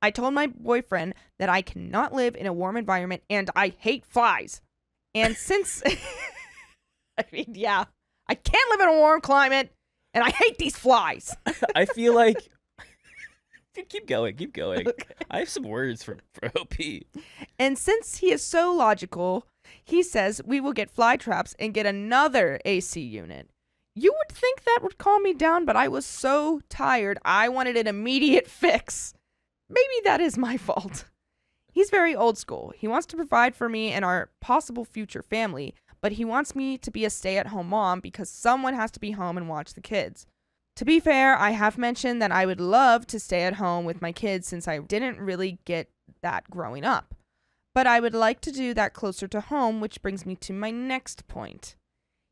I told my boyfriend that I cannot live in a warm environment and I hate flies. And since... I mean, yeah. I can't live in a warm climate and I hate these flies. I feel like... Keep going. Okay. I have some words for OP. And since he is so logical, he says we will get fly traps and get another AC unit. You would think that would calm me down, but I was so tired, I wanted an immediate fix. Maybe that is my fault. He's very old school. He wants to provide for me and our possible future family, but he wants me to be a stay-at-home mom because someone has to be home and watch the kids. To be fair, I have mentioned that I would love to stay at home with my kids since I didn't really get that growing up. But I would like to do that closer to home, which brings me to my next point.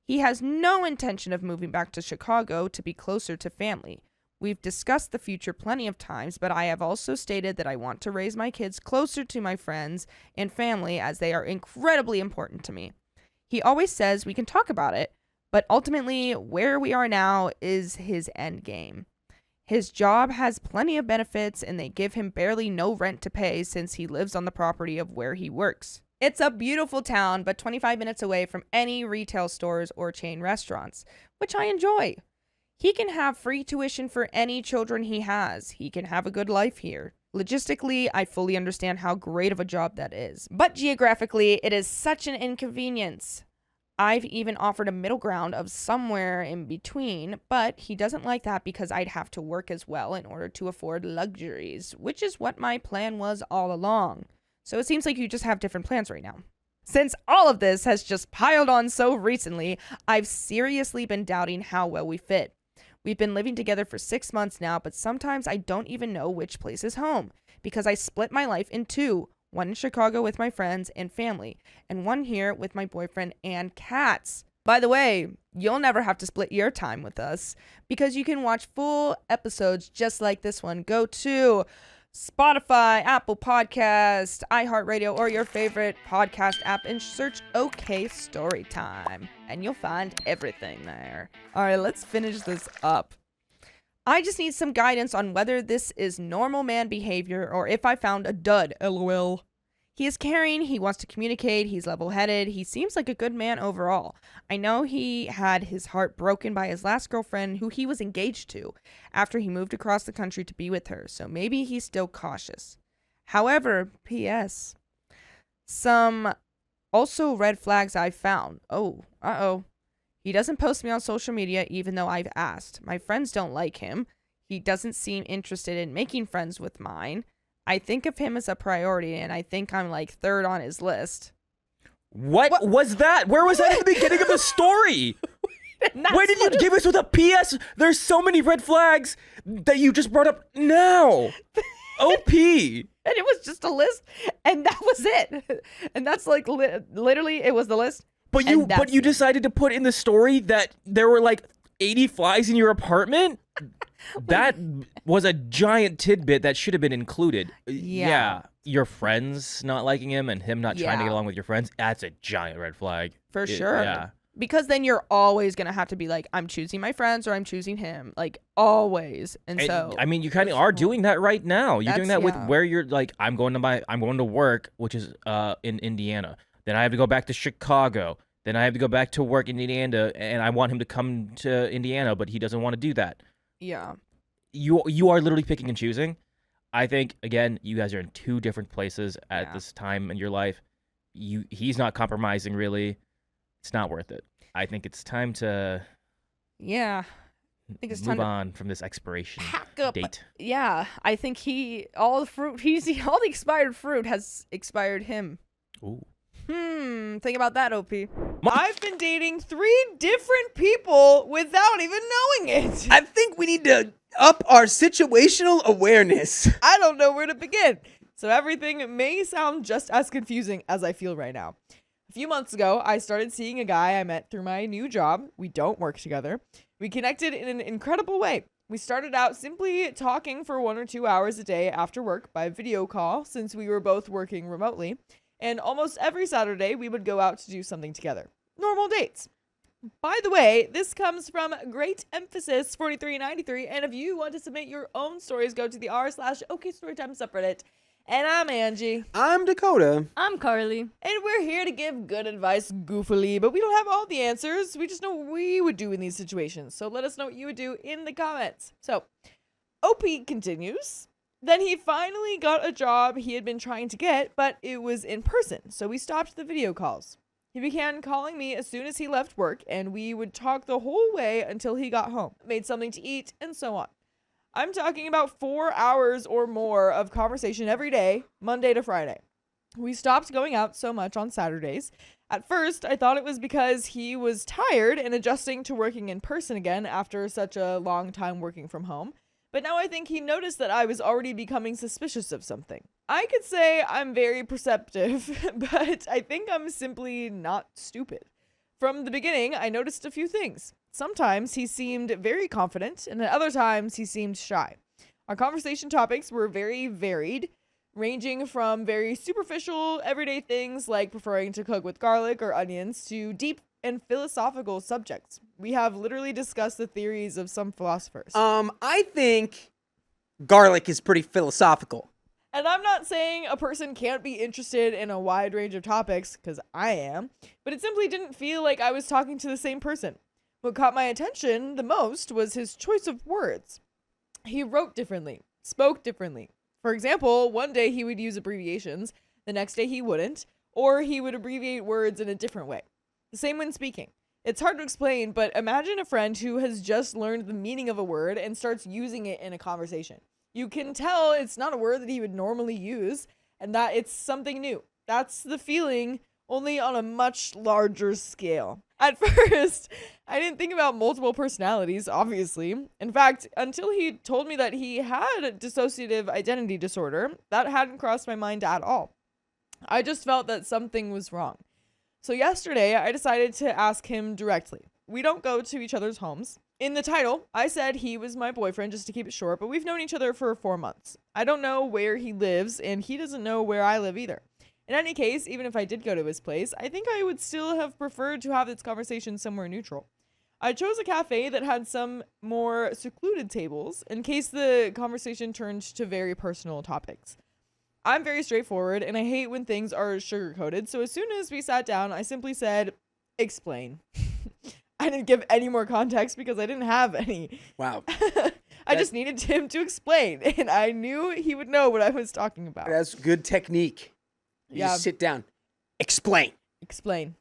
He has no intention of moving back to Chicago to be closer to family. We've discussed the future plenty of times, but I have also stated that I want to raise my kids closer to my friends and family as they are incredibly important to me. He always says we can talk about it, but ultimately where we are now is his end game. His job has plenty of benefits and they give him barely no rent to pay since he lives on the property of where he works. It's a beautiful town, but 25 minutes away from any retail stores or chain restaurants, which I enjoy. He can have free tuition for any children he has. He can have a good life here. Logistically, I fully understand how great of a job that is. But geographically, it is such an inconvenience. I've even offered a middle ground of somewhere in between, but he doesn't like that because I'd have to work as well in order to afford luxuries, which is what my plan was all along. So it seems like you just have different plans right now. Since all of this has just piled on so recently, I've seriously been doubting how well we fit. We've been living together for 6 months now, but sometimes I don't even know which place is home because I split my life in 2. One in Chicago with my friends and family, and one here with my boyfriend and cats. By the way, you'll never have to split your time with us because you can watch full episodes just like this one. Go to Spotify, Apple Podcast, iHeartRadio, or your favorite podcast app and search OK Storytime, and you'll find everything there. All right, let's finish this up. I just need some guidance on whether this is normal man behavior or if I found a dud, LOL. He is caring, he wants to communicate, he's level-headed, he seems like a good man overall. I know he had his heart broken by his last girlfriend who he was engaged to after he moved across the country to be with her, so maybe he's still cautious. However, P.S. Some also red flags I found. Oh. He doesn't post me on social media even though I've asked. My friends don't like him. He doesn't seem interested in making friends with mine. I think of him as a priority, and I think I'm like third on his list. What was that? Where was that at the beginning of the story? Why did you give us with a PS? There's so many red flags that you just brought up now. OP. And it was just a list, and that was it. And that's like literally, it was the list. But you decided to put in the story that there were like 80 flies in your apartment? That was a giant tidbit that should have been included. Yeah. Your friends not liking him and him not trying to get along with your friends, that's a giant red flag. For sure. Yeah. Because then you're always going to have to be like, I'm choosing my friends or I'm choosing him. Like, always. And so. I mean, you kind of are doing that right now. You're doing that with where you're like, I'm going to work, which is in Indiana. Then I have to go back to Chicago. Then I have to go back to work in Indiana, and I want him to come to Indiana, but he doesn't want to do that. Yeah. You are literally picking and choosing. I think, again, you guys are in two different places at this time in your life. He's not compromising, really. It's not worth it. I think it's time to move on from this expiration date. Yeah, I think all the expired fruit has expired him. Ooh. Think about that, OP. I've been dating 3 different people without even knowing it. I think we need to up our situational awareness. I don't know where to begin. So everything may sound just as confusing as I feel right now. A few months ago, I started seeing a guy I met through my new job. We don't work together. We connected in an incredible way. We started out simply talking for 1 or 2 hours a day after work by video call since we were both working remotely. And almost every Saturday, we would go out to do something together. Normal dates. By the way, this comes from Great Emphasis 4393. And if you want to submit your own stories, go to the r/OKStorytime subreddit. And I'm Angie. I'm Dakota. I'm Carly. And we're here to give good advice goofily, but we don't have all the answers. We just know what we would do in these situations. So let us know what you would do in the comments. So, OP continues. Then he finally got a job he had been trying to get, but it was in person, so we stopped the video calls. He began calling me as soon as he left work, and we would talk the whole way until he got home, made something to eat, and so on. I'm talking about 4 hours or more of conversation every day, Monday to Friday. We stopped going out so much on Saturdays. At first, I thought it was because he was tired and adjusting to working in person again after such a long time working from home. But now I think he noticed that I was already becoming suspicious of something. I could say I'm very perceptive, but I think I'm simply not stupid. From the beginning, I noticed a few things. Sometimes he seemed very confident, and at other times he seemed shy. Our conversation topics were very varied, ranging from very superficial, everyday things like preferring to cook with garlic or onions to deep and philosophical subjects. We have literally discussed the theories of some philosophers. I think garlic is pretty philosophical. And I'm not saying a person can't be interested in a wide range of topics, because I am, but it simply didn't feel like I was talking to the same person. What caught my attention the most was his choice of words. He wrote differently, spoke differently. For example, one day he would use abbreviations, the next day he wouldn't, or he would abbreviate words in a different way. The same when speaking. It's hard to explain, but imagine a friend who has just learned the meaning of a word and starts using it in a conversation. You can tell it's not a word that he would normally use, and that it's something new. That's the feeling, only on a much larger scale. At first, I didn't think about multiple personalities, obviously. In fact, until he told me that he had dissociative identity disorder, that hadn't crossed my mind at all. I just felt that something was wrong. So yesterday, I decided to ask him directly. We don't go to each other's homes. In the title, I said he was my boyfriend just to keep it short, but we've known each other for 4 months. I don't know where he lives, and he doesn't know where I live either. In any case, even if I did go to his place, I think I would still have preferred to have this conversation somewhere neutral. I chose a cafe that had some more secluded tables in case the conversation turned to very personal topics. I'm very straightforward, and I hate when things are sugar-coated, so as soon as we sat down, I simply said, explain. I didn't give any more context because I didn't have any. Wow. I just needed him to explain, and I knew he would know what I was talking about. That's good technique. You Yeah. just sit down. Explain. Explain.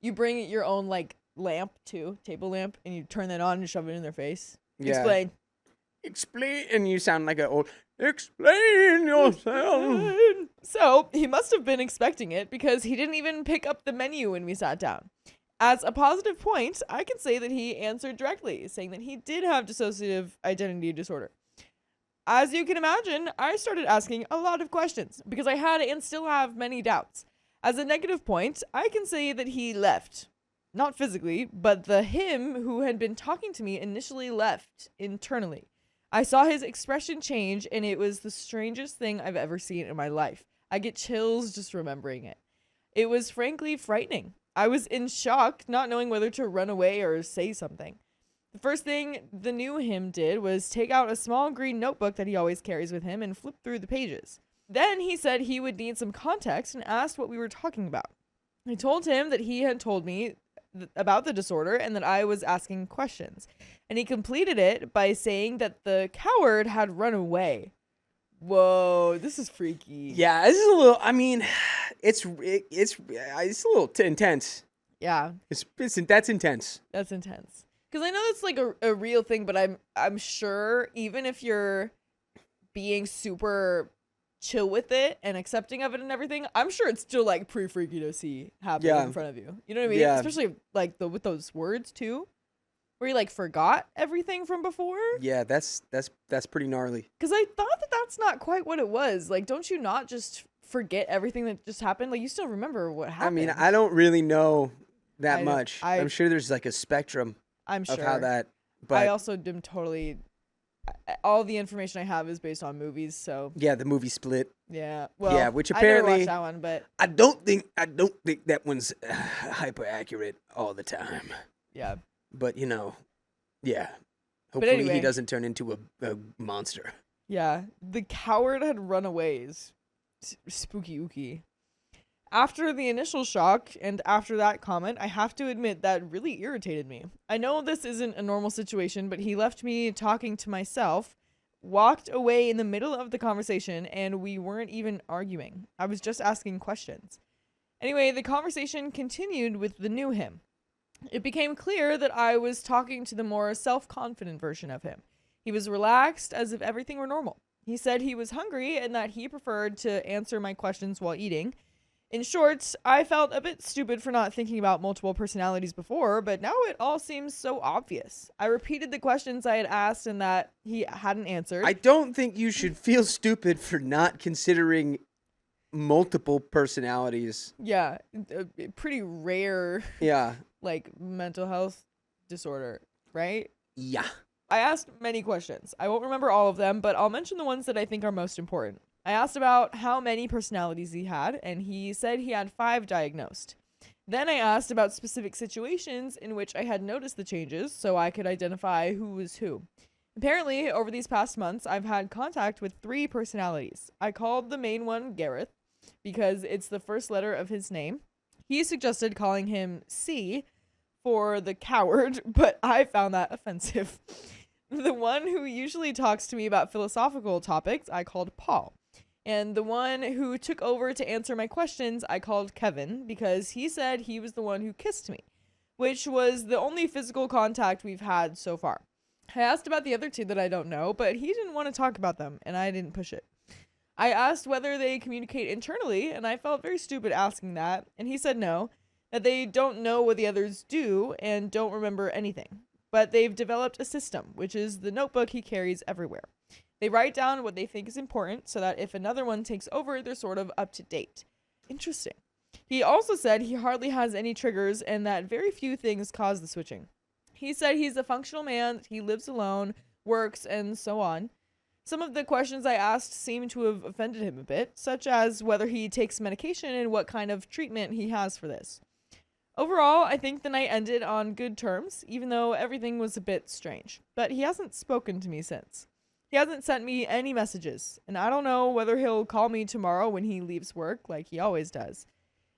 You bring your own like lamp too, table lamp, and you turn that on and shove it in their face. Yeah. Explain. Explain. And you sound like an old, explain yourself. So he must have been expecting it because he didn't even pick up the menu when we sat down. As a positive point, I can say that he answered directly, saying that he did have dissociative identity disorder. As you can imagine, I started asking a lot of questions because I had and still have many doubts. As a negative point, I can say that he left. Not physically, but the him who had been talking to me initially left internally. I saw his expression change, and it was the strangest thing I've ever seen in my life. I get chills just remembering it. It was frankly frightening. I was in shock, not knowing whether to run away or say something. The first thing the new him did was take out a small green notebook that he always carries with him and flip through the pages. Then he said he would need some context and asked what we were talking about. I told him that he had told me about the disorder and that I was asking questions. And he completed it by saying that the coward had run away. Whoa, this is freaky. Yeah, this is a little, I mean, it's a little intense. Yeah. That's intense. That's intense. Because I know it's like a real thing, but I'm sure even if you're being super chill with it and accepting of it and everything, I'm sure it's still like pretty freaky to see happening in front of you. You know what I mean? Yeah. Especially like with those words too, where you like forgot everything from before. Yeah, that's pretty gnarly. Because I thought that that's not quite what it was. Like, don't you not just forget everything that just happened? Like, you still remember what happened. I mean, I don't really know that I much. I'm I'm sure there's like a spectrum I'm of sure. how that. But I also am totally. All the information I have is based on movies, so yeah, the movie Split. yeah. Well, Yeah, which I never apparently- watched that one, but I don't think that one's hyper accurate all the time. yeah. But yeah. Hopefully anyway. he doesn't turn into a monster. Yeah, the coward had run away is spooky ooky. After the initial shock and after that comment, I have to admit that really irritated me. I know this isn't a normal situation, but he left me talking to myself, walked away in the middle of the conversation, and we weren't even arguing. I was just asking questions. Anyway, the conversation continued with the new him. It became clear that I was talking to the more self-confident version of him. He was relaxed, as if everything were normal. He said he was hungry and that he preferred to answer my questions while eating. In short, I felt a bit stupid for not thinking about multiple personalities before, but now it all seems so obvious. I repeated the questions I had asked and that he hadn't answered. I don't think you should feel stupid for not considering multiple personalities. Yeah, a pretty rare, Yeah. like, mental health disorder, right? Yeah. I asked many questions. I won't remember all of them, but I'll mention the ones that I think are most important. I asked about how many personalities he had, and he said he had 5 diagnosed. Then I asked about specific situations in which I had noticed the changes so I could identify who was who. Apparently, over these past months, I've had contact with 3 personalities. I called the main one Gareth because it's the first letter of his name. He suggested calling him C for the coward, but I found that offensive. The one who usually talks to me about philosophical topics, I called Paul. And the one who took over to answer my questions, I called Kevin because he said he was the one who kissed me, which was the only physical contact we've had so far. I asked about the other 2 that I don't know, but he didn't want to talk about them, and I didn't push it. I asked whether they communicate internally, and I felt very stupid asking that, and he said no, that they don't know what the others do and don't remember anything. But they've developed a system, which is the notebook he carries everywhere. They write down what they think is important so that if another one takes over, they're sort of up to date. Interesting. He also said he hardly has any triggers and that very few things cause the switching. He said he's a functional man, he lives alone, works, and so on. Some of the questions I asked seemed to have offended him a bit, such as whether he takes medication and what kind of treatment he has for this. Overall, I think the night ended on good terms, even though everything was a bit strange. But he hasn't spoken to me since. He hasn't sent me any messages, and I don't know whether he'll call me tomorrow when he leaves work, like he always does.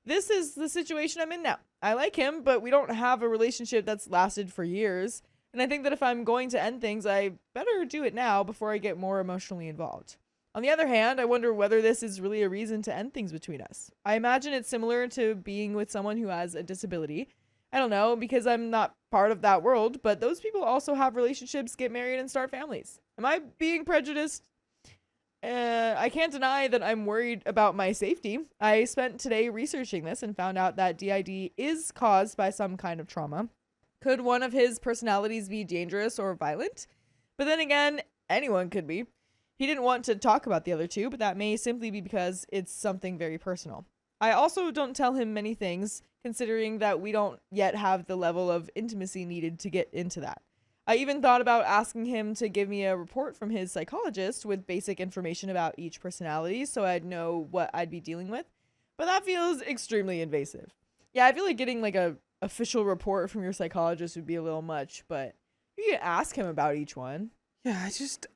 This is the situation I'm in now. I like him, but we don't have a relationship that's lasted for years, and I think that if I'm going to end things, I better do it now before I get more emotionally involved. On the other hand, I wonder whether this is really a reason to end things between us. I imagine it's similar to being with someone who has a disability. I don't know, because I'm not part of that world, but those people also have relationships, get married, and start families. Am I being prejudiced? I can't deny that I'm worried about my safety. I spent today researching this and found out that DID is caused by some kind of trauma. Could one of his personalities be dangerous or violent? But then again, anyone could be. He didn't want to talk about the other two, but that may simply be because it's something very personal. I also don't tell him many things, considering that we don't yet have the level of intimacy needed to get into that. I even thought about asking him to give me a report from his psychologist with basic information about each personality so I'd know what I'd be dealing with, but that feels extremely invasive. Yeah, I feel like getting like a official report from your psychologist would be a little much, but you can ask him about each one. Yeah,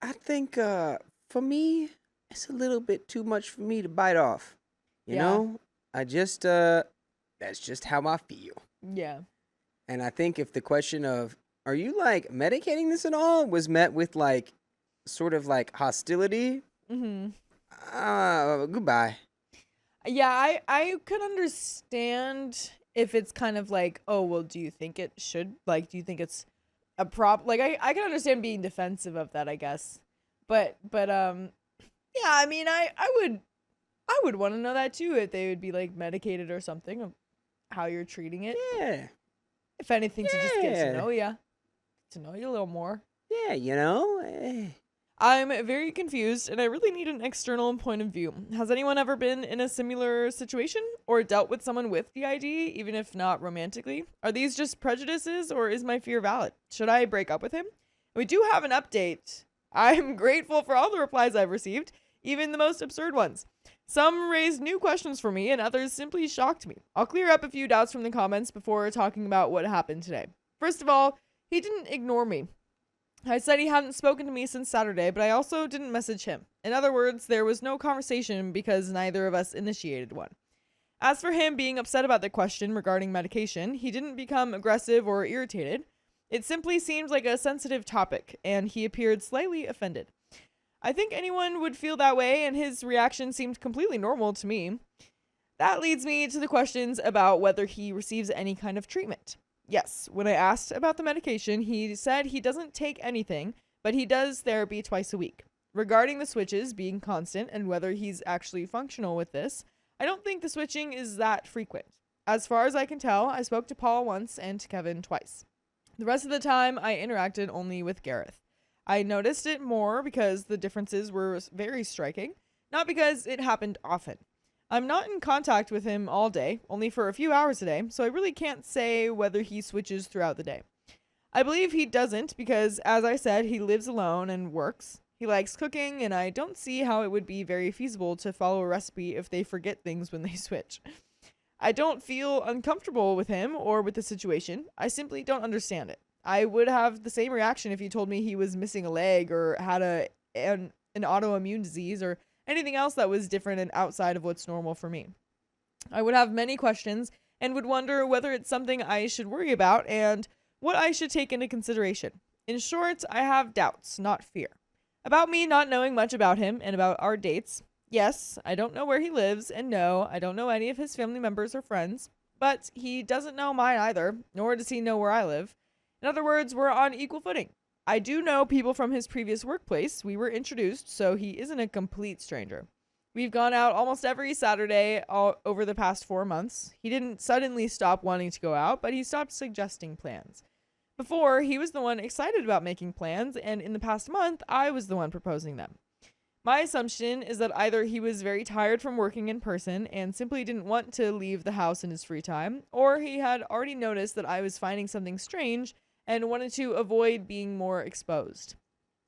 I think for me, it's a little bit too much for me to bite off. You know? That's just how I feel. Yeah. And I think if the question of, are you like medicating this at all, was met with like sort of like hostility, goodbye. Yeah, I could understand if it's kind of like, oh, well, do you think it should, like, do you think it's a like, I can understand being defensive of that, I guess. But yeah, I mean, I would want to know that too, if they would be like medicated or something, of how you're treating it. Yeah. If anything, to just get to know you. To know you a little more. Yeah, you know? I'm very confused, and I really need an external point of view. Has anyone ever been in a similar situation or dealt with someone with DID, even if not romantically? Are these just prejudices, or is my fear valid? Should I break up with him? We do have an update. I'm grateful for all the replies I've received, even the most absurd ones. Some raised new questions for me, and others simply shocked me. I'll clear up a few doubts from the comments before talking about what happened today. First of all, he didn't ignore me. I said he hadn't spoken to me since Saturday, but I also didn't message him. In other words, there was no conversation because neither of us initiated one. As for him being upset about the question regarding medication, he didn't become aggressive or irritated. It simply seemed like a sensitive topic, and he appeared slightly offended. I think anyone would feel that way, and his reaction seemed completely normal to me. That leads me to the questions about whether he receives any kind of treatment. Yes, when I asked about the medication, he said he doesn't take anything, but he does therapy twice a week. Regarding the switches being constant and whether he's actually functional with this, I don't think the switching is that frequent. As far as I can tell, I spoke to Paul once and to Kevin twice. The rest of the time, I interacted only with Gareth. I noticed it more because the differences were very striking, not because it happened often. I'm not in contact with him all day, only for a few hours a day, so I really can't say whether he switches throughout the day. I believe he doesn't because, as I said, he lives alone and works. He likes cooking, and I don't see how it would be very feasible to follow a recipe if they forget things when they switch. I don't feel uncomfortable with him or with the situation. I simply don't understand it. I would have the same reaction if he told me he was missing a leg or had an autoimmune disease or anything else that was different and outside of what's normal for me. I would have many questions and would wonder whether it's something I should worry about and what I should take into consideration. In short, I have doubts, not fear. About me not knowing much about him and about our dates, yes, I don't know where he lives, and no, I don't know any of his family members or friends, but he doesn't know mine either, nor does he know where I live. In other words, we're on equal footing. I do know people from his previous workplace. We were introduced, so he isn't a complete stranger. We've gone out almost every Saturday over the past 4 months. He didn't suddenly stop wanting to go out, but he stopped suggesting plans. Before, he was the one excited about making plans, and in the past month, I was the one proposing them. My assumption is that either he was very tired from working in person and simply didn't want to leave the house in his free time, or he had already noticed that I was finding something strange and wanted to avoid being more exposed.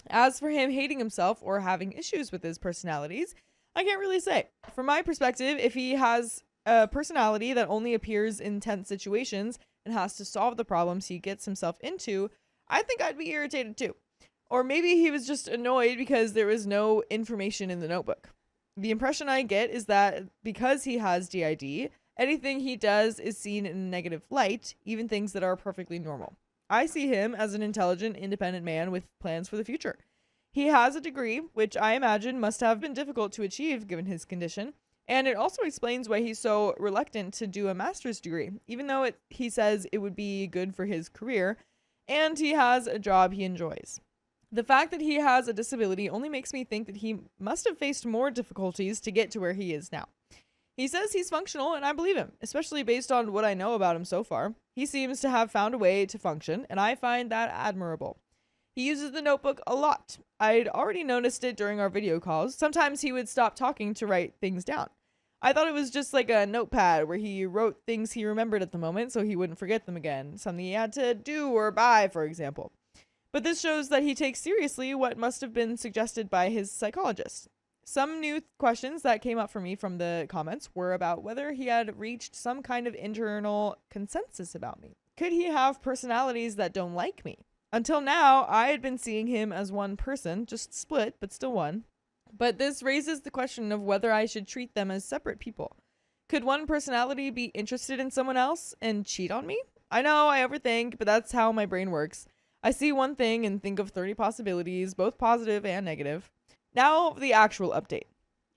As for him hating himself or having issues with his personalities, I can't really say. From my perspective, if he has a personality that only appears in tense situations and has to solve the problems he gets himself into, I think I'd be irritated too. Or maybe he was just annoyed because there was no information in the notebook. The impression I get is that because he has DID, anything he does is seen in a negative light, even things that are perfectly normal. I see him as an intelligent, independent man with plans for the future. He has a degree, which I imagine must have been difficult to achieve given his condition. And it also explains why he's so reluctant to do a master's degree, even though he says it would be good for his career, and he has a job he enjoys. The fact that he has a disability only makes me think that he must have faced more difficulties to get to where he is now. He says he's functional, and I believe him, especially based on what I know about him so far. He seems to have found a way to function, and I find that admirable. He uses the notebook a lot. I'd already noticed it during our video calls. Sometimes he would stop talking to write things down. I thought it was just like a notepad where he wrote things he remembered at the moment so he wouldn't forget them again, something he had to do or buy, for example. But this shows that he takes seriously what must have been suggested by his psychologist. Some new questions that came up for me from the comments were about whether he had reached some kind of internal consensus about me. Could he have personalities that don't like me? Until now, I had been seeing him as one person, just split, but still one. But this raises the question of whether I should treat them as separate people. Could one personality be interested in someone else and cheat on me? I know I overthink, but that's how my brain works. I see one thing and think of 30 possibilities, both positive and negative. Now, the actual update.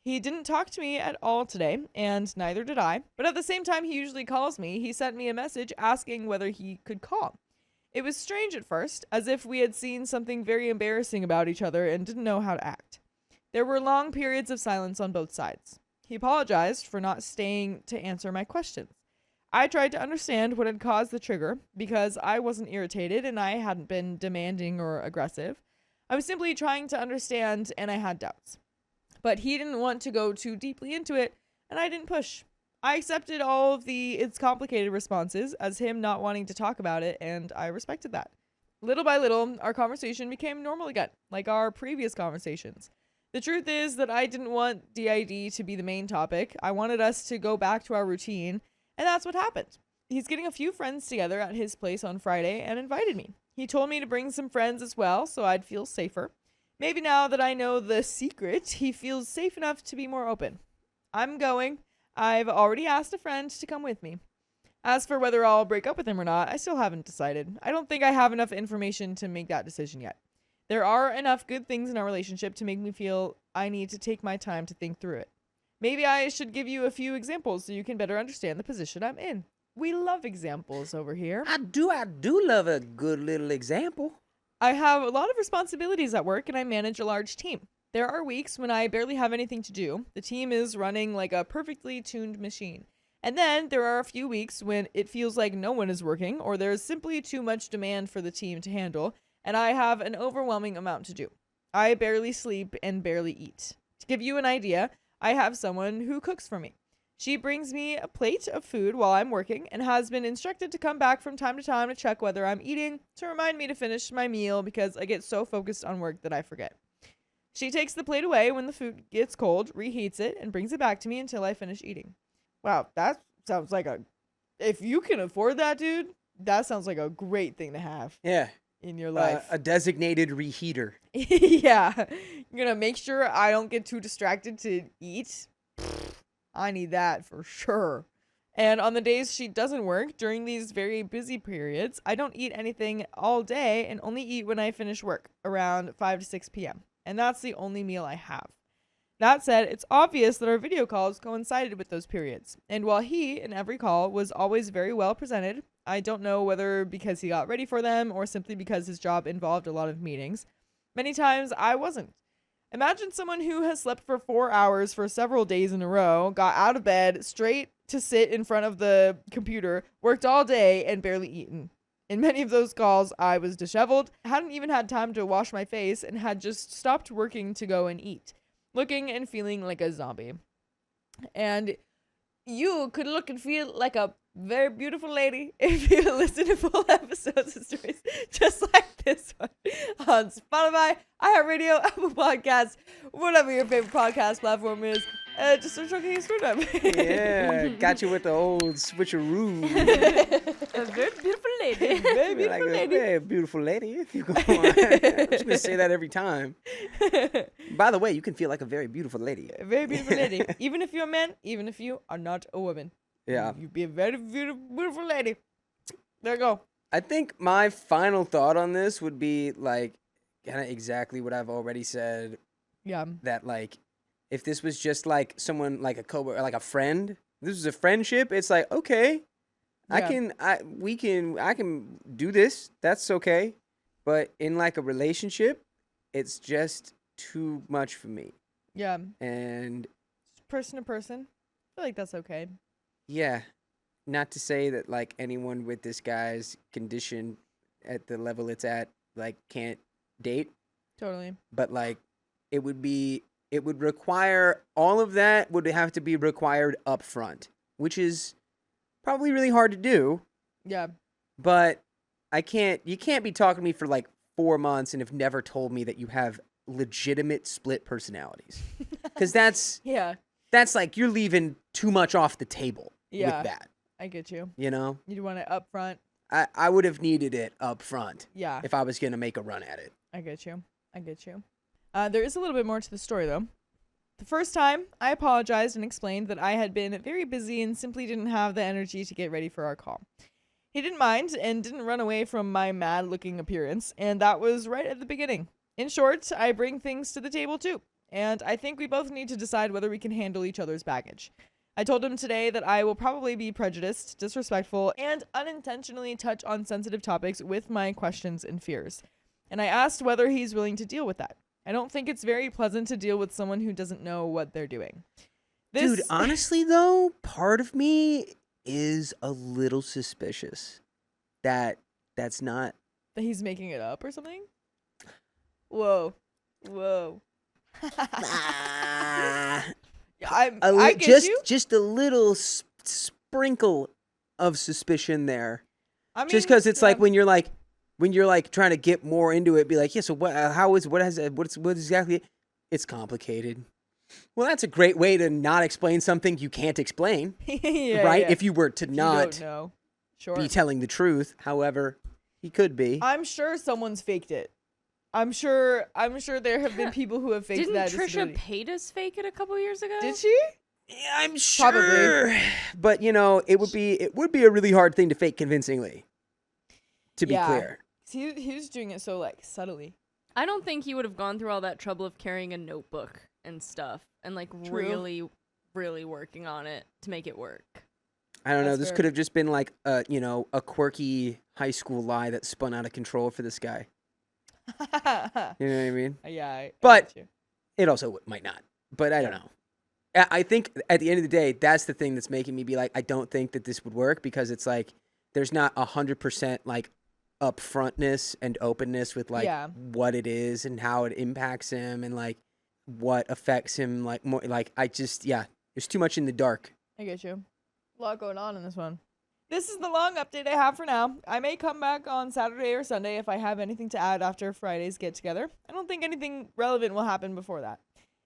He didn't talk to me at all today, and neither did I. But at the same time he usually calls me, he sent me a message asking whether he could call. It was strange at first, as if we had seen something very embarrassing about each other and didn't know how to act. There were long periods of silence on both sides. He apologized for not staying to answer my questions. I tried to understand what had caused the trigger, because I wasn't irritated and I hadn't been demanding or aggressive. I was simply trying to understand, and I had doubts. But he didn't want to go too deeply into it, and I didn't push. I accepted all of the "it's complicated" responses as him not wanting to talk about it, and I respected that. Little by little, our conversation became normal again, like our previous conversations. The truth is that I didn't want DID to be the main topic. I wanted us to go back to our routine, and that's what happened. He's getting a few friends together at his place on Friday and invited me. He told me to bring some friends as well, so I'd feel safer. Maybe now that I know the secret, he feels safe enough to be more open. I'm going. I've already asked a friend to come with me. As for whether I'll break up with him or not, I still haven't decided. I don't think I have enough information to make that decision yet. There are enough good things in our relationship to make me feel I need to take my time to think through it. Maybe I should give you a few examples so you can better understand the position I'm in. We love examples over here. I do love a good little example. I have a lot of responsibilities at work and I manage a large team. There are weeks when I barely have anything to do. The team is running like a perfectly tuned machine. And then there are a few weeks when it feels like no one is working or there's simply too much demand for the team to handle, and I have an overwhelming amount to do. I barely sleep and barely eat. To give you an idea, I have someone who cooks for me. She brings me a plate of food while I'm working and has been instructed to come back from time to time to check whether I'm eating, to remind me to finish my meal because I get so focused on work that I forget. She takes the plate away when the food gets cold, reheats it, and brings it back to me until I finish eating. Wow, that sounds like if you can afford that, dude, that sounds like a great thing to have. Yeah. In your life. A designated reheater. Yeah. You're gonna make sure I don't get too distracted to eat. I need that for sure. And on the days she doesn't work, during these very busy periods, I don't eat anything all day and only eat when I finish work, around 5 to 6 p.m. And that's the only meal I have. That said, it's obvious that our video calls coincided with those periods. And while he, in every call, was always very well presented, I don't know whether because he got ready for them or simply because his job involved a lot of meetings, many times I wasn't. Imagine someone who has slept for 4 hours for several days in a row, got out of bed straight to sit in front of the computer, worked all day, and barely eaten. In many of those calls, I was disheveled, hadn't even had time to wash my face, and had just stopped working to go and eat, looking and feeling like a zombie. And you could look and feel like a very beautiful lady if you listen to full episodes of stories just like this one on Spotify, iHeartRadio, Apple Podcasts, whatever your favorite podcast platform is. Just search Talking Screwdriver. Yeah, got you with the old switcheroo. A very beautiful lady. Very beautiful like lady. A very beautiful lady. If you go on. I'm just gonna say that every time. By the way, you can feel like a very beautiful lady. A very beautiful lady. Even if you're a man, even if you are not a woman. Yeah. You be a very beautiful lady. There you go. I think my final thought on this would be like, kind of exactly what I've already said. Yeah. That like, if this was just like someone like a coworker, or like a friend, this was a friendship. It's like, okay, I Yeah. can do this. That's okay. But in like a relationship, it's just too much for me. Yeah. And Person to person. I feel like that's okay. yeah, not to say that like anyone with this guy's condition at the level it's at like can't date, Totally. but like it would require all of that would have to be required up front, which is probably really hard to do. Yeah. But you can't be talking to me for like 4 months and have never told me that you have legitimate split personalities. Because that's like you're leaving too much off the table with that. I get you. You know? You want it up front. I would have needed it up front. Yeah. If I was going to make a run at it. I get you. There is a little bit more to the story, though. The first time, I apologized and explained that I had been very busy and simply didn't have the energy to get ready for our call. He didn't mind and didn't run away from my mad-looking appearance, and that was right at the beginning. In short, I bring things to the table too, and I think we both need to decide whether we can handle each other's baggage. I told him today that I will probably be prejudiced, disrespectful, and unintentionally touch on sensitive topics with my questions and fears. And I asked whether he's willing to deal with that. I don't think it's very pleasant to deal with someone who doesn't know what they're doing. Dude, honestly though, part of me is a little suspicious that that's not that he's making it up or something. Whoa. I get you. Just a little sprinkle of suspicion there. I mean, just because it's like when you're like trying to get more into it, be like, yeah. So what's exactly? It's complicated. Well, that's a great way to not explain something you can't explain, right? Yeah. If you were to not be telling the truth, however, he could be. I'm sure someone's faked it. I'm sure there have been people who have faked Didn't that. Trisha Paytas fake it a couple years ago? Did she? Yeah, I'm sure. Probably. But it would be a really hard thing to fake convincingly. To be clear. He was doing it so like subtly. I don't think he would have gone through all that trouble of carrying a notebook and stuff and like really, really working on it to make it work. I don't know. This could have just been like a quirky high school lie that spun out of control for this guy. You know what I mean? Yeah. But it also might not. But I don't know. I think at the end of the day, that's the thing that's making me be like, I don't think that this would work because it's like there's not 100% like upfrontness and openness with like what it is and how it impacts him and like what affects him like more like there's too much in the dark. I get you. A lot going on in this one. This is the long update I have for now. I may come back on Saturday or Sunday if I have anything to add after Friday's get together. I don't think anything relevant will happen before that.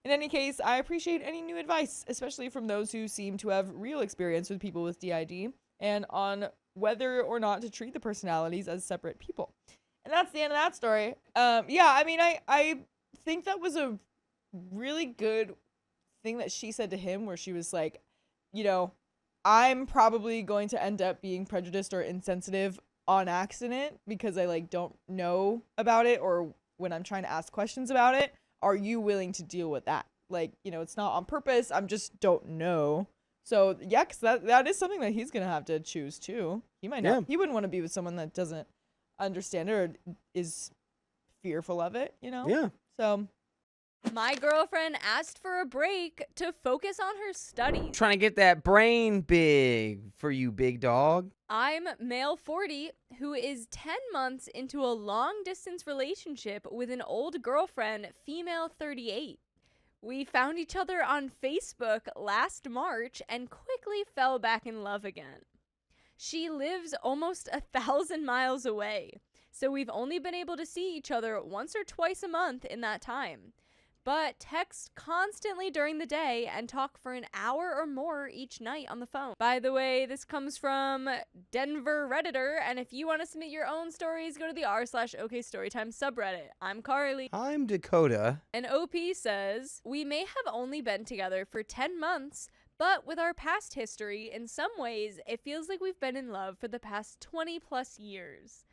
In any case, I appreciate any new advice, especially from those who seem to have real experience with people with DID and on whether or not to treat the personalities as separate people. And that's the end of that story. I think that was a really good thing that she said to him where she was like, I'm probably going to end up being prejudiced or insensitive on accident because I like don't know about it or when I'm trying to ask questions about it. Are you willing to deal with that? Like, it's not on purpose. I'm just don't know. So, yeah, because that is something that he's going to have to choose, too. He might not. Yeah. He wouldn't want to be with someone that doesn't understand it or is fearful of it, Yeah. So. My girlfriend asked for a break to focus on her studies. Trying to get that brain big for you, big dog. I'm male 40 who is 10 months into a long-distance relationship with an old girlfriend, female 38. We found each other on Facebook last March and quickly fell back in love again. She lives almost 1,000 miles away, so we've only been able to see each other once or twice a month in that time, but text constantly during the day and talk for an hour or more each night on the phone. By the way, this comes from Denver Redditor, and if you want to submit your own stories, go to the r/OKStorytime subreddit. I'm Carly. I'm Dakota. And OP says, we may have only been together for 10 months, but with our past history, in some ways, it feels like we've been in love for the past 20 plus years.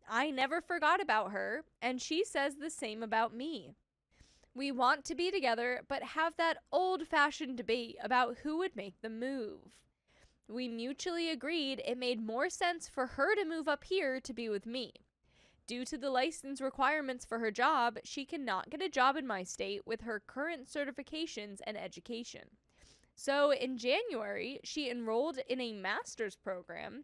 I never forgot about her, and she says the same about me. We want to be together, but have that old-fashioned debate about who would make the move. We mutually agreed it made more sense for her to move up here to be with me. Due to the license requirements for her job, she cannot get a job in my state with her current certifications and education. So in January, she enrolled in a master's program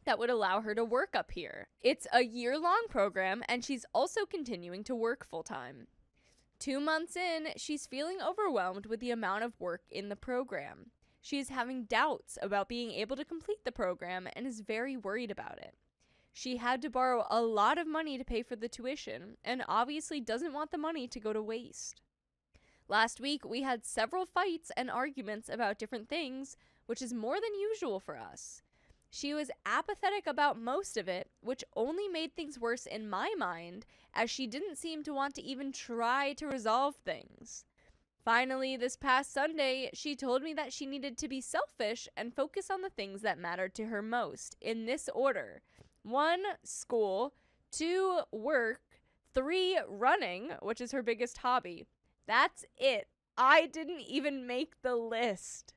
that would allow her to work up here. It's a year-long program, and she's also continuing to work full-time. 2 months in, she's feeling overwhelmed with the amount of work in the program. She is having doubts about being able to complete the program and is very worried about it. She had to borrow a lot of money to pay for the tuition and obviously doesn't want the money to go to waste. Last week, we had several fights and arguments about different things, which is more than usual for us. She was apathetic about most of it, which only made things worse in my mind, as she didn't seem to want to even try to resolve things. Finally, this past Sunday, she told me that she needed to be selfish and focus on the things that mattered to her most, in this order. 1, school. 2, work. 3, running, which is her biggest hobby. That's it. I didn't even make the list.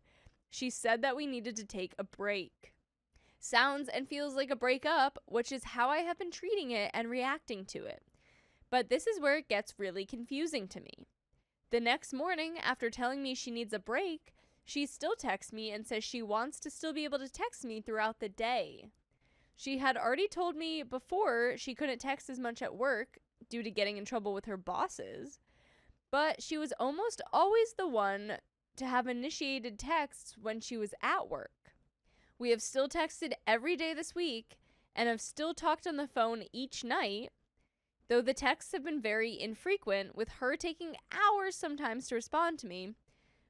She said that we needed to take a break. Sounds and feels like a breakup, which is how I have been treating it and reacting to it. But this is where it gets really confusing to me. The next morning, after telling me she needs a break, she still texts me and says she wants to still be able to text me throughout the day. She had already told me before she couldn't text as much at work due to getting in trouble with her bosses, but she was almost always the one to have initiated texts when she was at work. We have still texted every day this week and have still talked on the phone each night, though the texts have been very infrequent, with her taking hours sometimes to respond to me,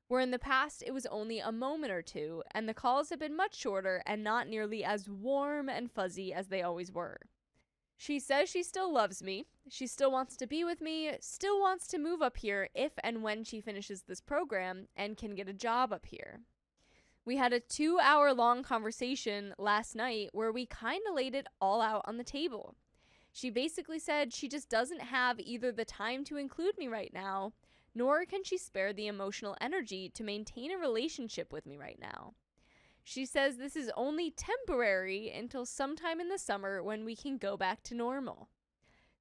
where in the past it was only a moment or two, and the calls have been much shorter and not nearly as warm and fuzzy as they always were. She says she still loves me, she still wants to be with me, still wants to move up here if and when she finishes this program and can get a job up here. We had a 2-hour-long conversation last night where we kind of laid it all out on the table. She basically said she just doesn't have either the time to include me right now, nor can she spare the emotional energy to maintain a relationship with me right now. She says this is only temporary until sometime in the summer when we can go back to normal.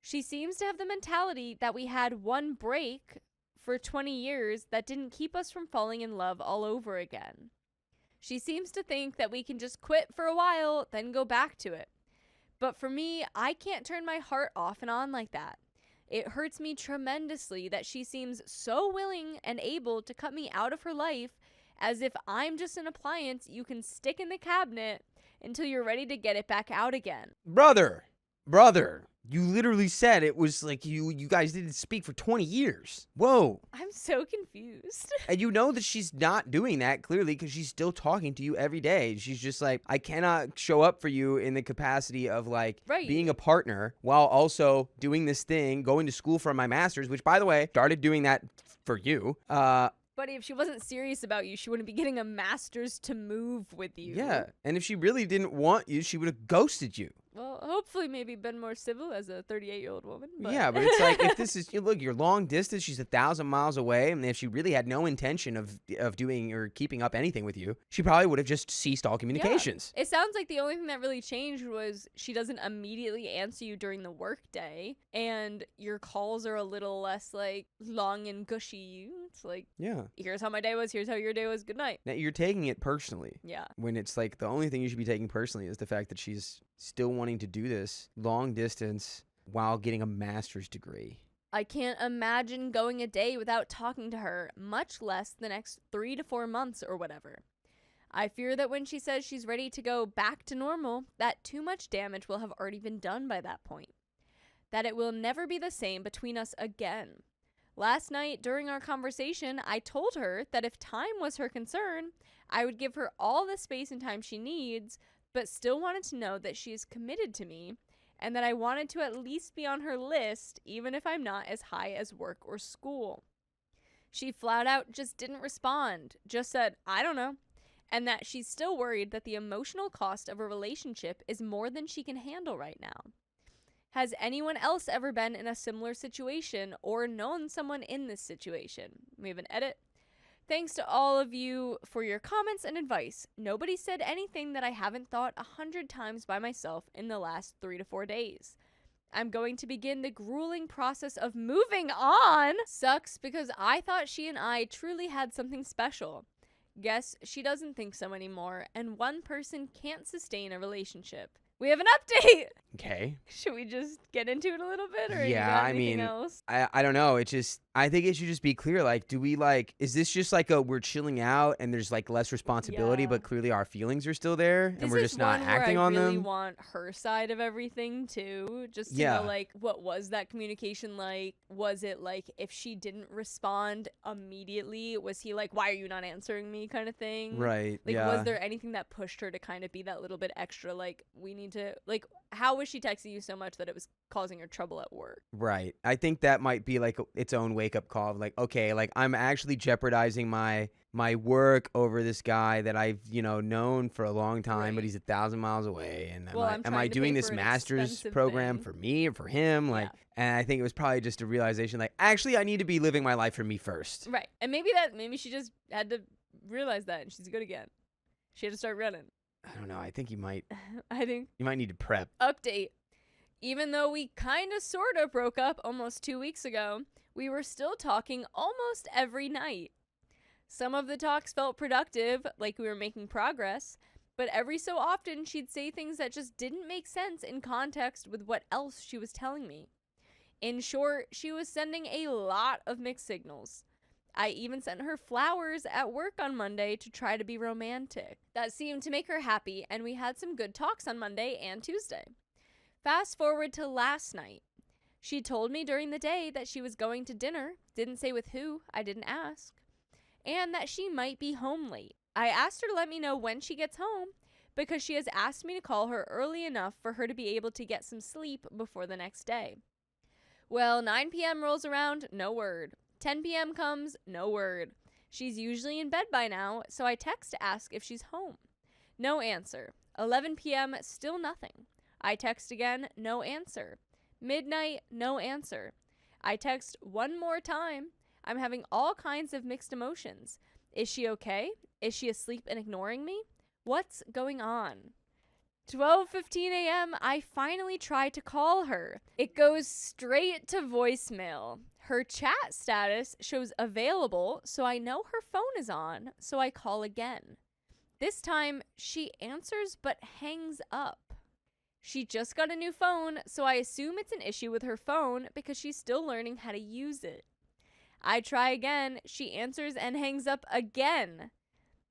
She seems to have the mentality that we had one break for 20 years that didn't keep us from falling in love all over again. She seems to think that we can just quit for a while, then go back to it. But for me, I can't turn my heart off and on like that. It hurts me tremendously that she seems so willing and able to cut me out of her life as if I'm just an appliance you can stick in the cabinet until you're ready to get it back out again. Brother, you literally said it was like you guys didn't speak for 20 years. Whoa. I'm so confused. And you know that she's not doing that clearly because she's still talking to you every day. She's just like, I cannot show up for you in the capacity of like being a partner while also doing this thing, going to school for my master's, which by the way, started doing that for you. Buddy, if she wasn't serious about you, she wouldn't be getting a master's to move with you. Yeah. And if she really didn't want you, she would have ghosted you. Well, hopefully maybe been more civil as a 38-year-old woman. But. Yeah, but it's like, if this is, look, you're long distance, she's 1,000 miles away, and if she really had no intention of doing or keeping up anything with you, she probably would have just ceased all communications. Yeah. It sounds like the only thing that really changed was she doesn't immediately answer you during the workday, and your calls are a little less, like, long and gushy. It's like, yeah, here's how my day was, here's how your day was, good night. Now, you're taking it personally. Yeah. When it's like, the only thing you should be taking personally is the fact that she's still wanting to do this long distance while getting a master's degree. I can't imagine going a day without talking to her, much less the next 3 to 4 months or whatever. I fear that when she says she's ready to go back to normal, that too much damage will have already been done by that point. That it will never be the same between us again. Last night, during our conversation, I told her that if time was her concern, I would give her all the space and time she needs, but still wanted to know that she is committed to me and that I wanted to at least be on her list, even if I'm not as high as work or school. She flat out just didn't respond, just said, I don't know, and that she's still worried that the emotional cost of a relationship is more than she can handle right now. Has anyone else ever been in a similar situation or known someone in this situation? We have an edit. Thanks to all of you for your comments and advice. Nobody said anything that I haven't thought 100 times by myself in the last 3 to 4 days. I'm going to begin the grueling process of moving on. Sucks because I thought she and I truly had something special. Guess she doesn't think so anymore, and one person can't sustain a relationship. We have an update. Okay. Should we just get into it a little bit, or you Yeah, got I anything mean, else? I don't know. I think it should just be clear. Like, do we is this just like we're chilling out and there's like less responsibility, Yeah. but clearly our feelings are still there and This we're is just not one where acting I on really them? want her side of everything too, just to Yeah. know like what was that communication like? Was it like if she didn't respond immediately, was he like, "Why are you not answering me?" kind of thing? Right. Like, yeah. was there anything that pushed her to kind of be that little bit extra? Like, we need to like, how was she texting you so much that it was causing her trouble at work? Right. I think that might be like its own wake up call of like, okay, like I'm actually jeopardizing my work over this guy that I've, known for a long time, but Right. he's 1,000 miles away. And Well, I'm am I trying to doing pay this for an master's expensive program thing. for me or for him? Like, and I think it was probably just a realization like, actually, I need to be living my life for me first. Right. And maybe she just had to realize that, and she's good again. She had to start running. I don't know. I think you might need to prep. Update. Even though we kind of sort of broke up almost 2 weeks ago, we were still talking almost every night. Some of the talks felt productive, like we were making progress, but every so often she'd say things that just didn't make sense in context with what else she was telling me. In short, she was sending a lot of mixed signals. I even sent her flowers at work on Monday to try to be romantic. That seemed to make her happy, and we had some good talks on Monday and Tuesday. Fast forward to last night. She told me during the day that she was going to dinner, didn't say with who, I didn't ask, and that she might be home late. I asked her to let me know when she gets home because she has asked me to call her early enough for her to be able to get some sleep before the next day. Well, 9 p.m. rolls around, no word. 10 p.m. comes, no word. She's usually in bed by now, so I text to ask if she's home. No answer. 11 p.m., still nothing. I text again, no answer. Midnight, no answer. I text one more time. I'm having all kinds of mixed emotions. Is she okay? Is she asleep and ignoring me? What's going on? 12:15 a.m., I finally try to call her. It goes straight to voicemail. Her chat status shows available, so I know her phone is on, so I call again. This time, she answers but hangs up. She just got a new phone, so I assume it's an issue with her phone because she's still learning how to use it. I try again, she answers and hangs up again.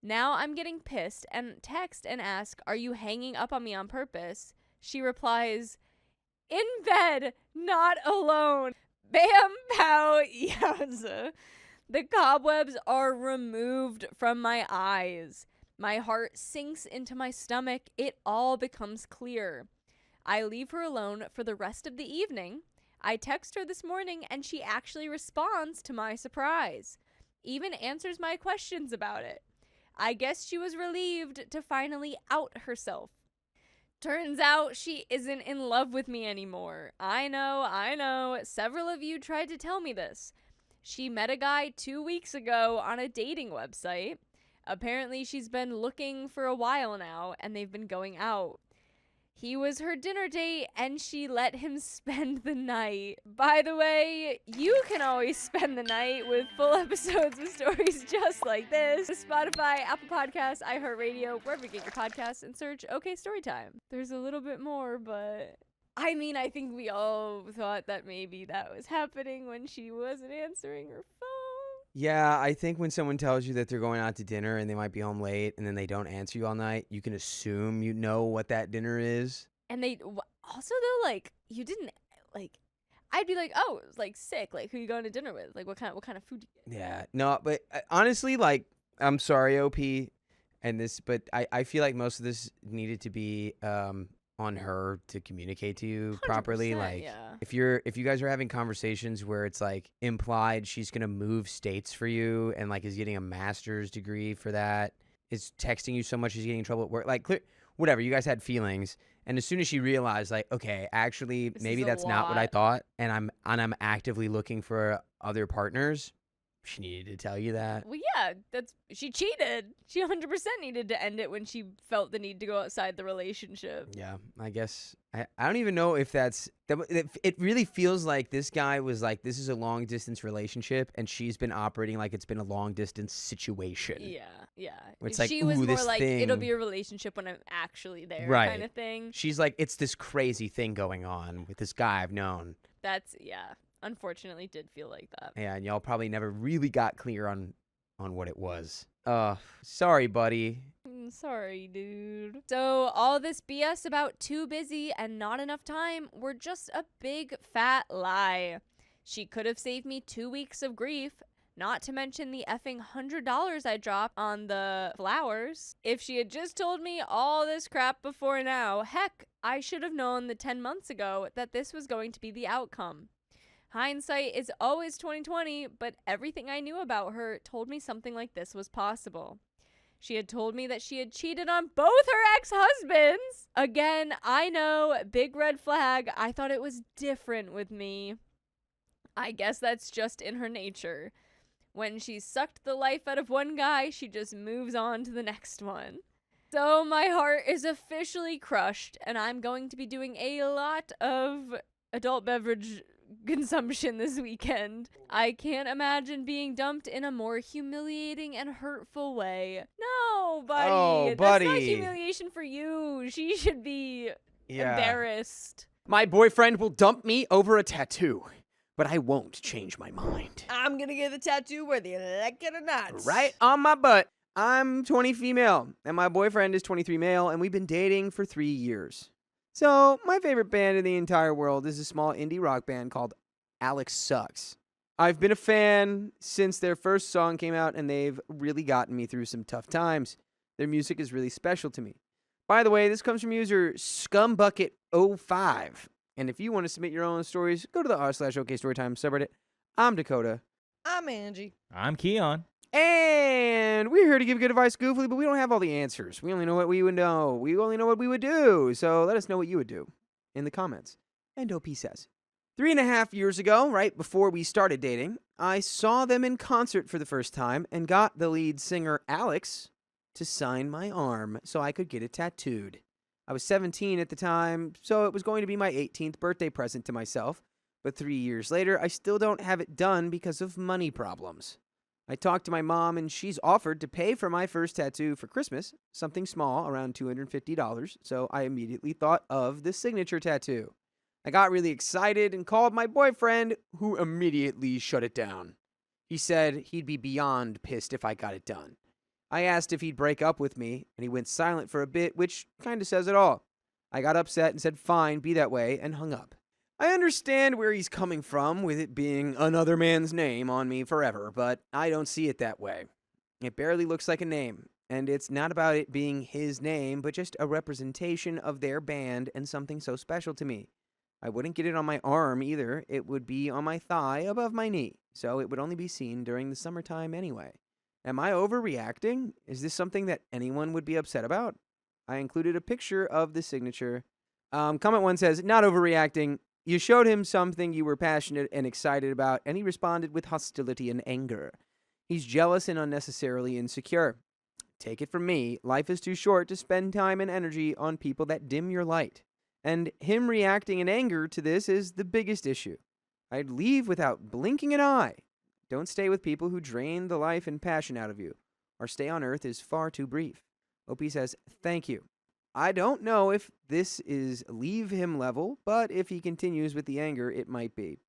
Now I'm getting pissed and text and ask, "Are you hanging up on me on purpose?" She replies, "In bed, not alone." Bam, pow, yowza. The cobwebs are removed from my eyes. My heart sinks into my stomach. It all becomes clear. I leave her alone for the rest of the evening. I text her this morning and she actually responds to my surprise. Even answers my questions about it. I guess she was relieved to finally out herself. Turns out she isn't in love with me anymore. I know. Several of you tried to tell me this. She met a guy 2 weeks ago on a dating website. Apparently she's been looking for a while now and they've been going out. He was her dinner date and she let him spend the night. By the way, you can always spend the night with full episodes of stories just like this. Spotify, Apple Podcasts, iHeartRadio, wherever you get your podcasts, and search OK Storytime. There's a little bit more, but I mean, I think we all thought that maybe that was happening when she wasn't answering her phone. Yeah, I think when someone tells you that they're going out to dinner and they might be home late and then they don't answer you all night, you can assume you know what that dinner is. And they also, though, like, you didn't, like, I'd be like, oh, it's like sick. Like, who you going to dinner with? Like, what kind of food do you get? Yeah, no, but honestly, like, I'm sorry, OP, but I feel like most of this needed to be on her to communicate to you properly. Like, yeah. if you guys are having conversations where it's like implied she's gonna move states for you and like is getting a master's degree for that, is texting you so much she's getting in trouble at work, like whatever, you guys had feelings. And as soon as she realized, like, okay, actually, This maybe is a that's not what I lot. thought, and I'm actively looking for other partners, she needed to tell you that. Well, yeah, she cheated. She 100% needed to end it when she felt the need to go outside the relationship. Yeah, I guess I don't even know if it really feels like this guy was like, this is a long distance relationship, and she's been operating like it's been a long distance situation. Yeah. Where it's like, She was ooh, more this like, it'll thing- be a relationship when I'm actually there, Right. kind of thing. She's like, it's this crazy thing going on with this guy I've known. Yeah. Unfortunately, did feel like that. Yeah, and y'all probably never really got clear on what it was. Sorry, buddy. Sorry, dude. So, all this BS about too busy and not enough time were just a big fat lie. She could have saved me 2 weeks of grief, not to mention the effing $100 I dropped on the flowers. If she had just told me all this crap before now, heck, I should have known the 10 months ago that this was going to be the outcome. Hindsight is always 20/20, but everything I knew about her told me something like this was possible. She had told me that she had cheated on both her ex-husbands. Again, I know, big red flag. I thought it was different with me. I guess that's just in her nature. When she's sucked the life out of one guy, she just moves on to the next one. So my heart is officially crushed, and I'm going to be doing a lot of adult beverage consumption this weekend. I can't imagine being dumped in a more humiliating and hurtful way. No, buddy. Oh, That's not buddy. humiliation for you. She should be embarrassed. My boyfriend will dump me over a tattoo, but I won't change my mind. I'm gonna get the tattoo whether you like it or not. Right on my butt. I'm 20 female, and my boyfriend is 23 male, and we've been dating for 3 years. So, my favorite band in the entire world is a small indie rock band called Alex Sucks. I've been a fan since their first song came out, and they've really gotten me through some tough times. Their music is really special to me. By the way, this comes from user scumbucket05. And if you want to submit your own stories, go to the r/OKStorytime subreddit. I'm Dakota. I'm Angie. I'm Keon. And we're here to give good advice goofily, but we don't have all the answers. We only know what we would know. We only know what we would do. So let us know what you would do in the comments. And OP says, 3.5 years ago, right before we started dating, I saw them in concert for the first time and got the lead singer, Alex, to sign my arm so I could get it tattooed. I was 17 at the time, so it was going to be my 18th birthday present to myself. But 3 years later, I still don't have it done because of money problems. I talked to my mom, and she's offered to pay for my first tattoo for Christmas, something small, around $250, so I immediately thought of the signature tattoo. I got really excited and called my boyfriend, who immediately shut it down. He said he'd be beyond pissed if I got it done. I asked if he'd break up with me, and he went silent for a bit, which kind of says it all. I got upset and said, fine, be that way, and hung up. I understand where he's coming from with it being another man's name on me forever, but I don't see it that way. It barely looks like a name, and it's not about it being his name, but just a representation of their band and something so special to me. I wouldn't get it on my arm either. It would be on my thigh above my knee, so it would only be seen during the summertime anyway. Am I overreacting? Is this something that anyone would be upset about? I included a picture of the signature. Comment 1 says, not overreacting. You showed him something you were passionate and excited about, and he responded with hostility and anger. He's jealous and unnecessarily insecure. Take it from me, life is too short to spend time and energy on people that dim your light. And him reacting in anger to this is the biggest issue. I'd leave without blinking an eye. Don't stay with people who drain the life and passion out of you. Our stay on Earth is far too brief. OP says, thank you. I don't know if this is leave him level, but if he continues with the anger, it might be.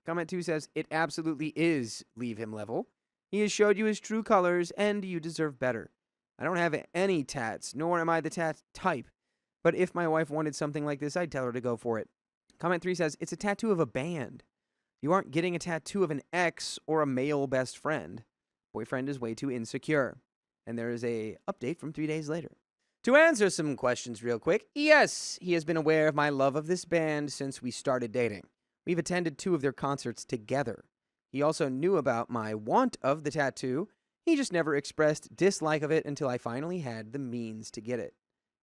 Comment 2 says, it absolutely is leave him level. He has showed you his true colors, and you deserve better. I don't have any tats, nor am I the tat type. But if my wife wanted something like this, I'd tell her to go for it. Comment 3 says, it's a tattoo of a band. You aren't getting a tattoo of an ex or a male best friend. Boyfriend is way too insecure. And there is a update from 3 days later. To answer some questions real quick, yes, he has been aware of my love of this band since we started dating. We've attended 2 of their concerts together. He also knew about my want of the tattoo. He just never expressed dislike of it until I finally had the means to get it.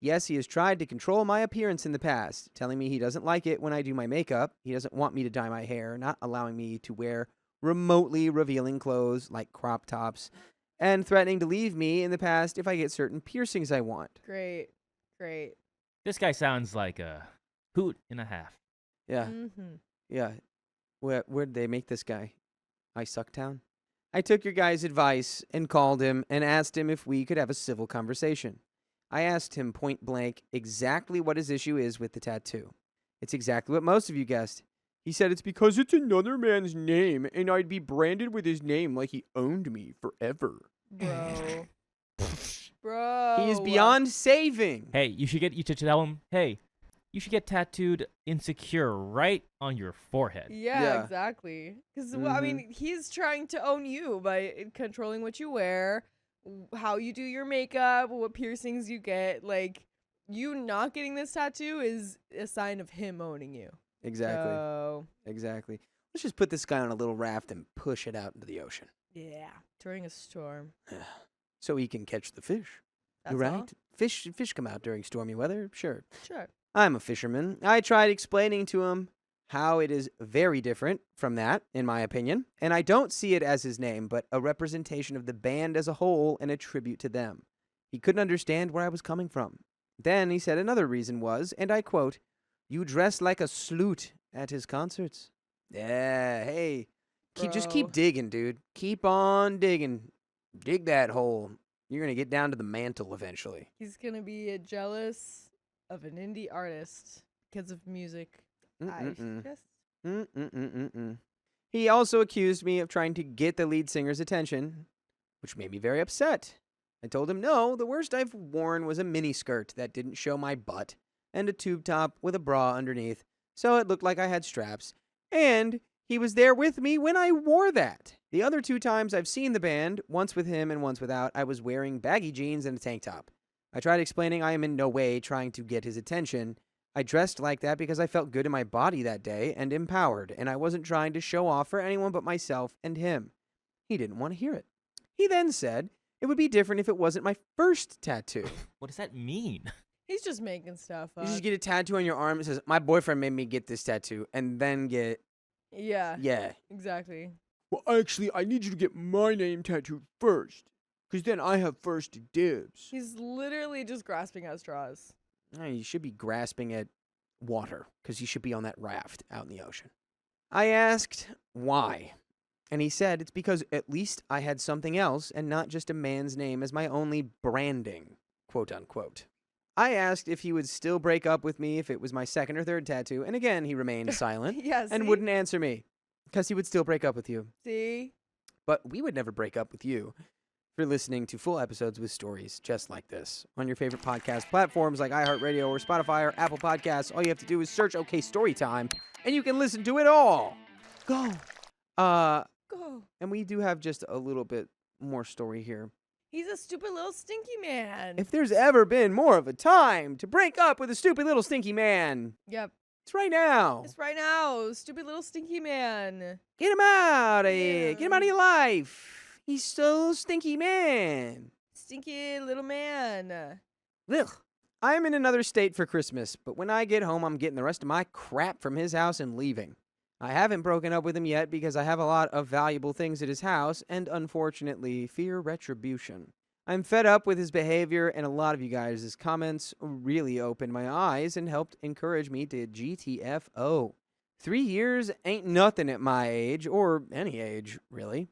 Yes, he has tried to control my appearance in the past, telling me he doesn't like it when I do my makeup, he doesn't want me to dye my hair, not allowing me to wear remotely revealing clothes like crop tops, and threatening to leave me in the past if I get certain piercings I want. Great. This guy sounds like a hoot and a half. Yeah, Mm-hmm. yeah. Where'd they make this guy? I Sucktown? I took your guys' advice and called him and asked him if we could have a civil conversation. I asked him point blank exactly what his issue is with the tattoo. It's exactly what most of you guessed. He said it's because it's another man's name and I'd be branded with his name like he owned me forever. Bro. Bro. He is beyond saving. Hey, you should tell him, hey, you should get tattooed insecure right on your forehead. Yeah, exactly. Because, I mean, he's trying to own you by controlling what you wear, how you do your makeup, what piercings you get. Like, you not getting this tattoo is a sign of him owning you. Exactly. So, Exactly. Let's just put this guy on a little raft and push it out into the ocean. yeah. During a storm. So he can catch the fish. That's You're right. all? Fish come out during stormy weather. Sure. Sure. I'm a fisherman. I tried explaining to him how it is very different from that, in my opinion, and I don't see it as his name, but a representation of the band as a whole and a tribute to them. He couldn't understand where I was coming from. Then he said another reason was, and I quote, "You dress like a sloot at his concerts." Yeah, hey, just keep Bro. digging, dude. Keep on digging. Dig that hole. You're going to get down to the mantle eventually. He's going to be jealous of an indie artist because of music. I guess. He also accused me of trying to get the lead singer's attention, which made me very upset. I told him no, the worst I've worn was a miniskirt that didn't show my butt, and a tube top with a bra underneath, so it looked like I had straps. And he was there with me when I wore that. The other 2 times I've seen the band, once with him and once without, I was wearing baggy jeans and a tank top. I tried explaining I am in no way trying to get his attention. I dressed like that because I felt good in my body that day and empowered, and I wasn't trying to show off for anyone but myself and him. He didn't want to hear it. He then said it would be different if it wasn't my first tattoo. What does that mean? He's just making stuff up. You just get a tattoo on your arm that says, "My boyfriend made me get this tattoo," and then get, Yeah, exactly. "Well, actually, I need you to get my name tattooed first, because then I have first dibs." He's literally just grasping at straws. No, you should be grasping at water, because you should be on that raft out in the ocean. I asked why, and he said it's because at least I had something else and not just a man's name as my only branding, quote unquote. I asked if he would still break up with me if it was my second or third tattoo, and again he remained silent Yeah, and see? wouldn't answer me, because he would still break up with you. See? But we would never break up with you for listening to full episodes with stories just like this on your favorite podcast platforms like iHeartRadio or Spotify or Apple Podcasts. All you have to do is search OK Storytime, and you can listen to it all. Go. Go. And we do have just a little bit more story here. He's a stupid little stinky man. If there's ever been more of a time to break up with a stupid little stinky man, Yep. it's right now. It's right now. Stupid little stinky man. Get him out of Yeah. here. Get him out of your life. He's so stinky man. Stinky little man. Ugh. I'm in another state for Christmas, but when I get home, I'm getting the rest of my crap from his house and leaving. I haven't broken up with him yet because I have a lot of valuable things at his house and, unfortunately, fear retribution. I'm fed up with his behavior, and a lot of you guys' comments really opened my eyes and helped encourage me to GTFO. 3 years ain't nothing at my age, or any age, really.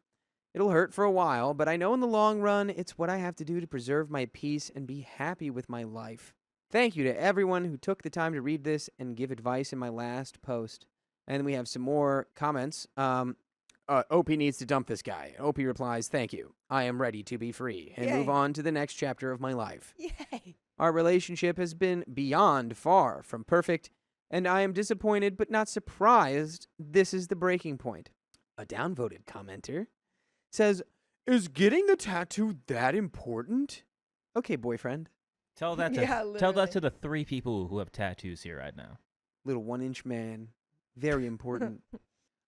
It'll hurt for a while, but I know in the long run, it's what I have to do to preserve my peace and be happy with my life. Thank you to everyone who took the time to read this and give advice in my last post. And we have some more comments. OP needs to dump this guy. OP replies, "Thank you. I am ready to be free and move Yay. on to the next chapter of my life. Yay. Our relationship has been beyond far from perfect, and I am disappointed but not surprised this is the breaking point." A downvoted commenter says, "Is getting the tattoo that important?" Okay, boyfriend. Tell that to Yeah, tell that literally. to the 3 people who have tattoos here right now. Little 1-inch man. Very important.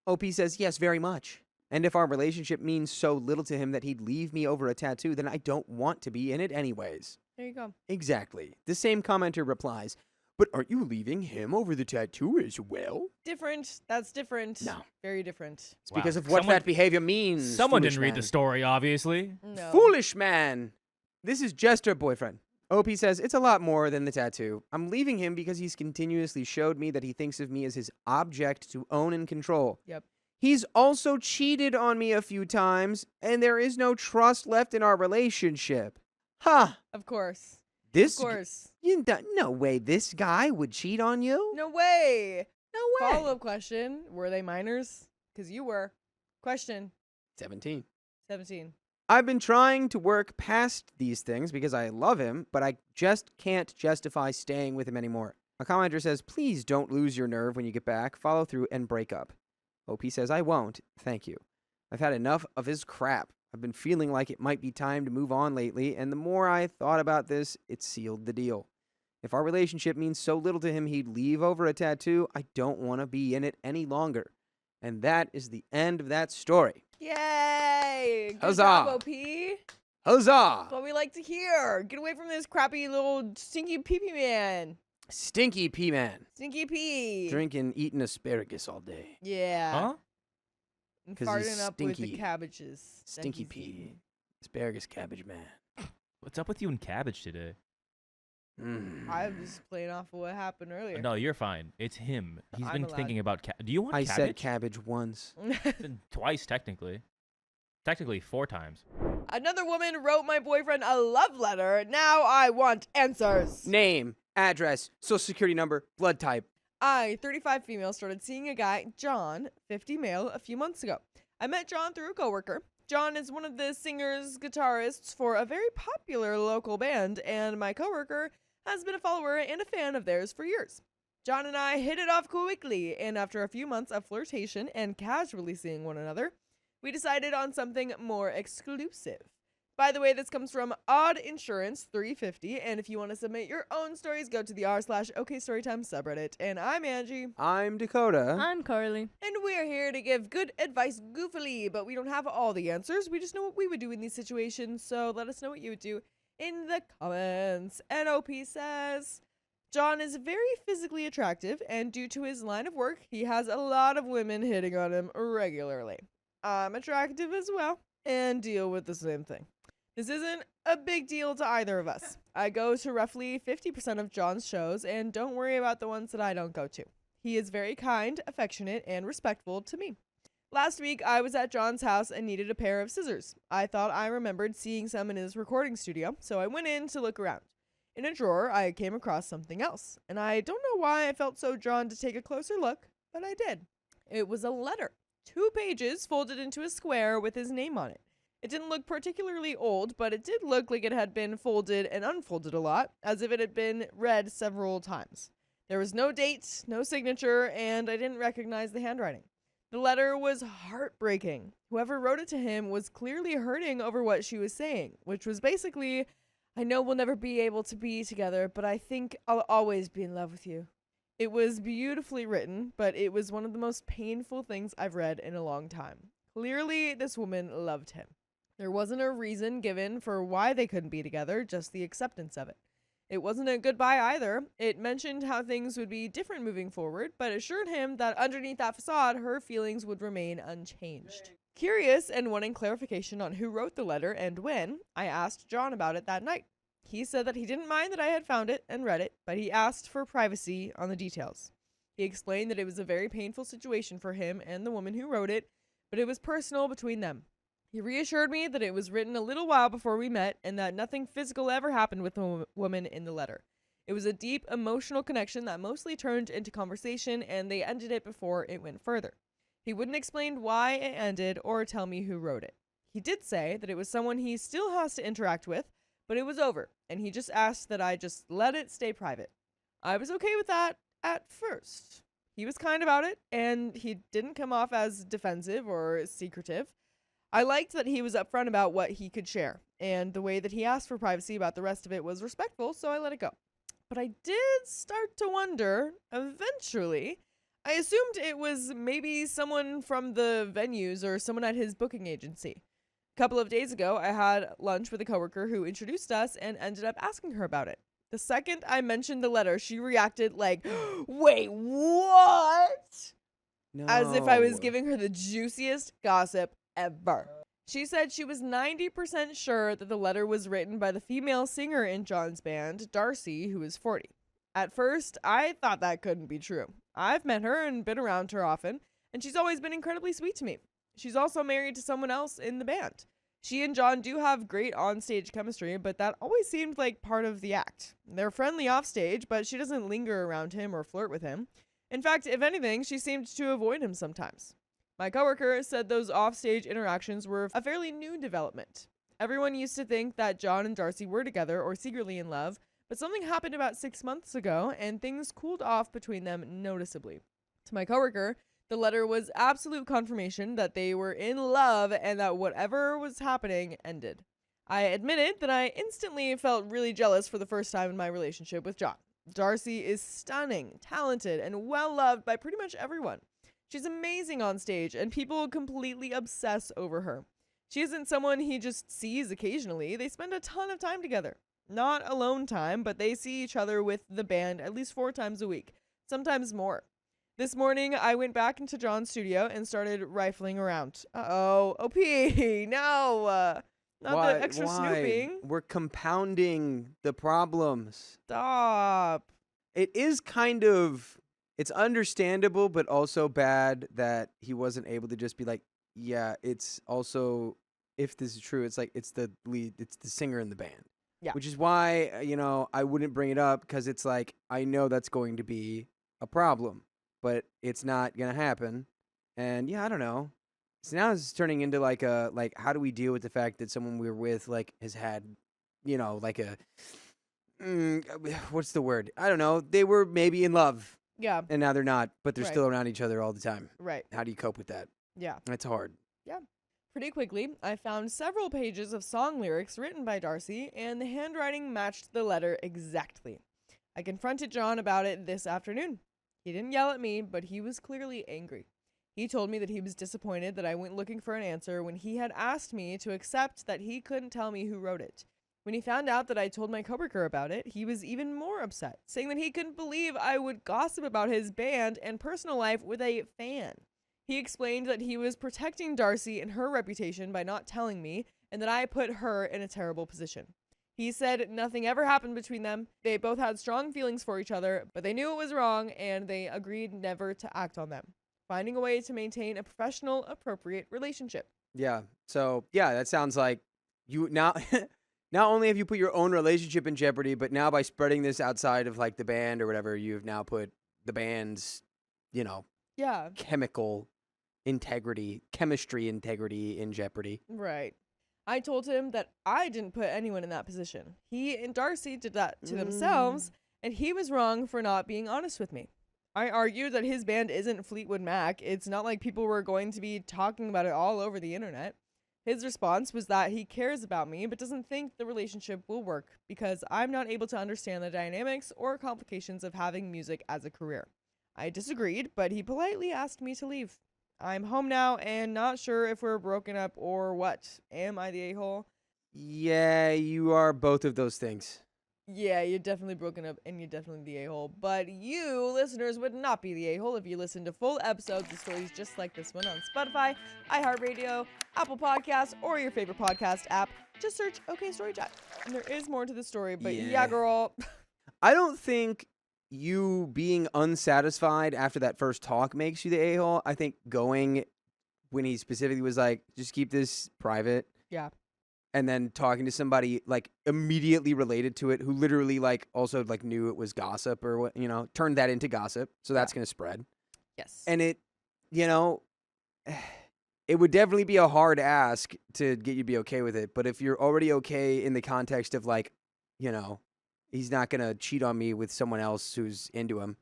OP says, "Yes, very much." And if our relationship means so little to him that he'd leave me over a tattoo, then I don't want to be in it anyways. There you go. Exactly. The same commenter replies, but aren't you leaving him over the tattoo as well? Different. That's different. No. Very different. It's because of what that behavior means. Someone foolish didn't read the man. story, obviously. No. Foolish man. This is just her boyfriend. OP says, it's a lot more than the tattoo. I'm leaving him because he's continuously showed me that he thinks of me as his object to own and control. Yep. He's also cheated on me a few times, and there is no trust left in our relationship. Huh. Of course. This Of course. No way this guy would cheat on you? No way. No way. Follow-up question. Were they minors? Because you were. Question 17. 17. I've been trying to work past these things because I love him, but I just can't justify staying with him anymore. A commenter says, please don't lose your nerve when you get back. Follow through and break up. OP says, I won't. Thank you. I've had enough of his crap. I've been feeling like it might be time to move on lately, and the more I thought about this, it sealed the deal. If our relationship means so little to him he'd leave over a tattoo, I don't want to be in it any longer. And that is the end of that story. Yay! Good Huzzah. job, OP. Huzzah! That's what we like to hear. Get away from this crappy little stinky pee-pee man. Stinky pea man. Stinky pee. Drinking, eating asparagus all day. Yeah. Huh? And 'Cause he's farting up with the stinky. cabbages. that Stinky he's pea. eating. Asparagus cabbage man. What's up with you and cabbage today? I was playing off of what happened earlier. No, you're fine. It's him. He's I'm been allowed. thinking about Do you want I cabbage? said cabbage once. Twice, technically. Technically, 4 times. Another woman wrote my boyfriend a love letter. Now I want answers. Name, address, social security number, blood type. I, 35 female, started seeing a guy, John, 50 male, a few months ago. I met John through a coworker. John is one of the singers, guitarists for a very popular local band, and my coworker has been a follower and a fan of theirs for years. John and I hit it off quickly, and after a few months of flirtation and casually seeing one another, we decided on something more exclusive. By the way, this comes from Odd Insurance 350, and if you want to submit your own stories, go to the r/OKStorytime subreddit. And I'm Angie. I'm Dakota. I'm Carly. And we're here to give good advice goofily, but we don't have all the answers. We just know what we would do in these situations, so let us know what you would do in the comments. NOP says, John is very physically attractive, and due to his line of work, he has a lot of women hitting on him regularly. I'm attractive as well, and deal with the same thing. This isn't a big deal to either of us. I go to roughly 50% of John's shows, and don't worry about the ones that I don't go to. He is very kind, affectionate, and respectful to me. Last week, I was at John's house and needed a pair of scissors. I thought I remembered seeing some in his recording studio, so I went in to look around. In a drawer, I came across something else, and I don't know why I felt so drawn to take a closer look, but I did. It was a letter. 2 pages folded into a square with his name on it. It didn't look particularly old, but it did look like it had been folded and unfolded a lot, as if it had been read several times. There was no date, no signature, and I didn't recognize the handwriting. The letter was heartbreaking. Whoever wrote it to him was clearly hurting over what she was saying, which was basically, I know we'll never be able to be together, but I think I'll always be in love with you. It was beautifully written, but it was one of the most painful things I've read in a long time. Clearly, this woman loved him. There wasn't a reason given for why they couldn't be together, just the acceptance of it. It wasn't a goodbye either. It mentioned how things would be different moving forward, but assured him that underneath that facade, her feelings would remain unchanged. Curious and wanting clarification on who wrote the letter and when, I asked John about it that night. He said that he didn't mind that I had found it and read it, but he asked for privacy on the details. He explained that it was a very painful situation for him and the woman who wrote it, but it was personal between them. He reassured me that it was written a little while before we met and that nothing physical ever happened with the woman in the letter. It was a deep emotional connection that mostly turned into conversation, and they ended it before it went further. He wouldn't explain why it ended or tell me who wrote it. He did say that it was someone he still has to interact with, but it was over, and he just asked that I just let it stay private. I was okay with that at first. He was kind about it, and he didn't come off as defensive or secretive. I liked that he was upfront about what he could share, and the way that he asked for privacy about the rest of it was respectful, so I let it go. But I did start to wonder, eventually, I assumed it was maybe someone from the venues or someone at his booking agency. A couple of days ago, I had lunch with a coworker who introduced us and ended up asking her about it. The second I mentioned the letter, she reacted like, wait, what? No. As if I was giving her the juiciest gossip ever. She said she was 90% sure that the letter was written by the female singer in John's band, Darcy, who is 40. At first, I thought that couldn't be true. I've met her and been around her often, and she's always been incredibly sweet to me. She's also married to someone else in the band. She and John do have great on-stage chemistry, but that always seemed like part of the act. They're friendly off-stage, but she doesn't linger around him or flirt with him. In fact, if anything, she seemed to avoid him sometimes. My coworker said those off-stage interactions were a fairly new development. Everyone used to think that John and Darcy were together or secretly in love, but something happened about 6 months ago, and things cooled off between them noticeably. To my coworker, the letter was absolute confirmation that they were in love and that whatever was happening ended. I admitted that I instantly felt really jealous for the first time in my relationship with John. Darcy is stunning, talented, and well-loved by pretty much everyone. She's amazing on stage, and people completely obsess over her. She isn't someone he just sees occasionally. They spend a ton of time together. Not alone time, but they see each other with the band at least 4 times a week, sometimes more. This morning, I went back into John's studio and started rifling around. Uh-oh, OP, no, not the extra snooping. We're compounding the problems. Stop. It is kind of, it's understandable, but also bad that he wasn't able to just be like, yeah, it's also, if this is true, it's like, it's the lead, it's the singer in the band. Yeah. Which is why, I wouldn't bring it up, because it's like, I know that's going to be a problem, but it's not going to happen. And yeah, I don't know. So now it's turning into like how do we deal with the fact that someone we were with, like, has had, like a, what's the word? I don't know. They were maybe in love. Yeah. And now they're not, but they're Right. still around each other all the time. Right. How do you cope with that? Yeah. It's hard. Pretty quickly, I found several pages of song lyrics written by Darcy, and the handwriting matched the letter exactly. I confronted John about it this afternoon. He didn't yell at me, but he was clearly angry. He told me that he was disappointed that I went looking for an answer when he had asked me to accept that he couldn't tell me who wrote it. When he found out that I told my coworker about it, he was even more upset, saying that he couldn't believe I would gossip about his band and personal life with a fan. He explained that he was protecting Darcy and her reputation by not telling me, and that I put her in a terrible position. He said nothing ever happened between them. They both had strong feelings for each other, but they knew it was wrong, and they agreed never to act on them, finding a way to maintain a professional, appropriate relationship. Yeah. So, yeah, that sounds like you now not only have you put your own relationship in jeopardy, but now by spreading this outside of like the band or whatever, you've now put the band's, Yeah, chemistry integrity in jeopardy. right. I told him that I didn't put anyone in that position. He and Darcy did that to themselves, and he was wrong for not being honest with me. I argued that his band isn't Fleetwood Mac. It's not like people were going to be talking about it all over the internet. His response was that he cares about me but doesn't think the relationship will work because I'm not able to understand the dynamics or complications of having music as a career. I disagreed, but he politely asked me to leave. I'm home now and not sure if we're broken up or what. Am I the a-hole? Yeah, you are both of those things. Yeah, you're definitely broken up and you're definitely the a-hole. But you, listeners, would not be the a-hole if you listened to full episodes of stories just like this one on Spotify, iHeartRadio, Apple Podcasts, or your favorite podcast app. Just search OK Story Chat. And there is more to the story, but yeah girl. I don't think you being unsatisfied after that first talk makes you the a-hole. I think going when he specifically was like, just keep this private. Yeah. And then talking to somebody like immediately related to it who literally like also like knew it was gossip or what, turned that into gossip. So that's going to spread. Yes. And it would definitely be a hard ask to get you to be okay with it. But if you're already okay in the context of like, he's not going to cheat on me with someone else who's into him.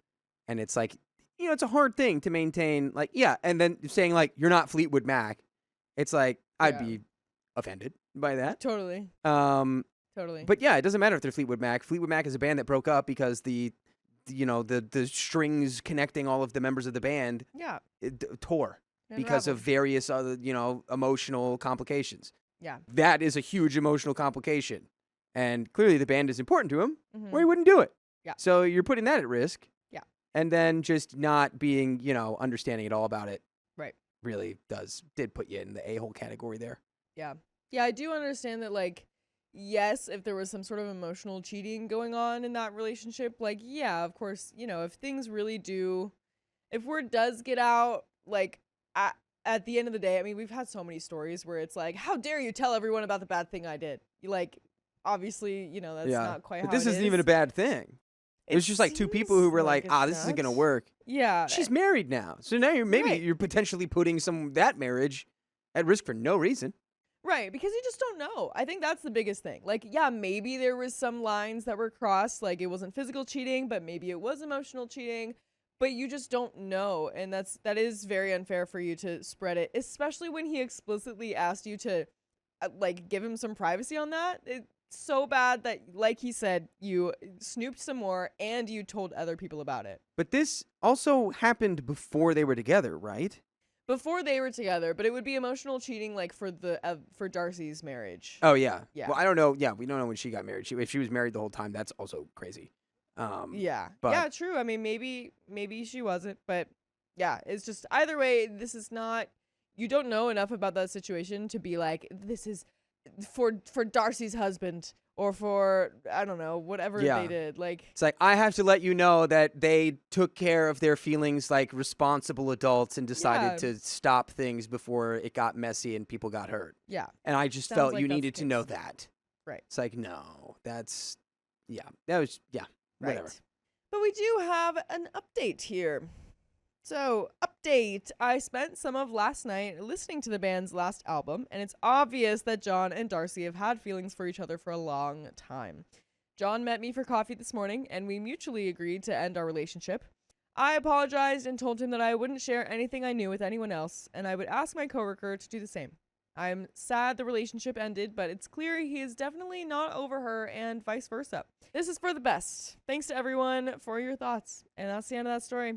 And it's like, it's a hard thing to maintain. Like, yeah. And then saying like, you're not Fleetwood Mac. It's like, I'd be offended by that. Totally. Totally. But yeah, it doesn't matter if they're Fleetwood Mac. Fleetwood Mac is a band that broke up because the the strings connecting all of the members of the band Yeah. tore because of various other, emotional complications. Yeah. That is a huge emotional complication. And clearly the band is important to him, Mhm. or he wouldn't do it. Yeah. So you're putting that at risk. Yeah. And then just not being, understanding at all about it. Right. Really did put you in the a-hole category there. Yeah. Yeah, I do understand that, like, yes, if there was some sort of emotional cheating going on in that relationship, like, yeah, of course, if things really do, if word does get out, like, at the end of the day, I mean, we've had so many stories where it's like, how dare you tell everyone about the bad thing I did? Like, obviously, that's not quite but how this it isn't is. even a bad thing. It was just like two people who were like, it's this isn't going to not. work. Yeah. She's married now. So now Right. you're potentially putting that marriage at risk for no reason. Right, because you just don't know. I think that's the biggest thing. Like, yeah, maybe there was some lines that were crossed, like it wasn't physical cheating, but maybe it was emotional cheating, but you just don't know, and that is very unfair for you to spread it, especially when he explicitly asked you to give him some privacy on that. It's so bad that, like he said, you snooped some more and you told other people about it. But this also happened before they were together, right? Before they were together, but it would be emotional cheating, like for Darcy's marriage. Oh, yeah. Yeah. Well, I don't know. Yeah, we don't know when she got married. If she was married the whole time, that's also crazy. Yeah. but- Yeah, true. I mean, maybe she wasn't, but yeah, it's just either way, this is not, you don't know enough about that situation to be like, this is for Darcy's husband or for, I don't know, whatever Yeah. they did. Like, It's like, I have to let you know that they took care of their feelings like responsible adults and decided to stop things before it got messy and people got hurt. yeah. And I just Sounds felt like you that's needed the to know case. that. Right. It's like, no, that's, whatever. Right. But we do have an update here. So, update. I spent some of last night listening to the band's last album, and it's obvious that John and Darcy have had feelings for each other for a long time. John met me for coffee this morning, and we mutually agreed to end our relationship. I apologized and told him that I wouldn't share anything I knew with anyone else, and I would ask my coworker to do the same. I'm sad the relationship ended, but it's clear he is definitely not over her and vice versa. This is for the best. Thanks to everyone for your thoughts. And that's the end of that story.